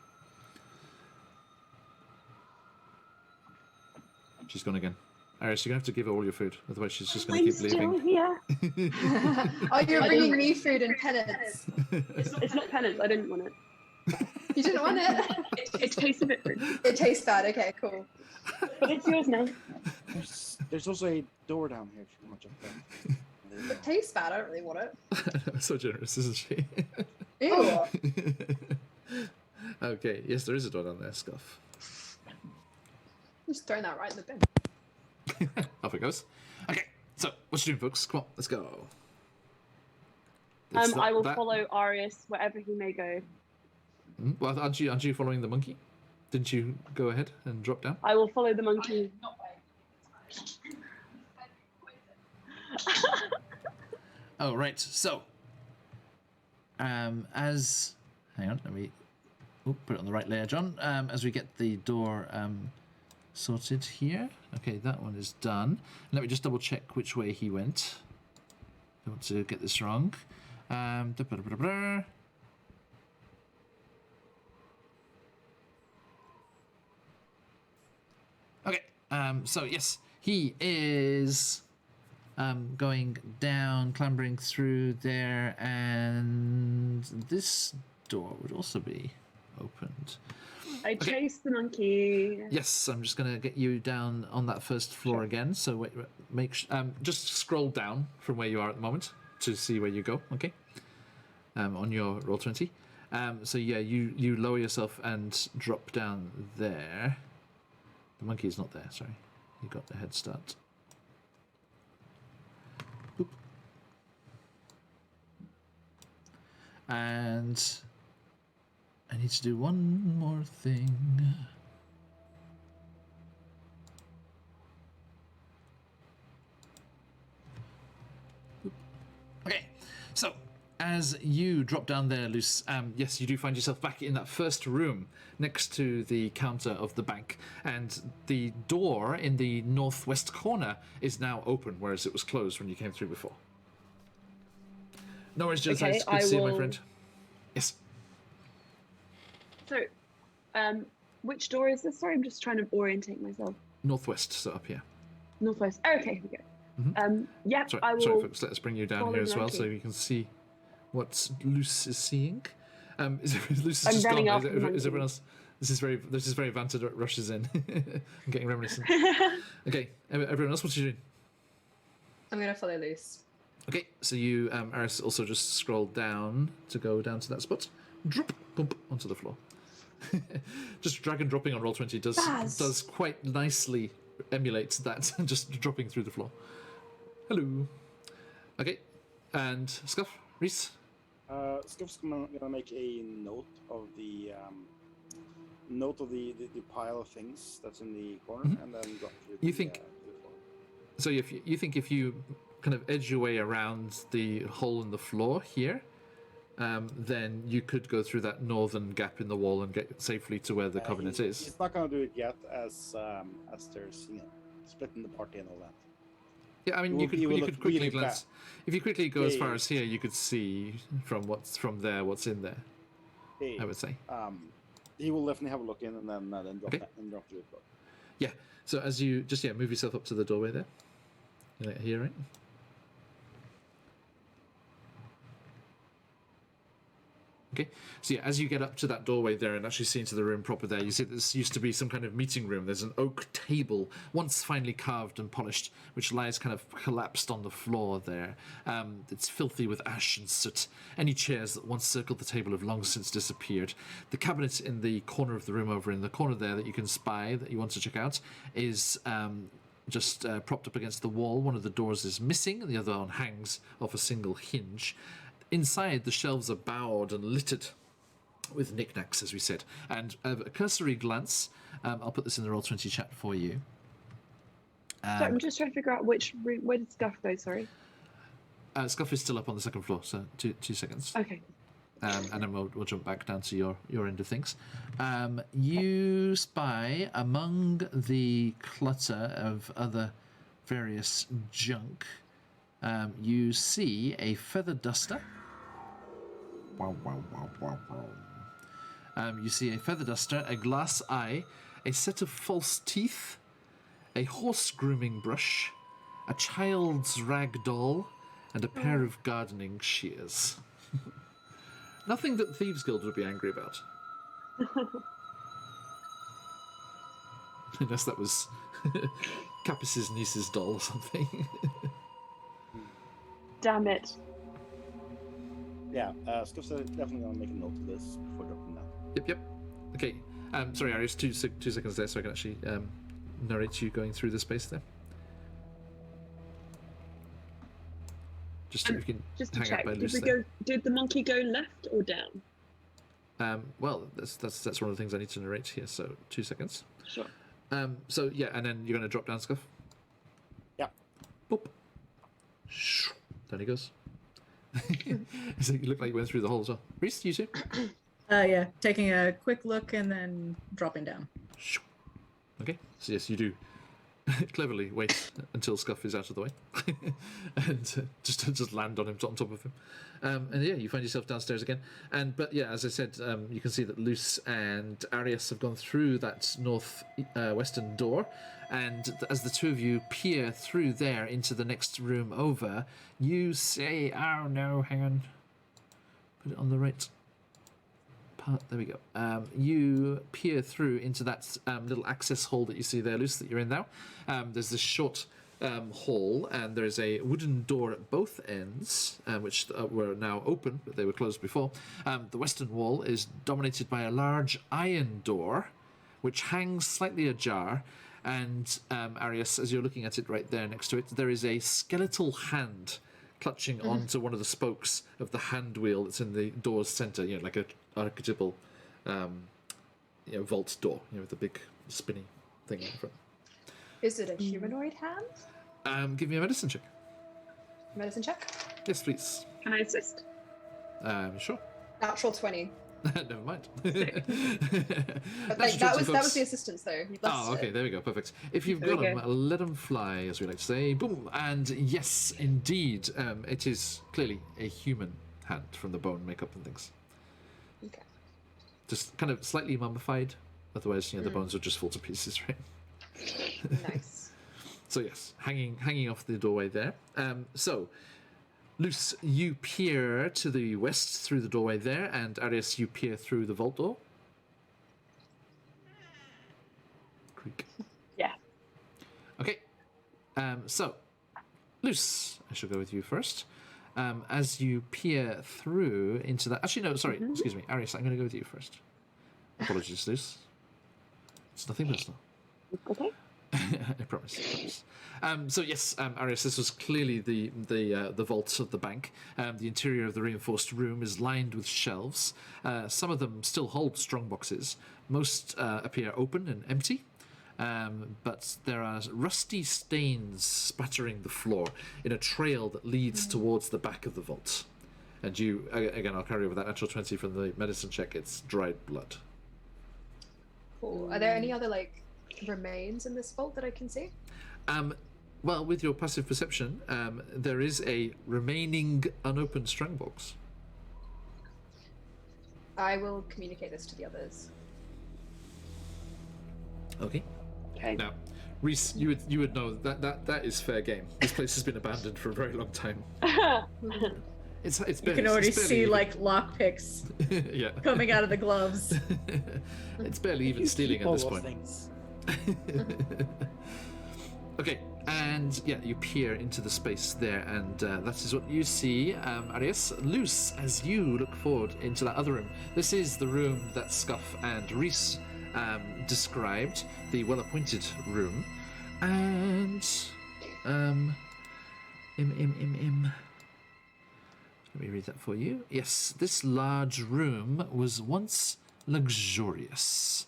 She's gone again. Iris, you're going to have to give her all your food, otherwise she's just going to keep leaving. I'm still here. Oh, you're bringing me food and penance. It's not penance. I didn't want it. You didn't want it? It tastes a bit fruity, It tastes bad. Okay, cool. but it's yours now. There's also a door down here if you want to jump down. It tastes bad. I don't really want it. So generous, isn't she? Ew. Okay, yes, there is a door down there, Scuff. Just throwing that right in the bin. Off it goes. Okay, so what you doing, folks? Come on, let's go. It's I will that- follow Arius wherever he may go. Well, aren't you following the monkey? Didn't you go ahead and drop down? I will follow the monkey. Oh, right. So, hang on, let me put it on the right layer, John. As we get the door sorted here. Okay, that one is done. Let me just double check which way he went. I don't want to get this wrong. Okay, so yes, he is going down, clambering through there, and this door would also be opened. I chase the monkey. Yes, I'm just going to get you down on that first floor again. So just scroll down from where you are at the moment to see where you go. Okay, on your roll 20. So yeah, you lower yourself and drop down there. The monkey is not there. Sorry, you got the head start. Boop. And I need to do one more thing. Okay, so as you drop down there, Luce, yes, you do find yourself back in that first room next to the counter of the bank, and the door in the northwest corner is now open, whereas it was closed when you came through before. No worries, Jez. Okay, Good to see you, my will- friend. Yes. So, which door is this? Sorry, I'm just trying to orientate myself. Northwest, so up here. Northwest. Oh, okay, here we go. Yep, Sorry, I will. sorry, folks. Let's bring you down follow here as well, monkey. so you can see what Luce is seeing. Luce is I'm just running gone. after the Is monkey. everyone else? This is very Vanta rushes in. I'm getting reminiscent. Okay, everyone else, what are you doing? I'm gonna follow loose. Okay, so you, Aris, also just scroll down to go down to that spot. Drop, bump onto the floor. Just drag and dropping on Roll20 does quite nicely emulate that, just dropping through the floor. Hello. Okay, and Scuff, Reese. Scuff's gonna make a note of the pile of things that's in the corner, and then drop through. You think- to the floor. So you think if you kind of edge your way around the hole in the floor here, then you could go through that northern gap in the wall and get safely to where the Covenant is. He's not gonna do it yet, as there's splitting the party and all that. Yeah, I mean, He will you look could quickly really glance. bad. If you quickly go as Yeah, far yeah. as here, you could see from what's in there. Hey, I would say. he will definitely have a look in and then drop Okay. and drop through the floor. Yeah. So as you just move yourself up to the doorway there. You like hearing? Okay, so yeah, as you get up to that doorway there and actually see into the room proper there, you see this used to be some kind of meeting room. There's an oak table, once finely carved and polished, which lies kind of collapsed on the floor there. It's filthy with ash and soot. Any chairs that once circled the table have long since disappeared. The cabinet in the corner of the room over in the corner there that you can spy, that you want to check out, is just propped up against the wall. One of the doors is missing, and the other one hangs off a single hinge. Inside, the shelves are bowed and littered with knickknacks, as we said. And a cursory glance, I'll put this in the Roll20 chat for you. So I'm just trying to figure out which room, where did Scuff go, sorry? Scuff is still up on the second floor, so two seconds. Okay. And then we'll jump back down to your end of things. You spy among the clutter of other various junk. You see a feather duster. Wow, wow, wow, wow, wow. You see a feather duster, a glass eye, a set of false teeth, a horse grooming brush, a child's rag doll, and a pair of gardening shears. Nothing that Thieves Guild would be angry about. Unless that was Capus's niece's doll or something. Damn it. Yeah, Scuff's definitely gonna make a note of this before dropping down. Yep. Okay. Sorry, Arius, two seconds there so I can actually narrate you going through the space there. Just so you can Just to hang check, out by did loose we there. did the monkey go left or down? Well, that's one of the things I need to narrate here, so 2 seconds. Sure. So yeah, and then you're going to drop down, Scuff? Yeah. Boop. Down he goes. So you look like you went through the hole as well. Reese, you too? Yeah, taking a quick look and then dropping down. Okay, so yes, you do cleverly wait until Scuff is out of the way and just land on him, on top of him. And yeah, you find yourself downstairs again. But yeah, as I said, you can see that Luce and Arius have gone through that western door. And as the two of you peer through there into the next room over, you say, oh no, hang on. Put it on the right part. There we go. You peer through into that little access hall that you see there, Luce, that you're in now. There's this short hall, and there's a wooden door at both ends, which were now open, but they were closed before. The western wall is dominated by a large iron door, which hangs slightly ajar. And Arius, as you're looking at it right there next to it, there is a skeletal hand clutching onto one of the spokes of the hand wheel that's in the door's centre, like a archetypal vault door, with the big spinny thing in front. Is it a humanoid hand? Give me a medicine check. Medicine check? Yes, please. Can I assist? Sure. Natural 20. Never mind. But that was the assistance though. You blessed okay, it. there we go, perfect. If you've There got we them, let them fly, as we like to say. Boom! And yes, indeed, it is clearly a human hand from the bone makeup and things. Okay. Just kind of slightly mummified. Otherwise, the bones would just fall to pieces, right? Nice. So yes, hanging off the doorway there. So, Luce, you peer to the west through the doorway there, and Arius, you peer through the vault door. Creak. Yeah. Okay. So, Luce, I shall go with you first. As you peer through into that... Actually, no, sorry. Excuse me. Arius, I'm going to go with you first. Apologies, Luce. It's nothing personal. Okay. I promise. So yes, Arius, this was clearly the vaults of the bank. The interior of the reinforced room is lined with shelves. Some of them still hold strong boxes. Most appear open and empty. But there are rusty stains spattering the floor in a trail that leads towards the back of the vault. And you, again, I'll carry over that natural 20 from the medicine check. It's dried blood. Cool. Are there any other remains in this vault that I can see? Well, with your passive perception, there is a remaining unopened strongbox. I will communicate this to the others. Okay. Okay. Now, Reese, you would know that is fair game. This place has been abandoned for a very long time. It's You barely, can already it's barely see even- like lockpicks yeah. coming out of the gloves. It's barely even You stealing keep at all this those point. things. Okay, and yeah, you peer into the space there, and that is what you see, Arius. Loose, as you look forward into that other room. This is the room that Scuff and Reese described, the well-appointed room, and let me read that for you. Yes, this large room was once luxurious.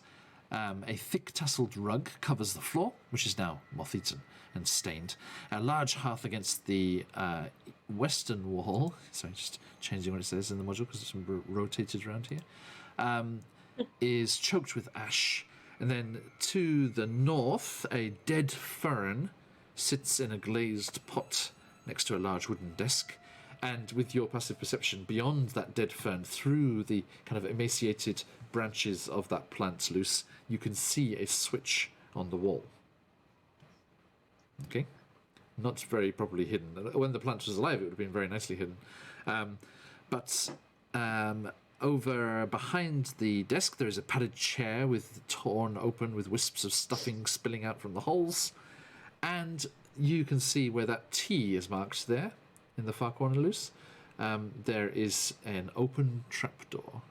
A thick tasseled rug covers the floor, which is now moth-eaten and stained. A large hearth against the western wall, sorry, just changing what it says in the module because it's rotated around here, is choked with ash. And then to the north, a dead fern sits in a glazed pot next to a large wooden desk. And with your passive perception, beyond that dead fern, through the kind of emaciated branches of that plant loose, you can see a switch on the wall. Okay? Not very properly hidden. When the plant was alive, it would have been very nicely hidden. But over behind the desk, there is a padded chair with torn open with wisps of stuffing spilling out from the holes. And you can see where that T is marked there, in the far corner loose. There is an open trapdoor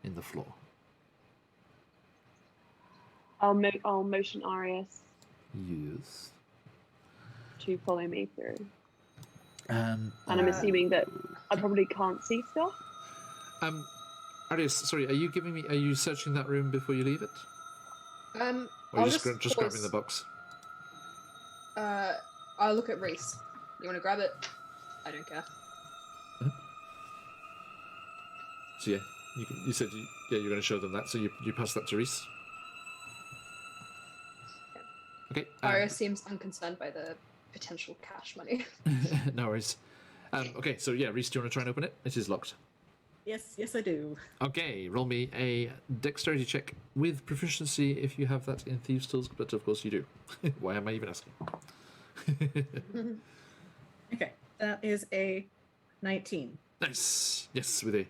in the floor. I'll motion Arius Yes. to follow me through. And I'm assuming that I probably can't see stuff. Arius, sorry, are you searching that room before you leave it? Or are I'll you just just grabbing the box? I'll look at Reese. You want to grab it? I don't care. So yeah, you said you're going to show them that, so you pass that to Reese. Okay. Iris seems unconcerned by the potential cash money. No worries. Okay, so yeah, Reese, do you want to try and open it? It is locked. Yes, I do. Okay, roll me a dexterity check with proficiency if you have that in Thieves' Tools, but of course you do. Why am I even asking? Okay, that is a 19. Nice. Yes, with a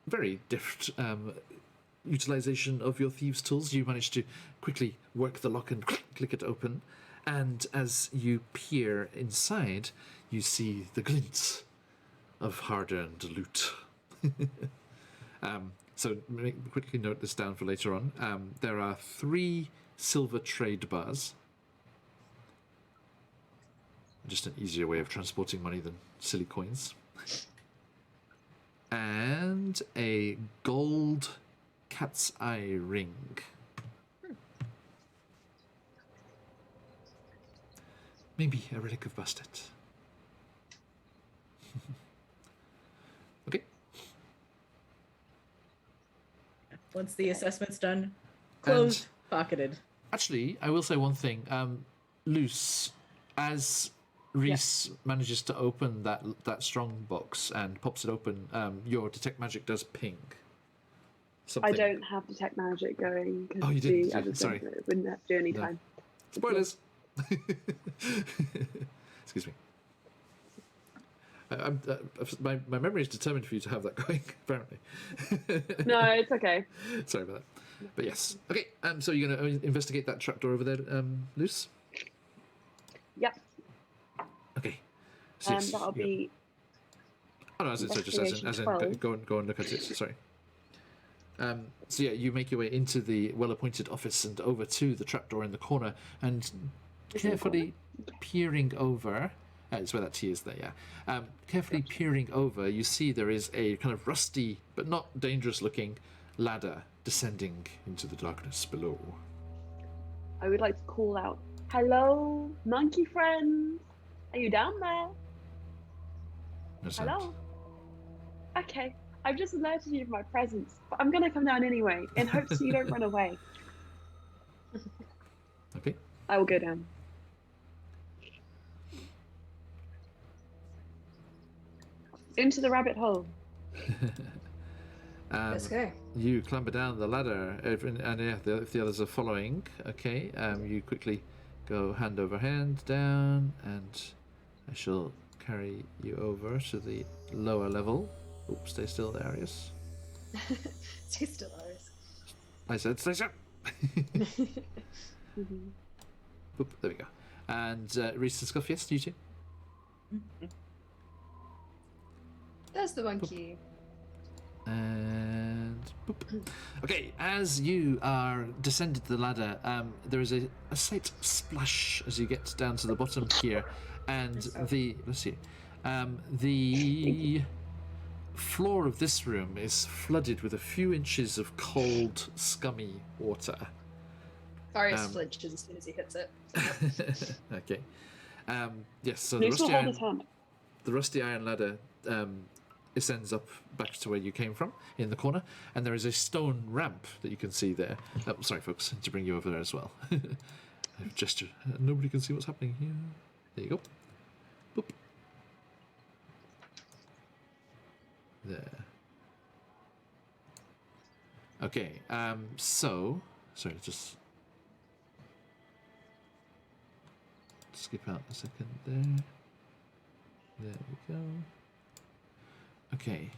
very deft utilization of your Thieves' Tools, you manage to quickly work the lock and click it open. And as you peer inside, you see the glint of hard-earned loot. So quickly note this down for later on. There are 3 silver trade bars. Just an easier way of transporting money than silly coins. And a gold cat's eye ring. Maybe a relic of Bastet. Okay. Once the assessment's done, closed, pocketed. Actually, I will say one thing. Luce, as Reese manages to open that strong box and pops it open, your detect magic does ping. Something. I don't have detect magic going. Oh, you didn't? I just Sorry. It wouldn't have to do any No. time. Spoilers. Excuse me. My memory is determined for you to have that going. Apparently. No, it's okay. Sorry about that. But yes. Okay. So you're going to investigate that trapdoor over there, Luce? Yep. Okay. So yes, That'll be. Oh no, just as in 12. go and look at it. Sorry. So yeah, you make your way into the well-appointed office and over to the trapdoor in the corner, and carefully peering over. It's where that T is there, yeah. Carefully peering over, you see there is a kind of rusty but not dangerous-looking ladder descending into the darkness below. I would like to call out, "Hello, monkey friends. Are you down there? No sound. Hello? Okay, I've just alerted you of my presence, but I'm gonna come down anyway, in hopes that you don't run away. Okay. I will go down. Into the rabbit hole. Let's go. You clamber down the ladder, and yeah, if the others are following, okay, you quickly go hand over hand down, and I shall carry you over to the lower level. Oops, stay still, Darius. Stay still, Iris. I said stay still. Mhm. Boop, there we go. And Reese and Scuff, yes, you too. There's the monkey. And boop. Okay, as you are descended the ladder, there is a slight splash as you get down to the bottom here, and the floor of this room is flooded with a few inches of cold, scummy water. Arius flinches as soon as he hits it. Okay. Yes. So Please will hold his hand. the rusty iron ladder ascends up back to where you came from in the corner, and there is a stone ramp that you can see there. Oh, sorry, folks, to bring you over there as well. I've gestured. Nobody can see what's happening here. There you go. Boop. There. Okay. So, sorry, just skip out a second there. There we go. Okay.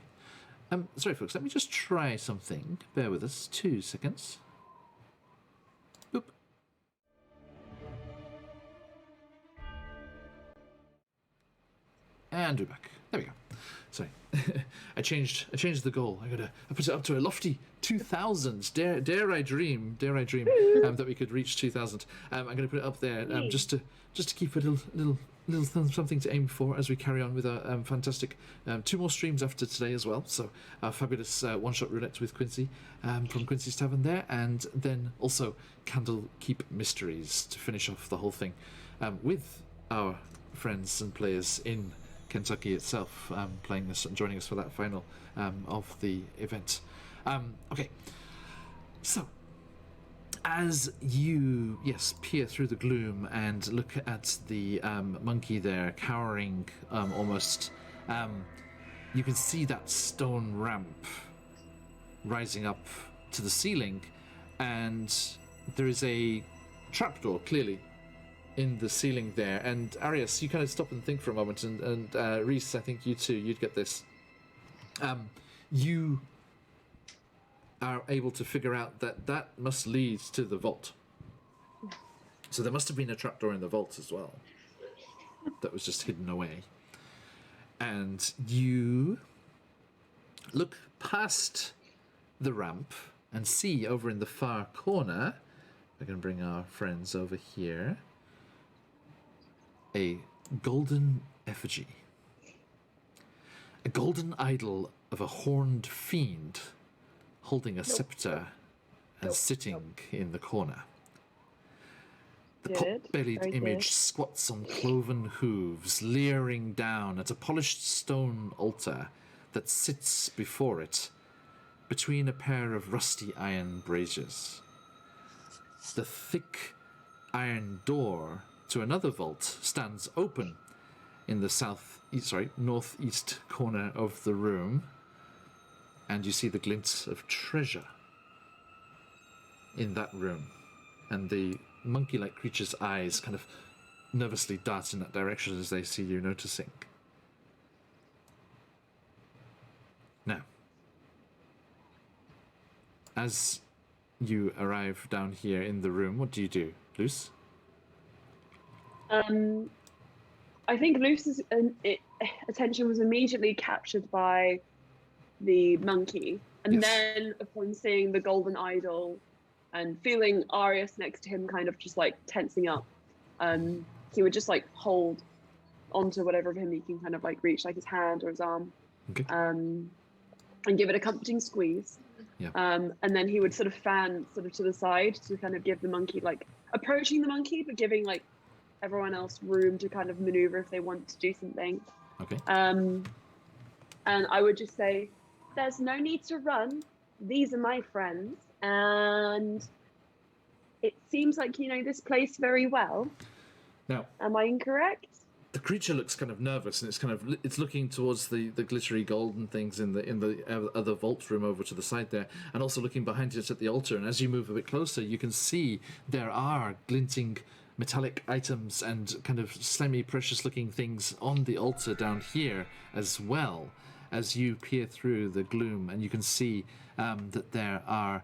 Sorry, folks. Let me just try something. Bear with us. 2 seconds. Boop. And we're back. There we go. Sorry. I changed the goal. I put it up to a lofty 2,000. Dare I dream that we could reach 2,000. I'm going to put it up there just to keep a little something to aim for as we carry on with our fantastic 2 more streams after today as well. So our fabulous one-shot roulette with Quincy from Quincy's Tavern there, and then also Candlekeep Mysteries to finish off the whole thing with our friends and players in Kentucky itself, joining us for that final of the event. Okay, so as you peer through the gloom and look at the monkey there cowering almost, you can see that stone ramp rising up to the ceiling, and there is a trapdoor clearly in the ceiling there. And Arius, you kind of stop and think for a moment, and Reese, I think you too, you'd get this. You are able to figure out that must lead to the vault. So there must have been a trapdoor in the vault as well that was just hidden away. And you look past the ramp and see over in the far corner, I can bring our friends over here, a golden effigy. A golden idol of a horned fiend holding a scepter and sitting in the corner. The pot-bellied image squats on cloven hooves, leering down at a polished stone altar that sits before it, between a pair of rusty iron braziers. The thick iron door to another vault stands open in the northeast corner of the room, and you see the glint of treasure in that room, and the monkey-like creature's eyes kind of nervously dart in that direction as they see you noticing. Now, as you arrive down here in the room, what do you do, Luce? I think Luce's attention was immediately captured by the monkey, and then upon seeing the golden idol and feeling Arius next to him kind of just like tensing up, he would just like hold onto whatever of him he can kind of like reach, like his hand or his arm, and give it a comforting squeeze. And then he would sort of fan sort of to the side to kind of give the monkey, like approaching the monkey but giving like everyone else room to kind of maneuver if they want to do something. And I would just say, there's no need to run. These are my friends, and it seems like you know this place very well. Now, am I incorrect? the creature looks kind of nervous, and it's looking towards the glittery golden things in the other vault room over to the side there, and also looking behind it at the altar. And as you move a bit closer, you can see there are glinting metallic items and kind of semi-precious looking things on the altar down here as well. As you peer through the gloom, and you can see that there are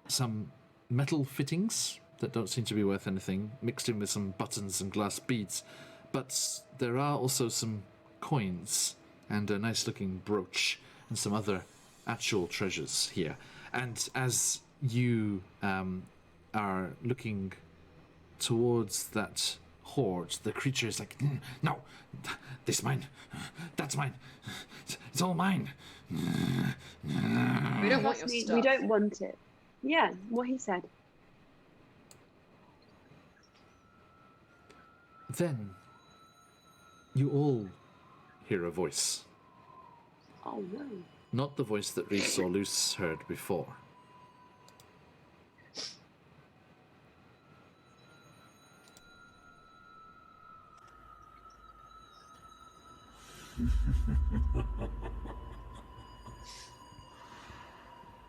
some metal fittings that don't seem to be worth anything, mixed in with some buttons and glass beads. But there are also some coins and a nice-looking brooch and some other actual treasures here. And as you are looking towards that hoard, the creature is like, no, this mine, that's mine, it's all mine. We don't want your stuff. We don't want it. Yeah, what he said. Then you all hear a voice. Oh no. Not the voice that Reese or Luce heard before.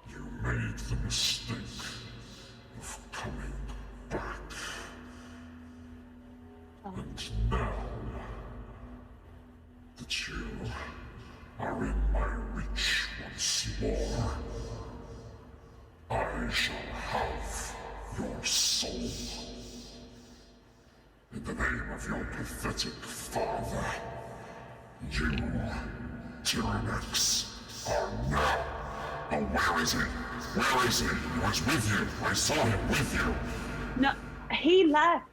You made the mistake of coming back. And now that you are in my reach once more, I shall have your soul. In the name of your pathetic father, you, Tyranny, are now. Oh, where is he? Where is he? He was with you. I saw him with you. No, he left.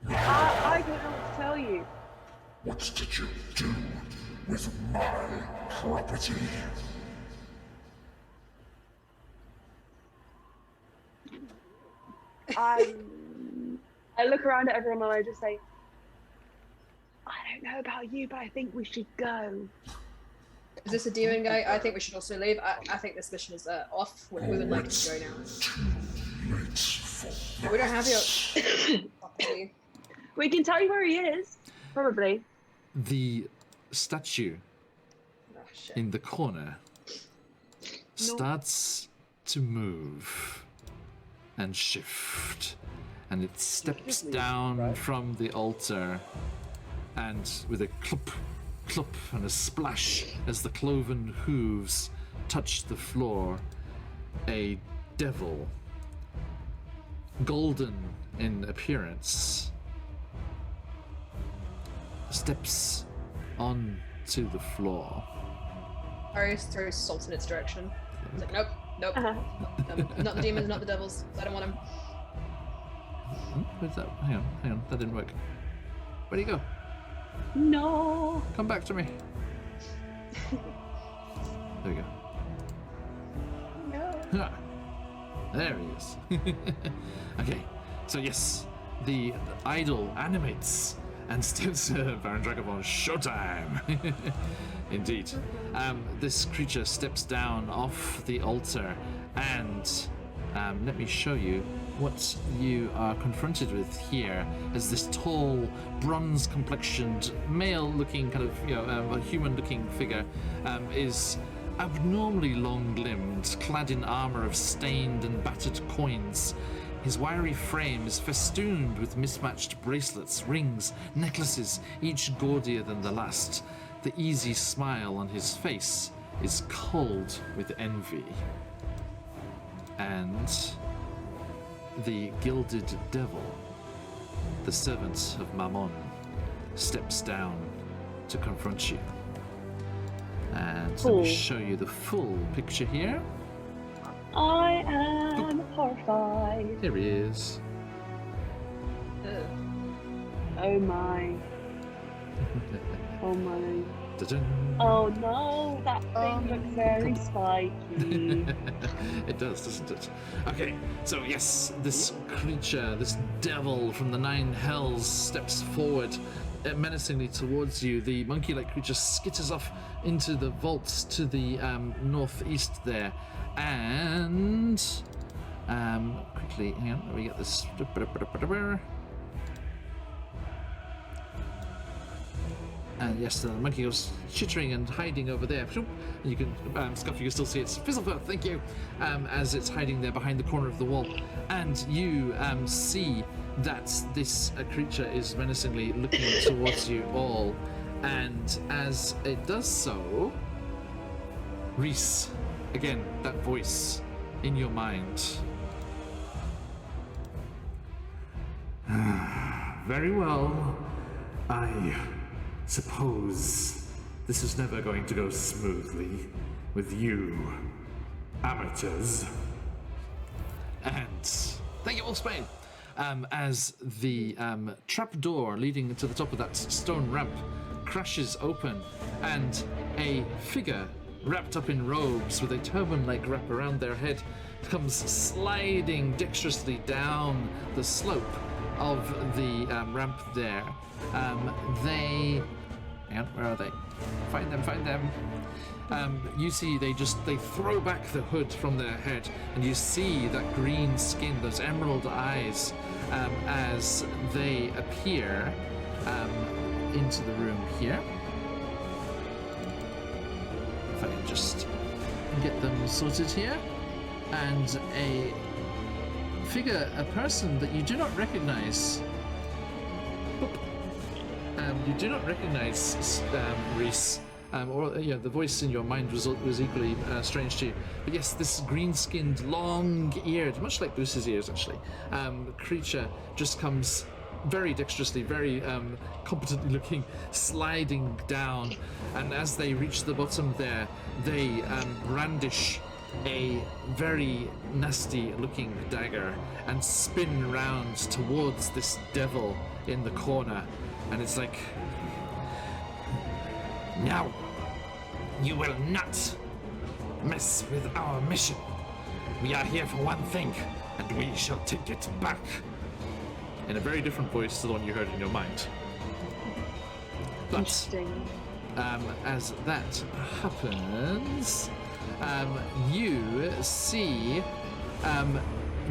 I don't know what to tell you. What did you do with my property? I look around at everyone and I just say, I don't know about you, but I think we should go. Is this a demon guy? I think we should also leave. I think this mission is off. We would like to go now. We don't have your property. We can tell you where he is. Probably. The statue Oh, shit. in the corner starts to move and shift, and it steps down from the altar, and with a clop, clop, and a splash as the cloven hooves touch the floor, a devil, golden in appearance, steps onto the floor. Arius throws salt in its direction. He's like, nope. Not the demons, not the devils. I don't want them. Where's that? Hang on, that didn't work. Where'd he go? No. Come back to me. There we go. No. Ah, there he is. Okay, so yes, the idol animates and steps Baron Dragonborn showtime. Indeed. This creature steps down off the altar, and let me show you what you are confronted with here as this tall, bronze-complexioned, male-looking kind of, a human-looking figure is abnormally long-limbed, clad in armor of stained and battered coins. His wiry frame is festooned with mismatched bracelets, rings, necklaces, each gaudier than the last. The easy smile on his face is cold with envy. And the gilded devil, the servant of Mammon, steps down to confront you. And let me show you the full picture here. I am horrified. Here he is. Oh my. Oh my. Da-dun. Oh no, that thing looks very spiky. It does, doesn't it? Okay, so yes, this creature, this devil from the Nine Hells steps forward menacingly towards you. The monkey-like creature skitters off into the vaults to the northeast there. And quickly, hang on, let me get this. And yes, the monkey goes chittering and hiding over there. And you can, Scuff, you can still see its Fizzlefoot, thank you, as it's hiding there behind the corner of the wall. And you see that this creature is menacingly looking towards you all. And as it does so, Reese, again, that voice in your mind. Very well. I suppose this is never going to go smoothly with you, amateurs. And thank you, Wolfsbane. As the trapdoor leading to the top of that stone ramp crashes open, and a figure wrapped up in robes with a turban-like wrap around their head comes sliding dexterously down the slope of the ramp there. Hang on, where are they? Find them. You see they throw back the hood from their head, and you see that green skin, those emerald eyes, as they appear into the room here. If I can just get them sorted here. And a figure, a person that you do not recognize. You do not recognize Reese, the voice in your mind was equally strange to you. But yes, this green-skinned, long-eared, much like Bruce's ears actually, creature just comes very dexterously, very competently looking, sliding down. And as they reach the bottom there, they brandish a very nasty looking dagger and spin round towards this devil in the corner, and it's like, now you will not mess with our mission. We are here for one thing, and we shall take it back. In a very different voice to the one you heard in your mind. But Interesting. As that happens, you see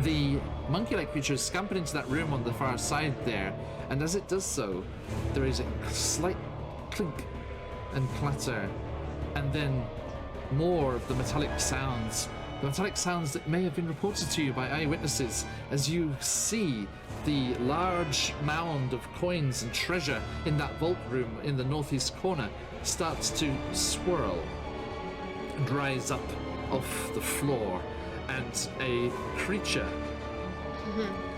the monkey-like creature scamper into that room on the far side there, and as it does so, there is a slight clink and clatter, and then more of the metallic sounds that may have been reported to you by eyewitnesses, as you see the large mound of coins and treasure in that vault room in the northeast corner starts to swirl and rise up off the floor, and a creature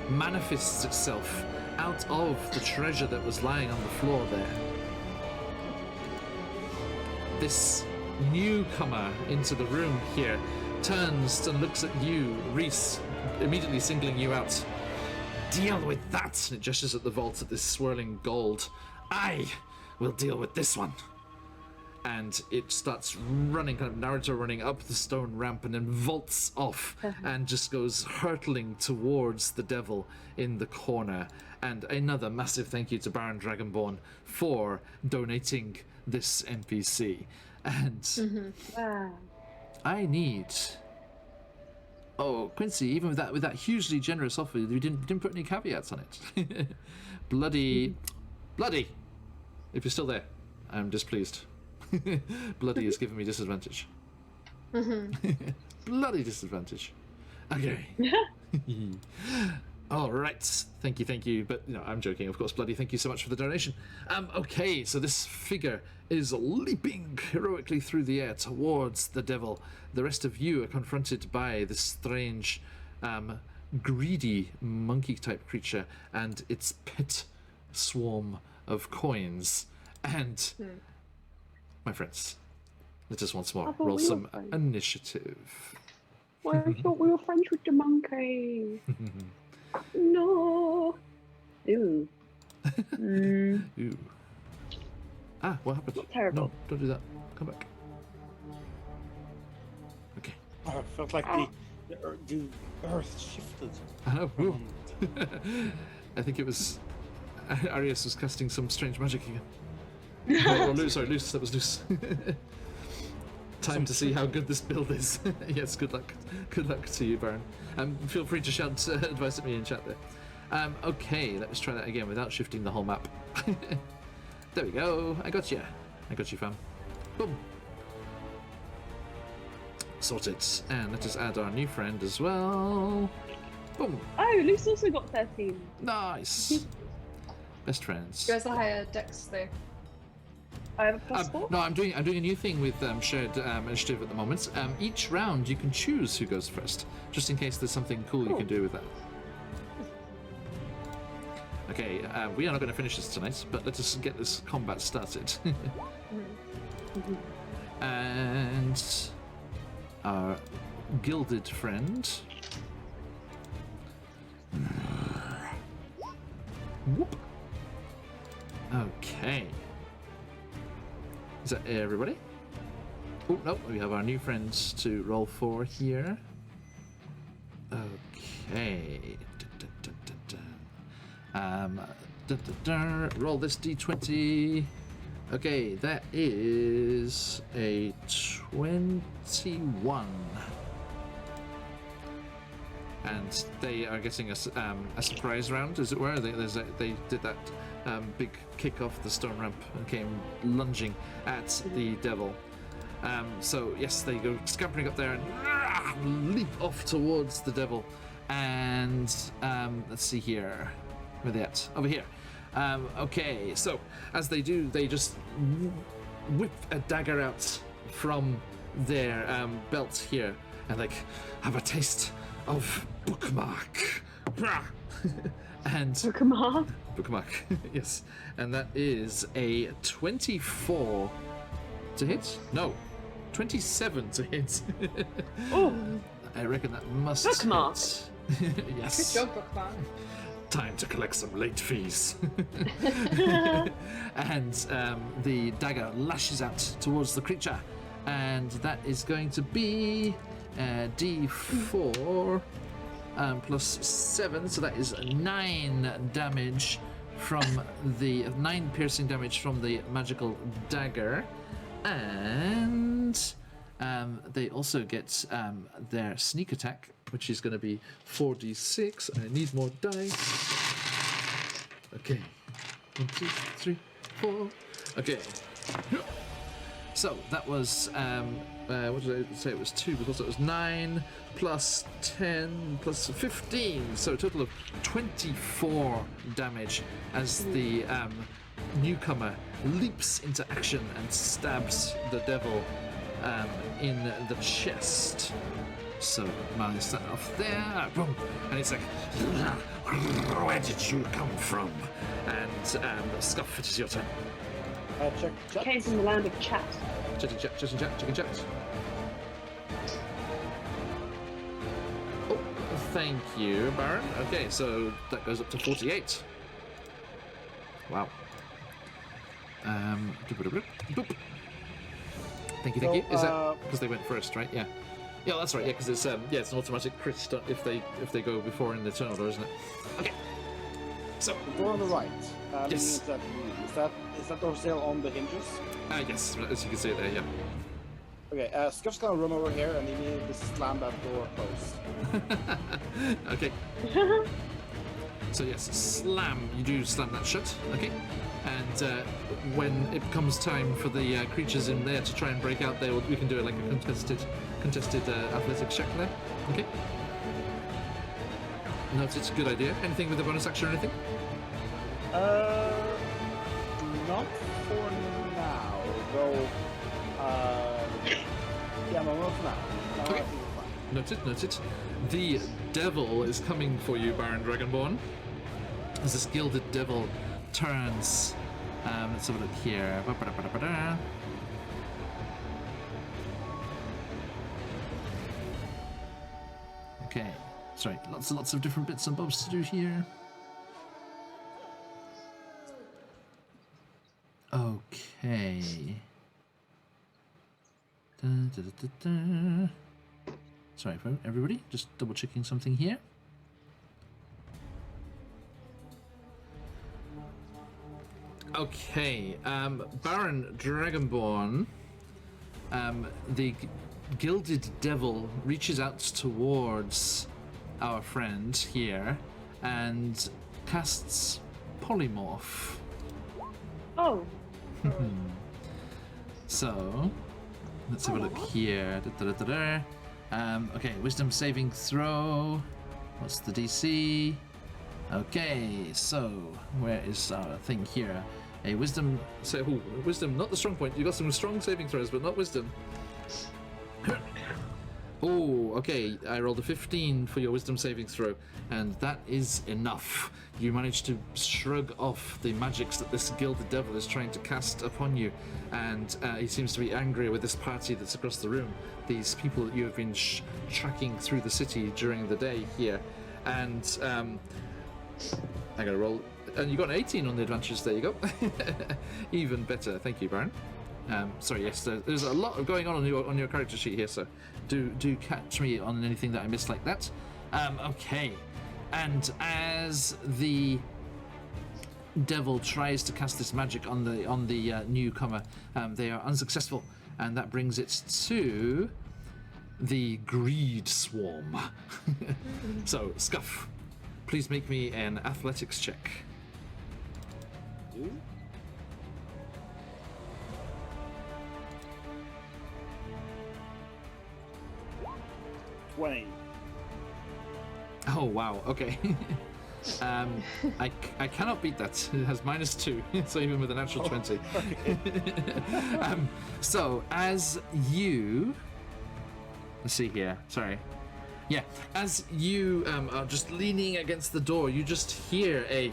manifests itself out of the treasure that was lying on the floor there. This newcomer into the room here turns and looks at you, Reese, immediately singling you out. Deal with that! And it gestures at the vault at this swirling gold. I will deal with this one. And it starts running, kind of Naruto running up the stone ramp, and then vaults off and just goes hurtling towards the devil in the corner. And another massive thank you to Baron Dragonborn for donating this NPC. And Wow. I need... Oh, Quincy, even with that hugely generous offer, we didn't put any caveats on it. Bloody... If you're still there, I'm displeased. Bloody is giving me disadvantage. Bloody disadvantage. Okay. All right. Thank you. But I'm joking, of course. Bloody, thank you so much for the donation. Okay, so this figure is leaping heroically through the air towards the devil. The rest of you are confronted by this strange, greedy monkey-type creature and its pet swarm of coins. And, my friends, let us once more roll some initiative. Well, I thought we were friends with the monkey. No. Ooh. Ooh. Ah, what happened? Not terrible. No, don't do that. Come back. Okay. Oh, it felt like the earth shifted. I know. Ooh. I think it was... Arius was casting some strange magic again. or Luce, that was Luce. Time to see how good this build is. Yes, good luck. Good luck to you, Baron. Feel free to shout advice at me in chat there. Okay, let's try that again without shifting the whole map. There we go. I got you. I got you, fam. Boom. Sorted. And let us add our new friend as well. Boom. Oh, Luce also got 13. Nice. Best friends. You guys are higher dex though. I have a +4. No, I'm doing a new thing with shared initiative at the moment. Each round you can choose who goes first, just in case there's something cool you can do with that. Okay, we are not going to finish this tonight, but let us get this combat started. And our gilded friend. Whoop. Okay. Is that everybody? Oh, no, we have our new friends to roll for here. Okay. Roll this d20. Okay, that is a 21. And they are getting a surprise round, as it were. They did that big kick off the stone ramp and came lunging at the devil. So yes, they go scampering up there and leap off towards the devil. And let's see here, where are they at? Over here. Okay, so as they do, they just whip a dagger out from their belt here, and like have a taste of bookmark. And bookmark, yes, and that is a 24 to hit. No, 27 to hit. Oh, I reckon that must bookmark. hit. Yes. Good job, Bookmark. Time to collect some late fees. And the dagger lashes out towards the creature, and that is going to be D4 plus 7, so that is 9 damage from the 9 piercing damage from the magical dagger, and they also get their sneak attack, which is going to be 4d6. I need more dice. Okay, 1, 2, 3, 4. Okay. So that was what did I say? It was 2 because it was 9 plus 10 plus 15, so a total of 24 damage as the newcomer leaps into action and stabs the devil in the chest. So minus that off there, boom, and it's like, where did you come from? And Scuff, it is your turn. Check chat. Came from the land of chat. Chatting chat. Oh, thank you, Baron. Okay, so that goes up to 48. Wow. Boop. Thank you. Is that because they went first, right? Yeah. Yeah, that's right. Yeah, because it's it's an automatic crit if they go before in the turn order, isn't it? Okay. So The door on the right. Yes. Is that door still on the hinges? yes, as you can see there, yeah. Okay, Scuff's gonna run over here and immediately slam that door closed. Okay. So yes, slam. You do slam that shut. Okay. And when it comes time for the creatures in there to try and break out, we can do it like a contested athletics check there. Okay. Noted. Good idea. Anything with a bonus action or anything? Not for now. Though. Yeah, no, not for now. No, Okay. I think we're fine. Noted. The devil is coming for you, Baron Dragonborn. As this gilded devil turns. Let's have a look here. Okay. Sorry, lots of different bits and bobs to do here. Okay. Sorry, everybody, just double checking something here. Okay, Baron Dragonborn, the gilded devil reaches out towards our friend here and casts polymorph. Oh, So, let's have a look here. Okay, wisdom saving throw. What's the DC? Okay, so where is our thing here? A wisdom. Wisdom, not the strong point. You got some strong saving throws, but not wisdom. Oh, okay. I rolled a 15 for your wisdom saving throw, and that is enough. You managed to shrug off the magics that this gilded devil is trying to cast upon you, and he seems to be angry with this party that's across the room. These people that you have been tracking through the city during the day here, and I gotta roll. And you got an 18 on the advantages. There you go. Even better. Thank you, Baron. Sorry, yes, there's a lot going on your character sheet here, so do catch me on anything that I missed like that. Okay, and as the devil tries to cast this magic on the newcomer, they are unsuccessful, and that brings it to the greed swarm. So, Scuff, please make me an athletics check. 20. Oh wow, okay. I cannot beat that. It has -2, so even with a natural 20. So as you, let's see here. Sorry. Yeah, as you are just leaning against the door, you just hear a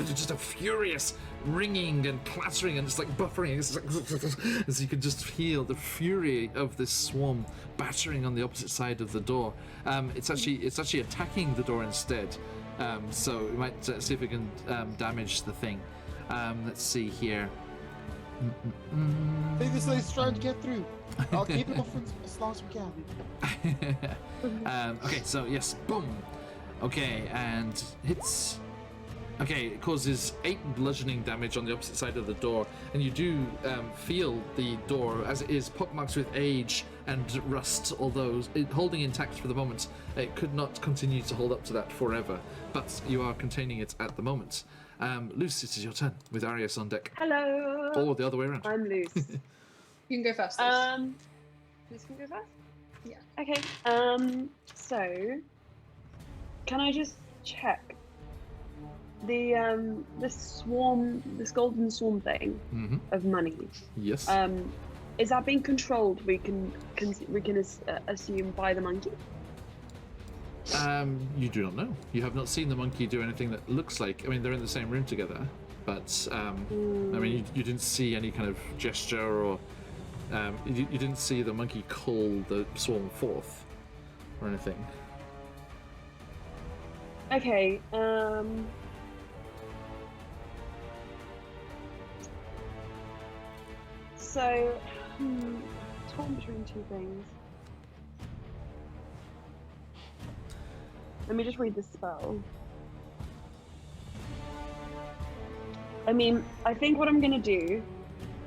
just a furious ringing and clattering and just like buffering as you can just feel the fury of this swarm battering on the opposite side of the door. It's actually attacking the door instead, so we might see if we can damage the thing. Let's see here. I think this lady's trying to get through. I'll keep it off as long as we can. Okay, so yes, boom. Okay, and hits. Okay, it causes 8 bludgeoning damage on the opposite side of the door, and you do feel the door as it is pockmarked with age and rust. Although holding intact for the moment, it could not continue to hold up to that forever. But you are containing it at the moment. Luce, it is your turn with Arius on deck. Hello. Or the other way around. I'm Luce. You can go first. Luce can go first? Yeah. Okay. So can I just check the swarm, this golden swarm thing of money? Yes. Is that being controlled? We can assume by the monkey. You do not know. You have not seen the monkey do anything that looks like. I mean, they're in the same room together, but I mean, you didn't see any kind of gesture, or you didn't see the monkey call the swarm forth or anything. Okay. So, torn between two things. Let me just read the spell. I mean, I think what I'm going to do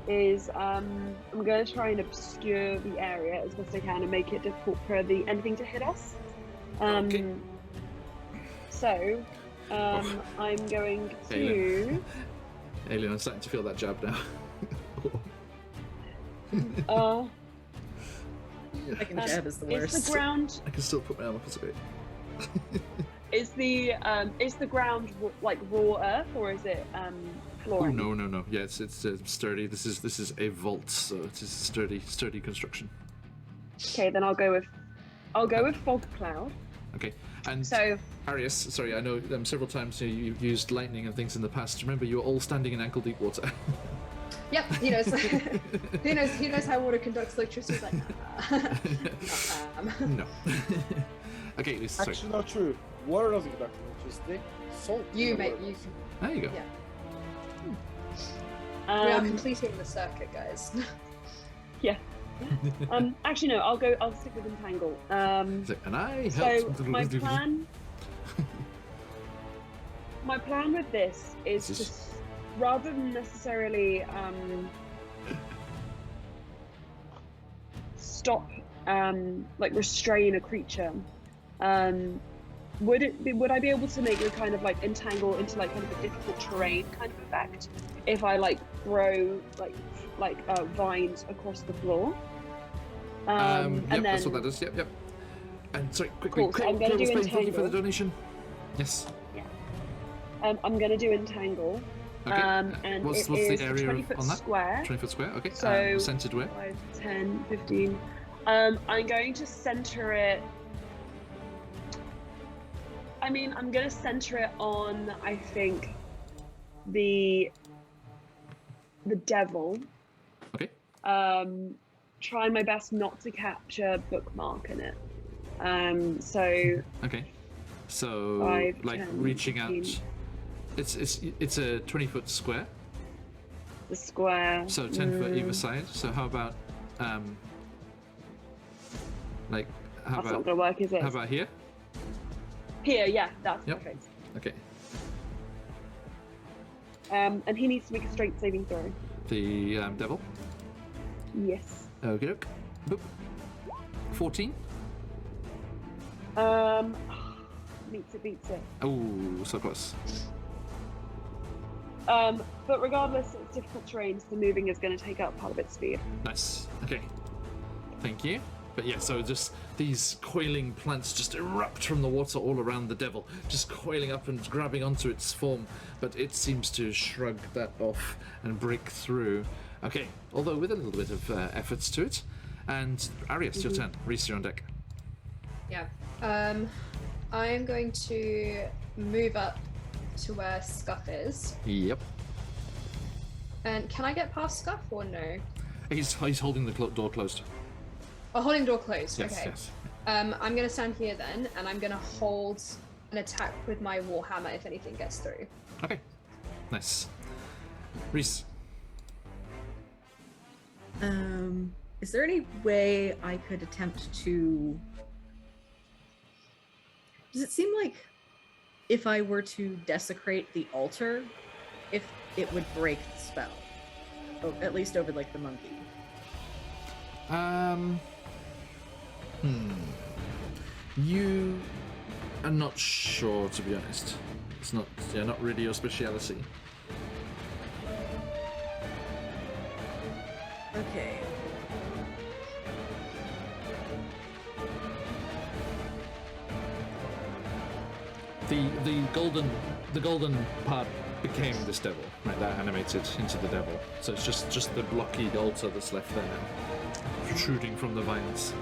is I'm going to try and obscure the area as best I can and make it difficult for anything to hit us. Okay. So, I'm going to... Alien, I'm starting to feel that jab now. Second jab is the worst. Is the ground... I can still put my arm up, it's okay. Is the ground like raw earth, or is it Oh, flooring? no. Yeah, it's sturdy. This is a vault, so it is sturdy construction. Okay, then I'll go with fog cloud. Okay, and So Arius, sorry, I know several times you've used lightning and things in the past. Remember, you were all standing in ankle deep water. Yep, he knows. he knows how water conducts electricity. He's like, No. Okay, Lucy, sorry. Actually, not true. Water doesn't conduct electricity. Salt. you is mate, water. you. There you go. Yeah. We are completing the circuit, guys. yeah. Actually, no. I'll stick with entangle. And I So helped. my plan with this is This is- to rather than necessarily stop like restrain a creature, would I be able to make a kind of like entangle into like kind of a difficult terrain kind of effect if I like throw like vines across the floor? Yep, and then, that's what that is. Yep. And sorry, quickly, Cool, so I'm gonna do thank you for the entangle. donation. Yes. I'm gonna do entangle. Okay. And what's it is the area 20-foot on that? square. 20-foot square. Okay. So Centered where? 5, 10, 15. I'm going to center it. I mean, I'm going to center it on, I think, the devil. Okay. Trying my best not to capture bookmark in it. So. Okay. So 5, like 10, reaching 15. out. It's a 20-foot square. The square. So 10 foot either side. So how about like how That's about not gonna work, is it? how about here? Here, yeah, that's Yep. perfect. Okay. And he needs to make a strength saving throw. The devil. Yes. Okay. Boop. 14. Beats it. Oh, so close. But regardless, it's difficult terrain, so moving is going to take up part of its speed. Nice. Okay. Thank you. But yeah, so just these coiling plants just erupt from the water all around the devil, just coiling up and grabbing onto its form, but it seems to shrug that off and break through. Okay, although with a little bit of efforts to it. And Arius, your turn. Reese, you're on deck. Yeah. I am going to move up to where Scuff is. Yep. And can I get past Scuff or no? He's holding the door closed. Oh, holding door closed. Yes, okay. yes. I'm going to stand here then, and I'm going to hold an attack with my warhammer if anything gets through. Okay. Nice. Reese. Is there any way I could attempt to... Does it seem like if I were to desecrate the altar, if it would break the spell? Oh, at least over, like, the monkey. You are not sure, to be honest. It's not really your speciality. Okay. The golden part became this devil, right? That animated into the devil. So it's just the blocky altar that's left there now, protruding from the vines.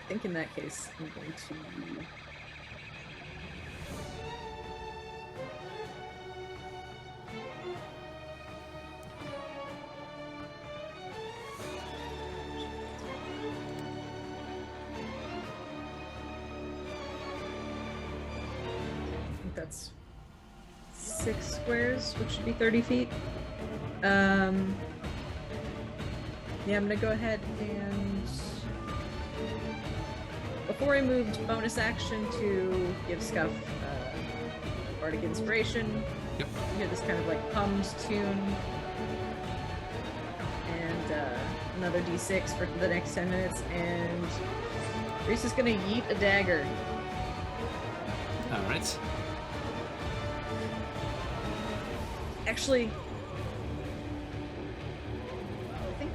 I think in that case, I'm going to... That's 6 squares, which should be 30 feet. Yeah, I'm gonna go ahead and before I moved, bonus action to give Scuff Bardic Inspiration. Yep. You hear this kind of like hummed tune. And another d6 for the next 10 minutes. And Reese is gonna yeet a dagger. Alright. Actually, I think.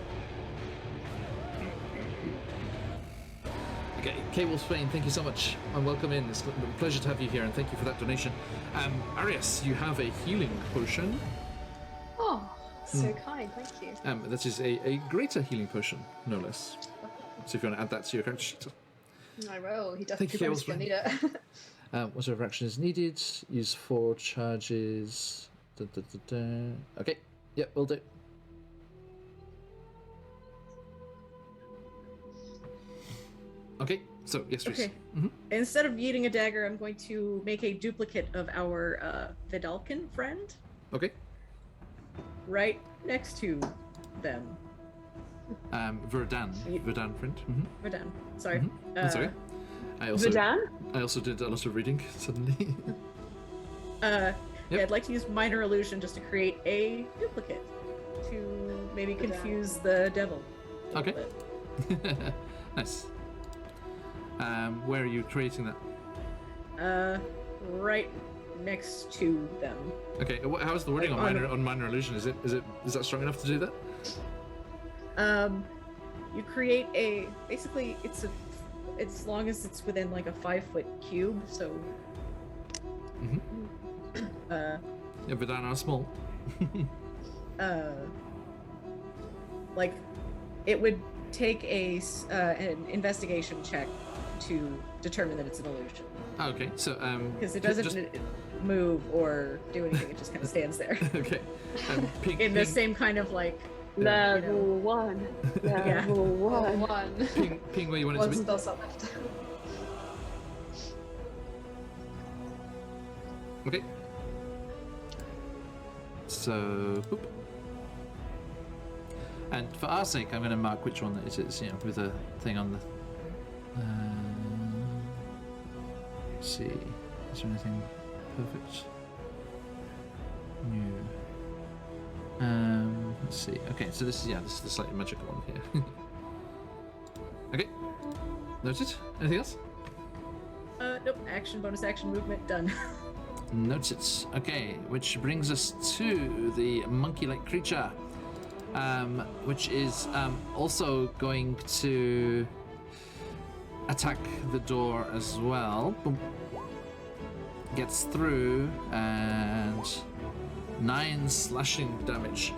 Okay, Cable Spain, thank you so much and welcome in. It's a pleasure to have you here and thank you for that donation. Arius, you have a healing potion. Oh, so kind, thank you. That is a greater healing potion, no less. So if you want to add that to your character sheet. I will. He Thank you, definitely gonna need it. Whatever action is needed, use 4 charges. Okay, yep, will do. Okay, so yes, Reese. Okay. Mm-hmm. Instead of yeeting a dagger, I'm going to make a duplicate of our Vidalkin friend Okay. right next to them. Verdan friend. Mm-hmm. Verdan. Sorry. I'm sorry. I also Verdan? did a lot of reading suddenly. Yeah, I'd like to use minor illusion just to create a duplicate to maybe confuse the devil. a little Okay. bit. Nice. Where are you creating that? Right next to them. Okay. How's the wording on minor illusion? Is that strong enough to do that? You create a basically it's as long as it's within like a 5-foot cube. So. Yeah, but they're not small. Like, it would take an investigation check to determine that it's an illusion. Oh, okay, so because it doesn't move or do anything; it just kind of stands there. Okay. In the same kind of like level 1. Level 1. Ping where you want it to be. One spell slot left. Okay. So, boop. And for our sake, I'm going to mark which one it is, with a thing on the. Let's see. Is there anything perfect? No. Let's see. Okay, so this is the slightly magical one here. Okay. Noted. Anything else? Nope. Action, bonus action, movement, done. Noted. Okay, which brings us to the monkey-like creature, which is also going to attack the door as well. Boom. Gets through and 9 slashing damage.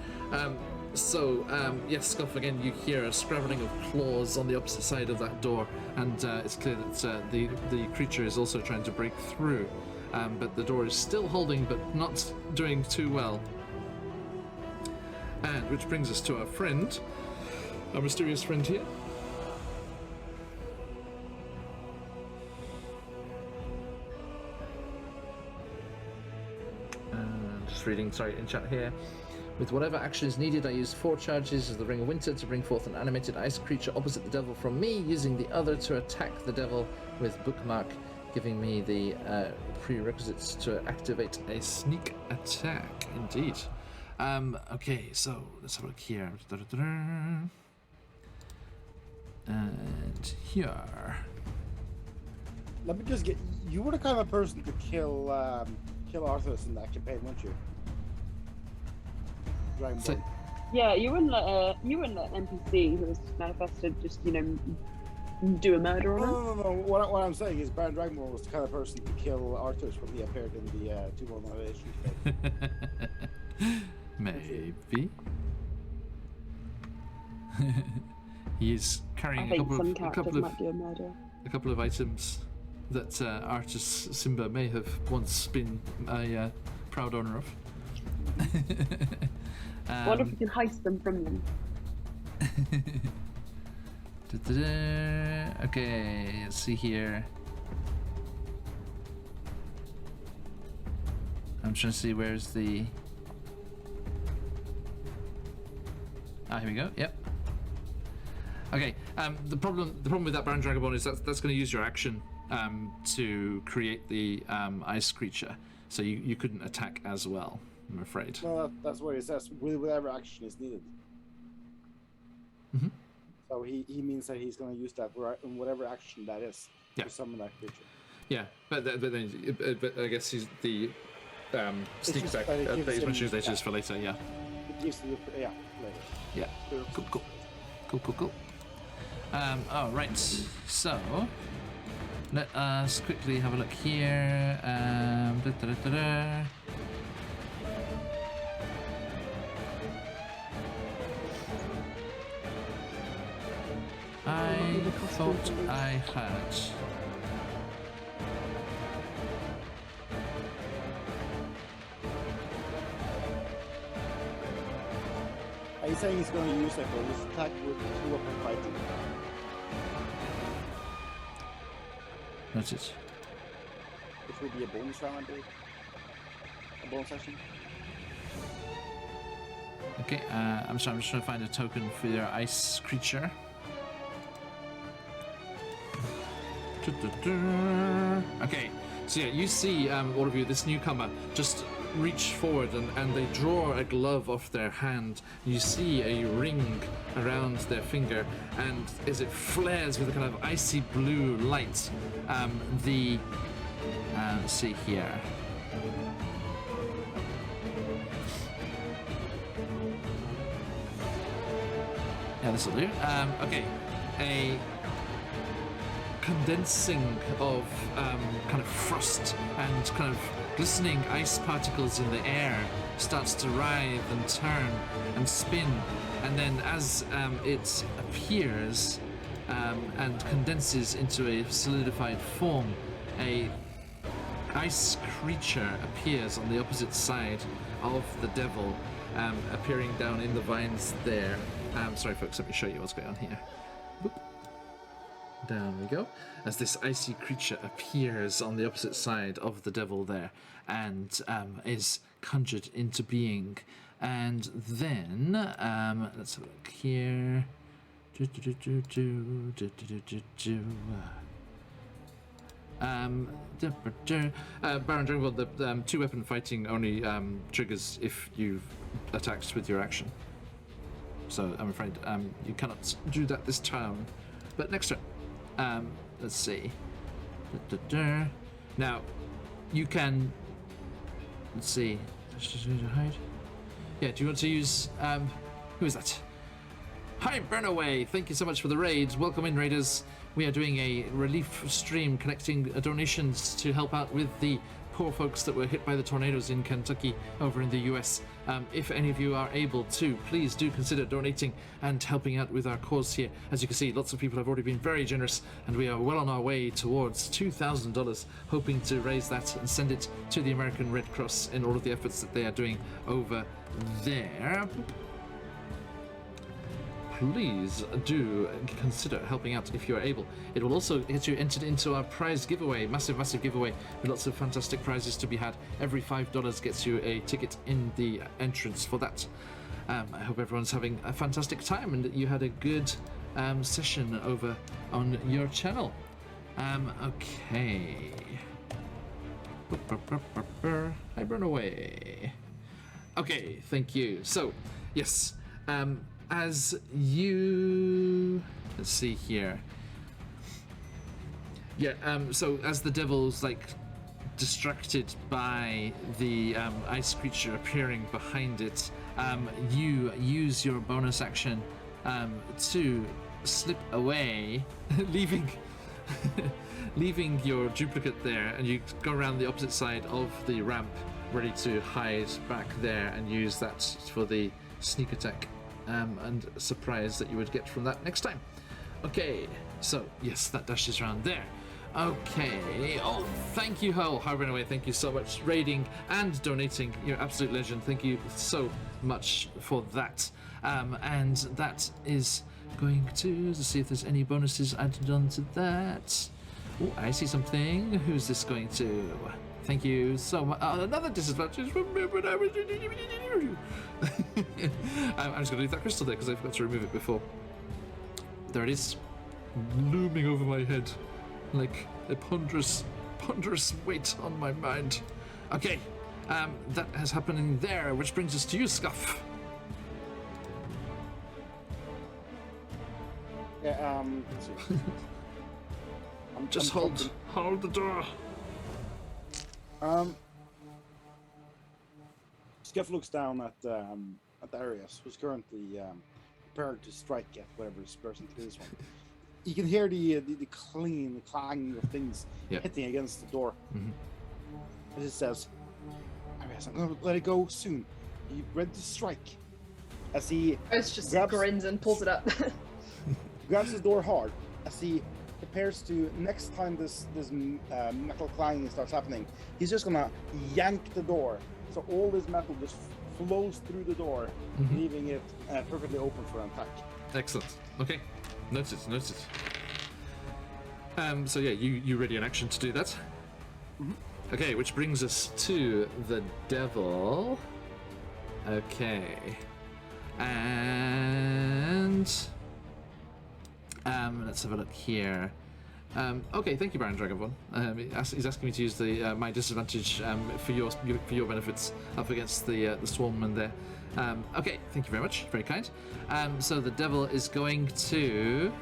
Yes, Scuff, again, you hear a scrabbling of claws on the opposite side of that door, and it's clear that the creature is also trying to break through. But the door is still holding, but not doing too well. And which brings us to our friend, our mysterious friend here. Just reading, in chat here. With whatever action is needed, I use 4 charges of the Ring of Winter to bring forth an animated ice creature opposite the devil from me, using the other to attack the devil with bookmark, giving me the prerequisites to activate a sneak attack. Indeed. Okay, so let's have a look here. And here. Let me just get. You were the kind of person to kill Arthas in that campaign, weren't you? Dragonborn. Yeah, you wouldn't let an NPC who was manifested just do a murder on him. No. What I'm saying is Baron Dragonborn was the kind of person to kill Arthas when he appeared in the 2-1 Maybe. He is carrying I think some characters might do a murder. a couple of items that artist Simba may have once been a proud owner of. I wonder if we can heist them from them. Okay, let's see here. I'm trying to see where's the. Ah, here we go. Yep. Okay. The problem with that Baron Dragonborn is that's going to use your action to create the ice creature, so you couldn't attack as well, I'm afraid. No, that's what it says. With whatever action is needed. Mm-hmm. So he means that he's going to use that in whatever action that is to summon that creature. Yeah, but I guess he's the sneak attack that he's mentioning later is for later. Yeah. It gives you later. Yeah. Cool. All right. So let us quickly have a look here. I thought I had. Are you saying he's going to use a bonus attack with 2-weapon fighting? That's it. Which will be a bonus round, I believe. A bonus action. Okay, I'm sorry, I'm just trying to find a token for your ice creature. Okay, so yeah, you see, all of you, this newcomer just reach forward and they draw a glove off their hand. You see a ring around their finger, and as it flares with a kind of icy blue light, let's see here. Yeah, this will do. Okay, a condensing of kind of frost and kind of glistening ice particles in the air starts to writhe and turn and spin, and then as it appears and condenses into a solidified form, a ice creature appears on the opposite side of the devil, appearing down in the vines there. Sorry folks, let me show you what's going on here. Boop. Down we go. As this icy creature appears on the opposite side of the devil there and is conjured into being. And then, let's have a look here. Baron Dragonborn, the two-weapon fighting only triggers if you've attacked with your action. So I'm afraid you cannot do that this turn. But next turn, let's see. Now, you can. Let's see. Hide. Yeah. Do you want to use? Who is that? Hi, Burnaway. Thank you so much for the raid. Welcome in, raiders. We are doing a relief stream collecting donations to help out with the poor folks that were hit by the tornadoes in Kentucky over in the US. If any of you are able to, please do consider donating and helping out with our cause here. As you can see, lots of people have already been very generous, and we are well on our way towards $2,000, hoping to raise that and send it to the American Red Cross in all of the efforts that they are doing over there. Please do consider helping out if you're able. It will also get you entered into our prize giveaway, massive giveaway with lots of fantastic prizes to be had. Every $5 gets you a ticket in the entrance for that. I hope everyone's having a fantastic time and that you had a good session over on your channel. Okay. I burn away. Okay, thank you. So, yes. As you, let's see here. Yeah, so as the devil's like distracted by the ice creature appearing behind it, you use your bonus action to slip away, leaving leaving your duplicate there, and you go around the opposite side of the ramp, ready to hide back there and use that for the sneak attack. And surprise that you would get from that next time. Okay, so yes, that dashes around there. Okay, oh, thank you, Harbin, thank you so much, raiding and donating. You're an absolute legend. Thank you so much for that. And that is going to see if there's any bonuses added on to that. Oh, I see something. Who's this going to? Thank you so much. Another disadvantage from me, but I'm just going to leave that crystal there because I forgot to remove it before. There it is, looming over my head like a ponderous weight on my mind. Okay, that has happened there, which brings us to you, Scuff. Yeah, let's see. Just hold the door. Scuff looks down at Darius, who's currently prepared to strike at whatever this person is. You can hear the clang of things hitting against the door. As it says, Darius, I'm going to let it go soon. Are you ready to strike? As he just grins and pulls it up. grabs the door hard, as he prepares to, next time this metal clanging starts happening, he's just gonna yank the door, so all this metal just flows through the door, leaving it perfectly open for an attack. Excellent. Okay, noted. So yeah, you ready an action to do that? Okay, which brings us to the devil. Okay, and let's have a look here. Okay, thank you, Baron Dragonborn. He's asking me to use the my disadvantage for your benefits up against the swarmman there. Okay, thank you very much. Very kind. So the devil is going to.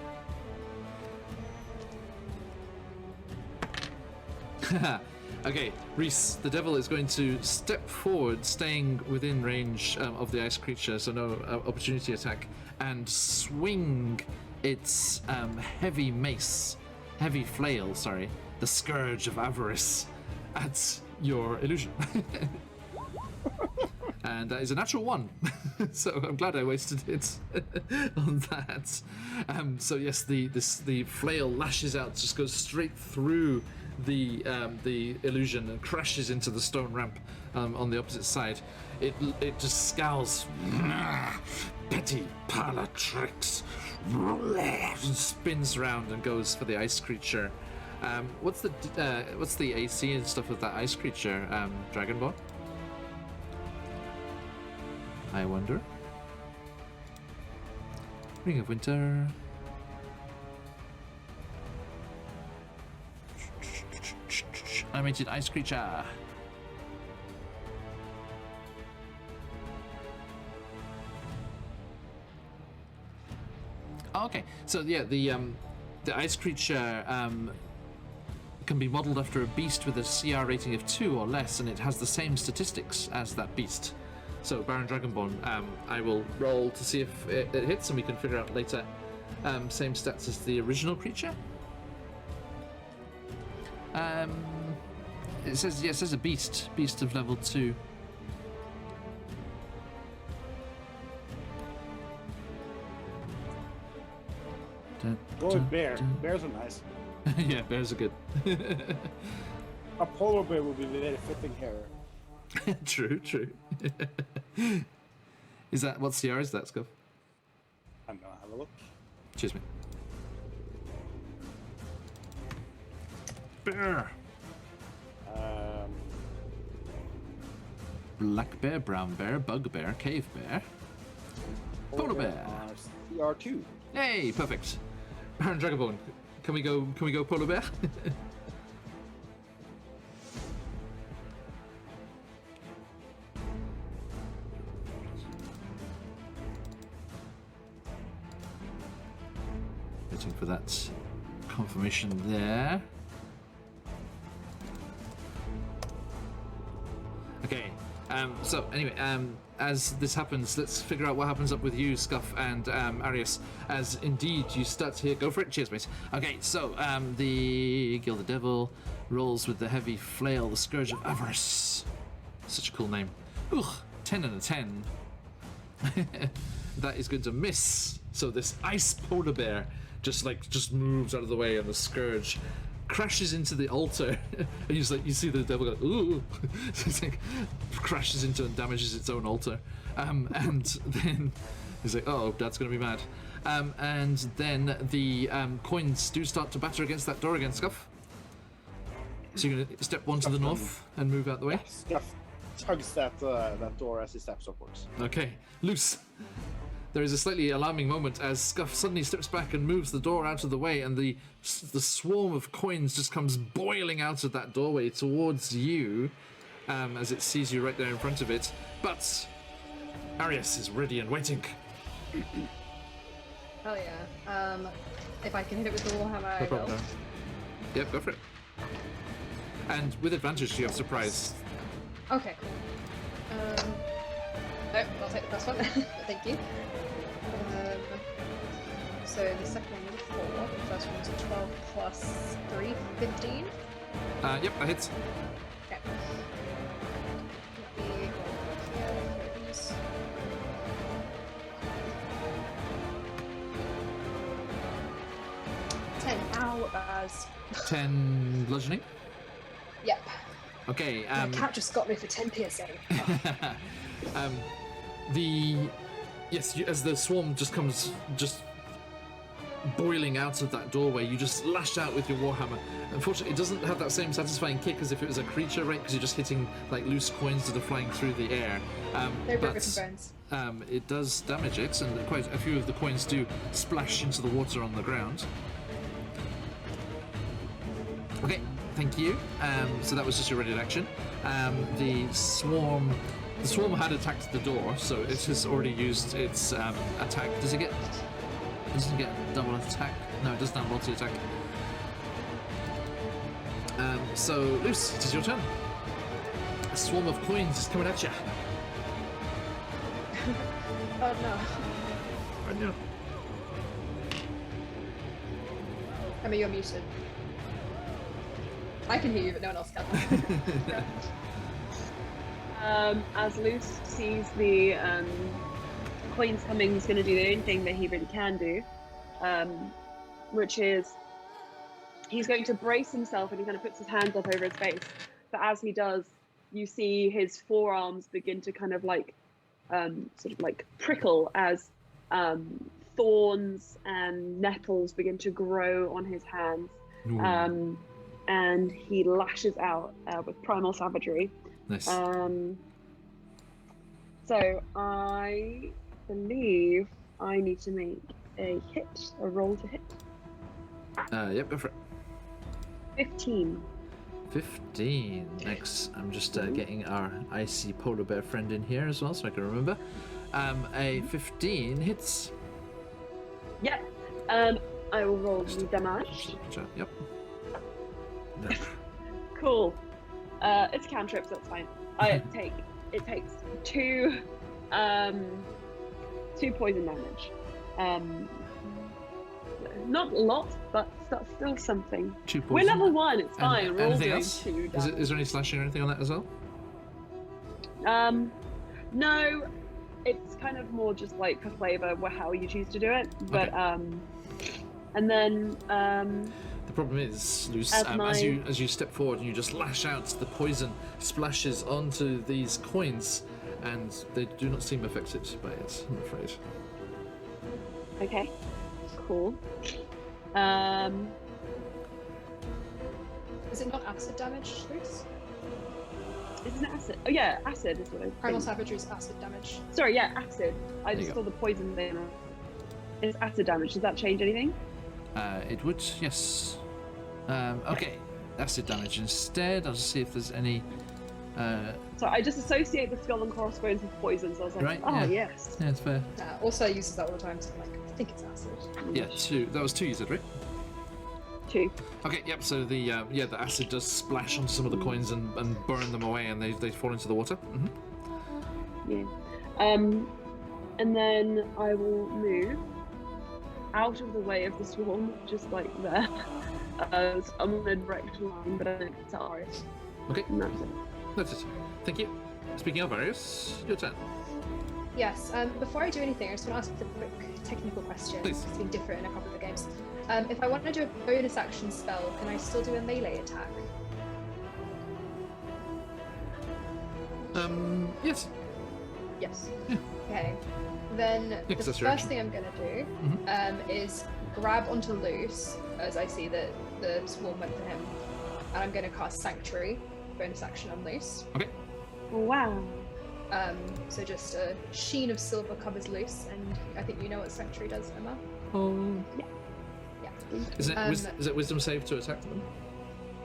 Okay, Reese, the devil is going to step forward, staying within range of the ice creature, so no opportunity attack, and swing its heavy flail, the Scourge of Avarice, at your illusion. And that is a natural 1, so I'm glad I wasted it on that. So yes, the flail lashes out, just goes straight through the illusion and crashes into the stone ramp on the opposite side. It just scowls, petty parlor tricks, and spins around and goes for the ice creature. What's the AC and stuff of that ice creature, Dragonborn? I wonder. Ring of Winter. Animated ice creature. Oh, okay, so yeah, the ice creature can be modeled after a beast with a CR rating of 2 or less, and it has the same statistics as that beast. So Baron Dragonborn, I will roll to see if it hits, and we can figure out later. Same stats as the original creature. It says a beast of level 2. Go with bear. Bears are nice. Yeah, bears are good. A polar bear would be very fitting here. True. Is that what CR is that, Scuff? I'm gonna have a look. Cheers, mate. Bear. Black bear, brown bear, bugbear, cave bear, polar bear. CR2. Hey, perfect. Baron Dragonborn, can we go polar bear? Waiting for that confirmation there. Okay, so anyway, as this happens, let's figure out what happens up with you, Scuff, and Arius, as indeed you start to hear. Go for it. Cheers, mate. Okay, so the Gilded Devil rolls with the heavy flail, the Scourge of Avarice. Such a cool name. Ugh, 10 and a 10. That is going to miss. So this ice polar bear just moves out of the way, and the Scourge crashes into the altar. And you see the devil go, ooh. So it's like crashes into and damages its own altar. And then he's like, oh, that's gonna be mad. And then the coins do start to batter against that door again, Scuff. So you're gonna step one to the north and move out the way. Scuff tugs that door as he steps upwards. Okay, loose. There is a slightly alarming moment as Scuff suddenly steps back and moves the door out of the way, and the swarm of coins just comes boiling out of that doorway towards you as it sees you right there in front of it. But Arius is ready and waiting. Hell yeah. If I can hit it with the Warhammer, I No problem. will. Yep, go for it. And with advantage, you have surprise. Okay, cool. No, I'll take the first one. Thank you. So the second one was a 4, the first one was a 12 plus 3, 15. Yep, that hits. Okay. Let me go here, these. 10. Ow, Baz. 10 bludgeoning. Yep. Okay. My cat just got me for 10 PSA. As the swarm just comes boiling out of that doorway, you just lash out with your warhammer. Unfortunately, it doesn't have that same satisfying kick as if it was a creature, right? Because you're just hitting like loose coins that are flying through the air. No broken bones. It does damage it, and quite a few of the coins do splash into the water on the ground. Okay, thank you. So that was just a ready action. The swarm had attacked the door, so it has already used its attack. Does it get double attack? No, it doesn't have multi-attack. So, Luce, it is your turn. A swarm of coins is coming at you. Oh no. I know. Emma, you're muted. I can hear you, but no one else can. As Luce sees the coins coming, he's going to do the only thing that he really can do, which is he's going to brace himself and he kind of puts his hands up over his face. But as he does, you see his forearms begin to kind of like sort of like prickle as thorns and nettles begin to grow on his hands. And he lashes out with primal savagery. Nice. So I believe I need to make a roll to hit. Yep, go for it. 15. 15. Next, I'm just getting our icy polar bear friend in here as well, so I can remember. A 15 hits. Yep. I will roll the damage. Yep. Cool. It's cantrips, that's fine. It takes two poison damage. Not a lot, but that's still something. 2 poison. We're level 1, it's fine. We're all anything doing else? 2 damage. Is there any slashing or anything on that as well? No, it's kind of more just like for flavor, how you choose to do it. But and then the problem is, Luce, as you step forward and you just lash out, the poison splashes onto these coins, and they do not seem affected by it, I'm afraid. Okay, cool. Is it not acid damage, Luce? Isn't it acid? Oh yeah, acid is what I Primal think. savagery is acid damage. Sorry, yeah, acid. I There you just go. saw the poison there. It's acid damage. Does that change anything? It would, yes. Okay, acid damage instead. I'll just see if there's any. So I just associate the skull and crossbones with poison, so I was like, Right, oh yeah. yes. Yeah, it's fair. Also uses that all the time, so I'm like, I think it's acid. Yeah, 2. That was 2 you said, right? 2. Okay, yep, so the acid does splash on some of the coins and burn them away, and they fall into the water. Yeah. And then I will move out of the way of the swarm, just like there. So I'm on a direct line, but I don't get to Arius. Okay, And that's it. that's it. Thank you. Speaking of Arius, your turn. Yes, before I do anything, I just want to ask a quick technical question. Please. It's been different in a couple of the games. If I want to do a bonus action spell, can I still do a melee attack? Yes. Yes. Yeah. Okay. Then the 'cause that's your first action. thing I'm going to do is grab onto Luce, as I see that the swarm went for him, and I'm going to cast Sanctuary, bonus action on Luce. Okay. Wow. So just a sheen of silver covers Luce, and I think you know what Sanctuary does, Emma? Oh. Yeah. Is it wisdom save to attack them?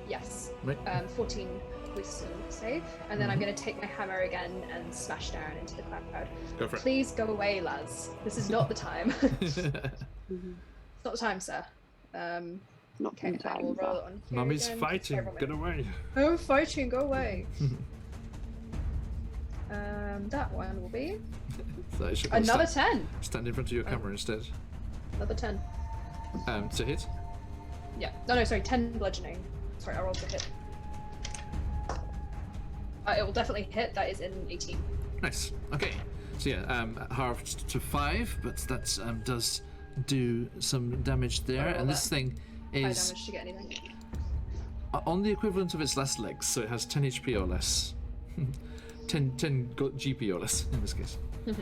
Yes. Right. 14 wisdom save, and then I'm going to take my hammer again and smash down into the cloud. Go for it. Please go away, lads. This is not the time. It's not the time, sir. Not Okay, from I will time. roll it on. Here Mummy's again. fighting. Everyone- Get away. I'm fighting. Go away. That one will be So I should another 10. stand in front of your camera instead. Another 10. To hit. Yeah. No, sorry. 10 bludgeoning. Sorry, I rolled to hit. It will definitely hit. That is in 18. Nice. Okay. So yeah, halved to 5, but that does do some damage there. roll And this that. thing High is damage to get anything. on the equivalent of its last legs, so it has 10 HP or less. 10 GP or less in this case. Okay,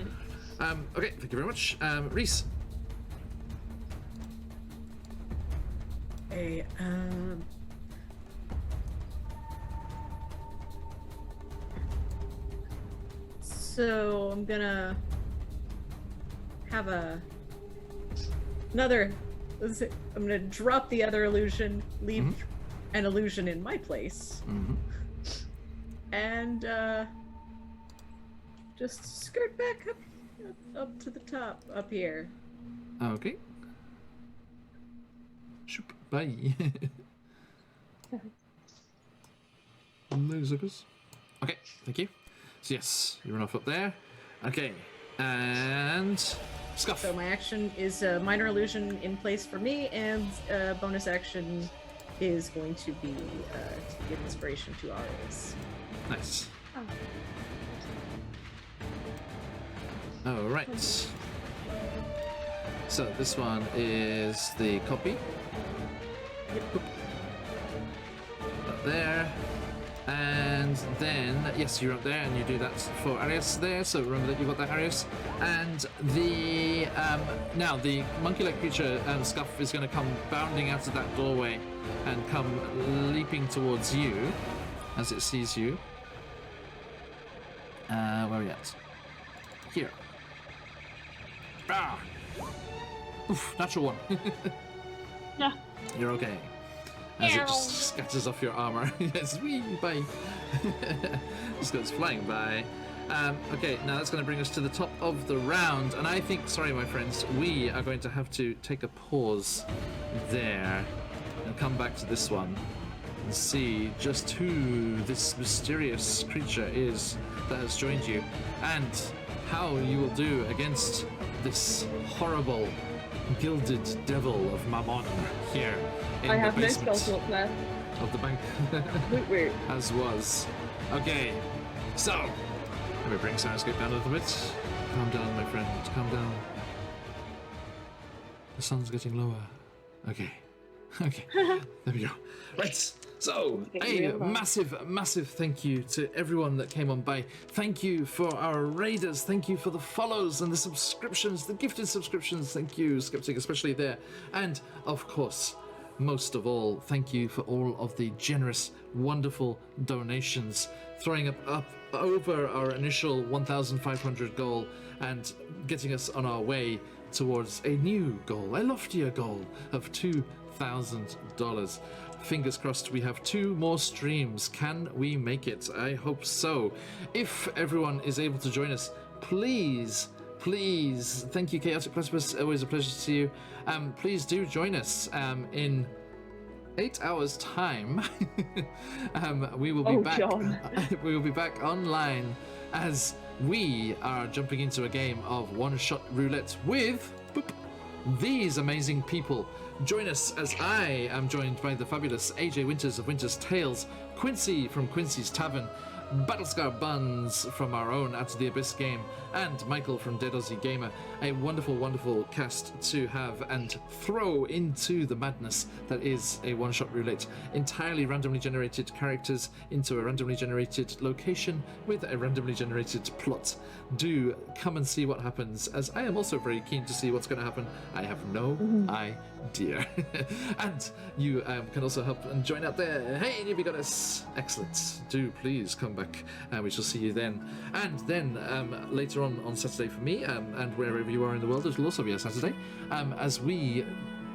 thank you very much. Reese. Okay, so I'm gonna have another. I'm gonna drop the other illusion, leave an illusion in my place. Mm-hmm. And just skirt back up to the top up here. Okay. Shoop. Bye. Lasers. Okay, thank you. So yes, you run off up there. Okay, and Scuff. So my action is a minor illusion in place for me, and bonus action is going to be to give inspiration to Arius. Nice. Oh. All right. So this one is the copy. Boop. Up there. And then, yes, you're up there, and you do that for Arius there, so remember that you got that, Arius. And the, now the monkey-like creature, Scuff, is going to come bounding out of that doorway and come leaping towards you as it sees you. Where are we at? Here. Ah! Oof, natural one. Yeah. You're okay. As it just scatters off your armor. Yes, wee, bye. Just goes flying by. Okay, now that's going to bring us to the top of the round. And I think, sorry, my friends, we are going to have to take a pause there and come back to this one and see just who this mysterious creature is that has joined you and how you will do against this horrible gilded devil of Mammon here in I have the no basement spell slot left. of the bank. Woot woot. As was. Okay, so let me bring Soundscape down a little bit. Calm down, my friend, calm down. The sun's getting lower. Okay. Okay, there we go. Right, so a massive thank you to everyone that came on by. Thank you for our raiders. Thank you for the follows and the subscriptions, the gifted subscriptions. Thank you, Sceptic, especially there. And of course, most of all, thank you for all of the generous, wonderful donations, throwing up over our initial 1,500 goal and getting us on our way towards a new goal, a loftier goal of $2,000. Fingers crossed we have 2 more streams. Can we make it? I hope so. If everyone is able to join us, please, thank you, Chaotic Platypus, always a pleasure to see you. Please do join us in 8 hours time. We will be back. We will be back online as we are jumping into a game of one-shot roulette with these amazing people. Join us as I am joined by the fabulous AJ Winters of Winter's Tales, Quincy from Quincy's Tavern, Battlescar Buns from our own At the Abyss game, and Michael from Dead Aussie Gamer. A wonderful, wonderful cast to have and throw into the madness that is a one-shot roulette. Entirely randomly generated characters into a randomly generated location with a randomly generated plot. Do come and see what happens, as I am also very keen to see what's going to happen. I have no idea. And you can also help and join out there. Hey, newbie goddess! Excellent. Do please come back, and we shall see you then. And then later on Saturday for me, and wherever you are in the world, it will also be a Saturday, as we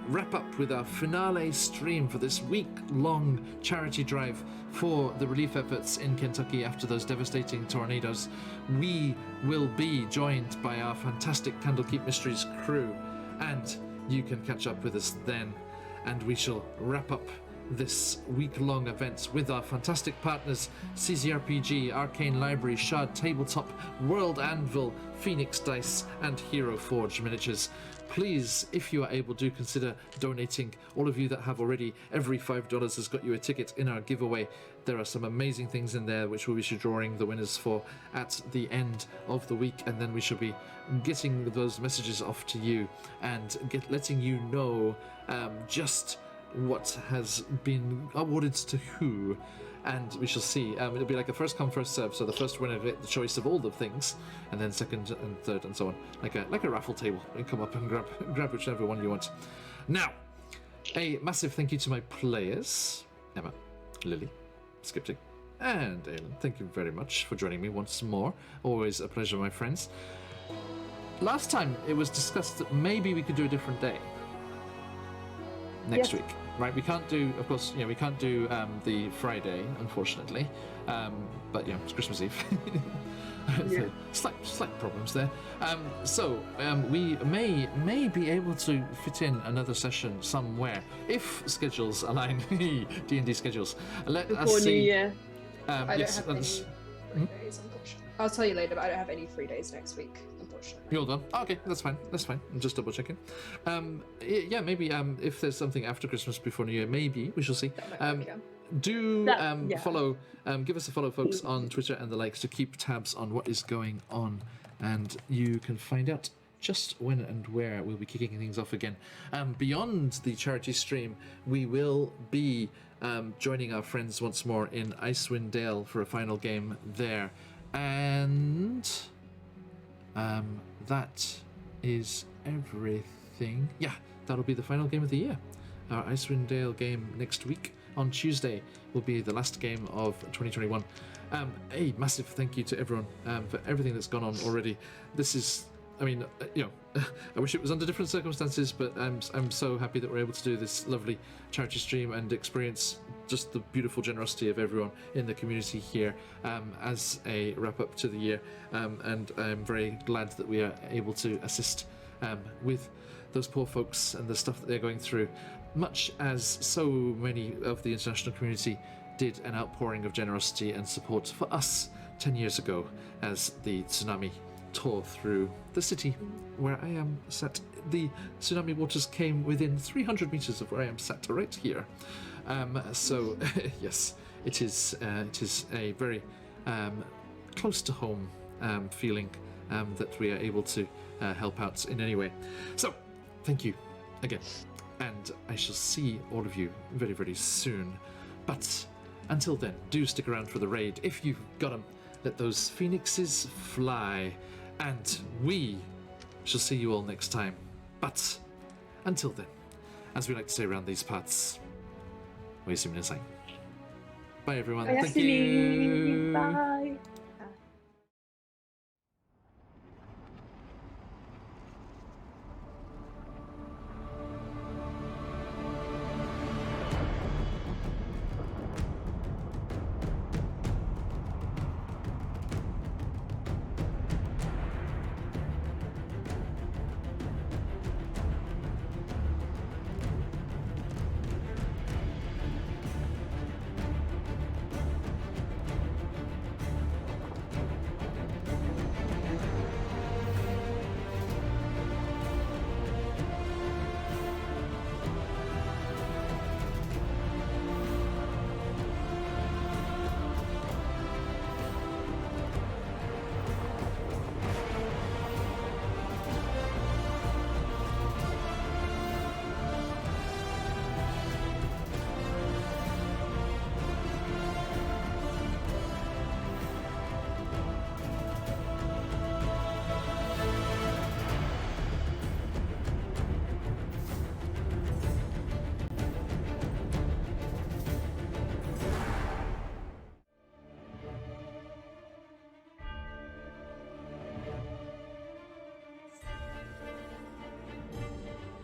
wrap up with our finale stream for this week-long charity drive for the relief efforts in Kentucky after those devastating tornadoes. We will be joined by our fantastic Candlekeep Mysteries crew, and you can catch up with us then, and we shall wrap up this week-long event with our fantastic partners CZRPG, Arcane Library, Shard Tabletop, World Anvil, Phoenix Dice, and Hero Forge Miniatures. Please, if you are able, do consider donating. All of you that have already, every $5 has got you a ticket in our giveaway. There are some amazing things in there which we'll be drawing the winners for at the end of the week, and then we shall be getting those messages off to you and letting you know just what has been awarded to who, and we shall see. It'll be like a first come first serve, so the first winner will get the choice of all the things, and then second and third and so on, like a raffle table. You come up and grab whichever one you want. Now, a massive thank you to my players, Emma, Lily, Skeptic, and Aelin. Thank you very much for joining me once more. Always a pleasure, my friends. Last time it was discussed that maybe we could do a different day next week. right? We can't do, of course, we can't do the Friday, unfortunately. But it's Christmas Eve. Yeah. Slight problems there. So we may be able to fit in another session somewhere if schedules align. D&D schedules. Let us Before New see. Year. I don't Yes, have any free days, unfortunately. I'll tell you later, but I don't have any free days next week, unfortunately. You're done. Oh, okay, that's fine. I'm just double checking. Yeah, maybe if there's something after Christmas before New Year, maybe we shall see. That might work, yeah. Do Yeah. follow, give us a follow, folks, on Twitter and the likes to keep tabs on what is going on, and you can find out just when and where we'll be kicking things off again. Beyond the charity stream, we will be joining our friends once more in Icewind Dale for a final game there, and that is everything. Yeah, that'll be the final game of the year. Our Icewind Dale game next week on Tuesday will be the last game of 2021. A massive thank you to everyone for everything that's gone on already. This is, I wish it was under different circumstances, but I'm so happy that we're able to do this lovely charity stream and experience just the beautiful generosity of everyone in the community here as a wrap up to the year. And I'm very glad that we are able to assist with those poor folks and the stuff that they're going through, much as so many of the international community did an outpouring of generosity and support for us 10 years ago as the tsunami tore through the city where I am sat. The tsunami waters came within 300 meters of where I am sat right here. So yes, it is a very close to home feeling that we are able to help out in any way. So thank you again, and I shall see all of you very, very soon. But until then, do stick around for the raid. If you've got them, let those phoenixes fly, and we shall see you all next time. But until then, as we like to say around these parts, Bye everyone. Thank you. Bye.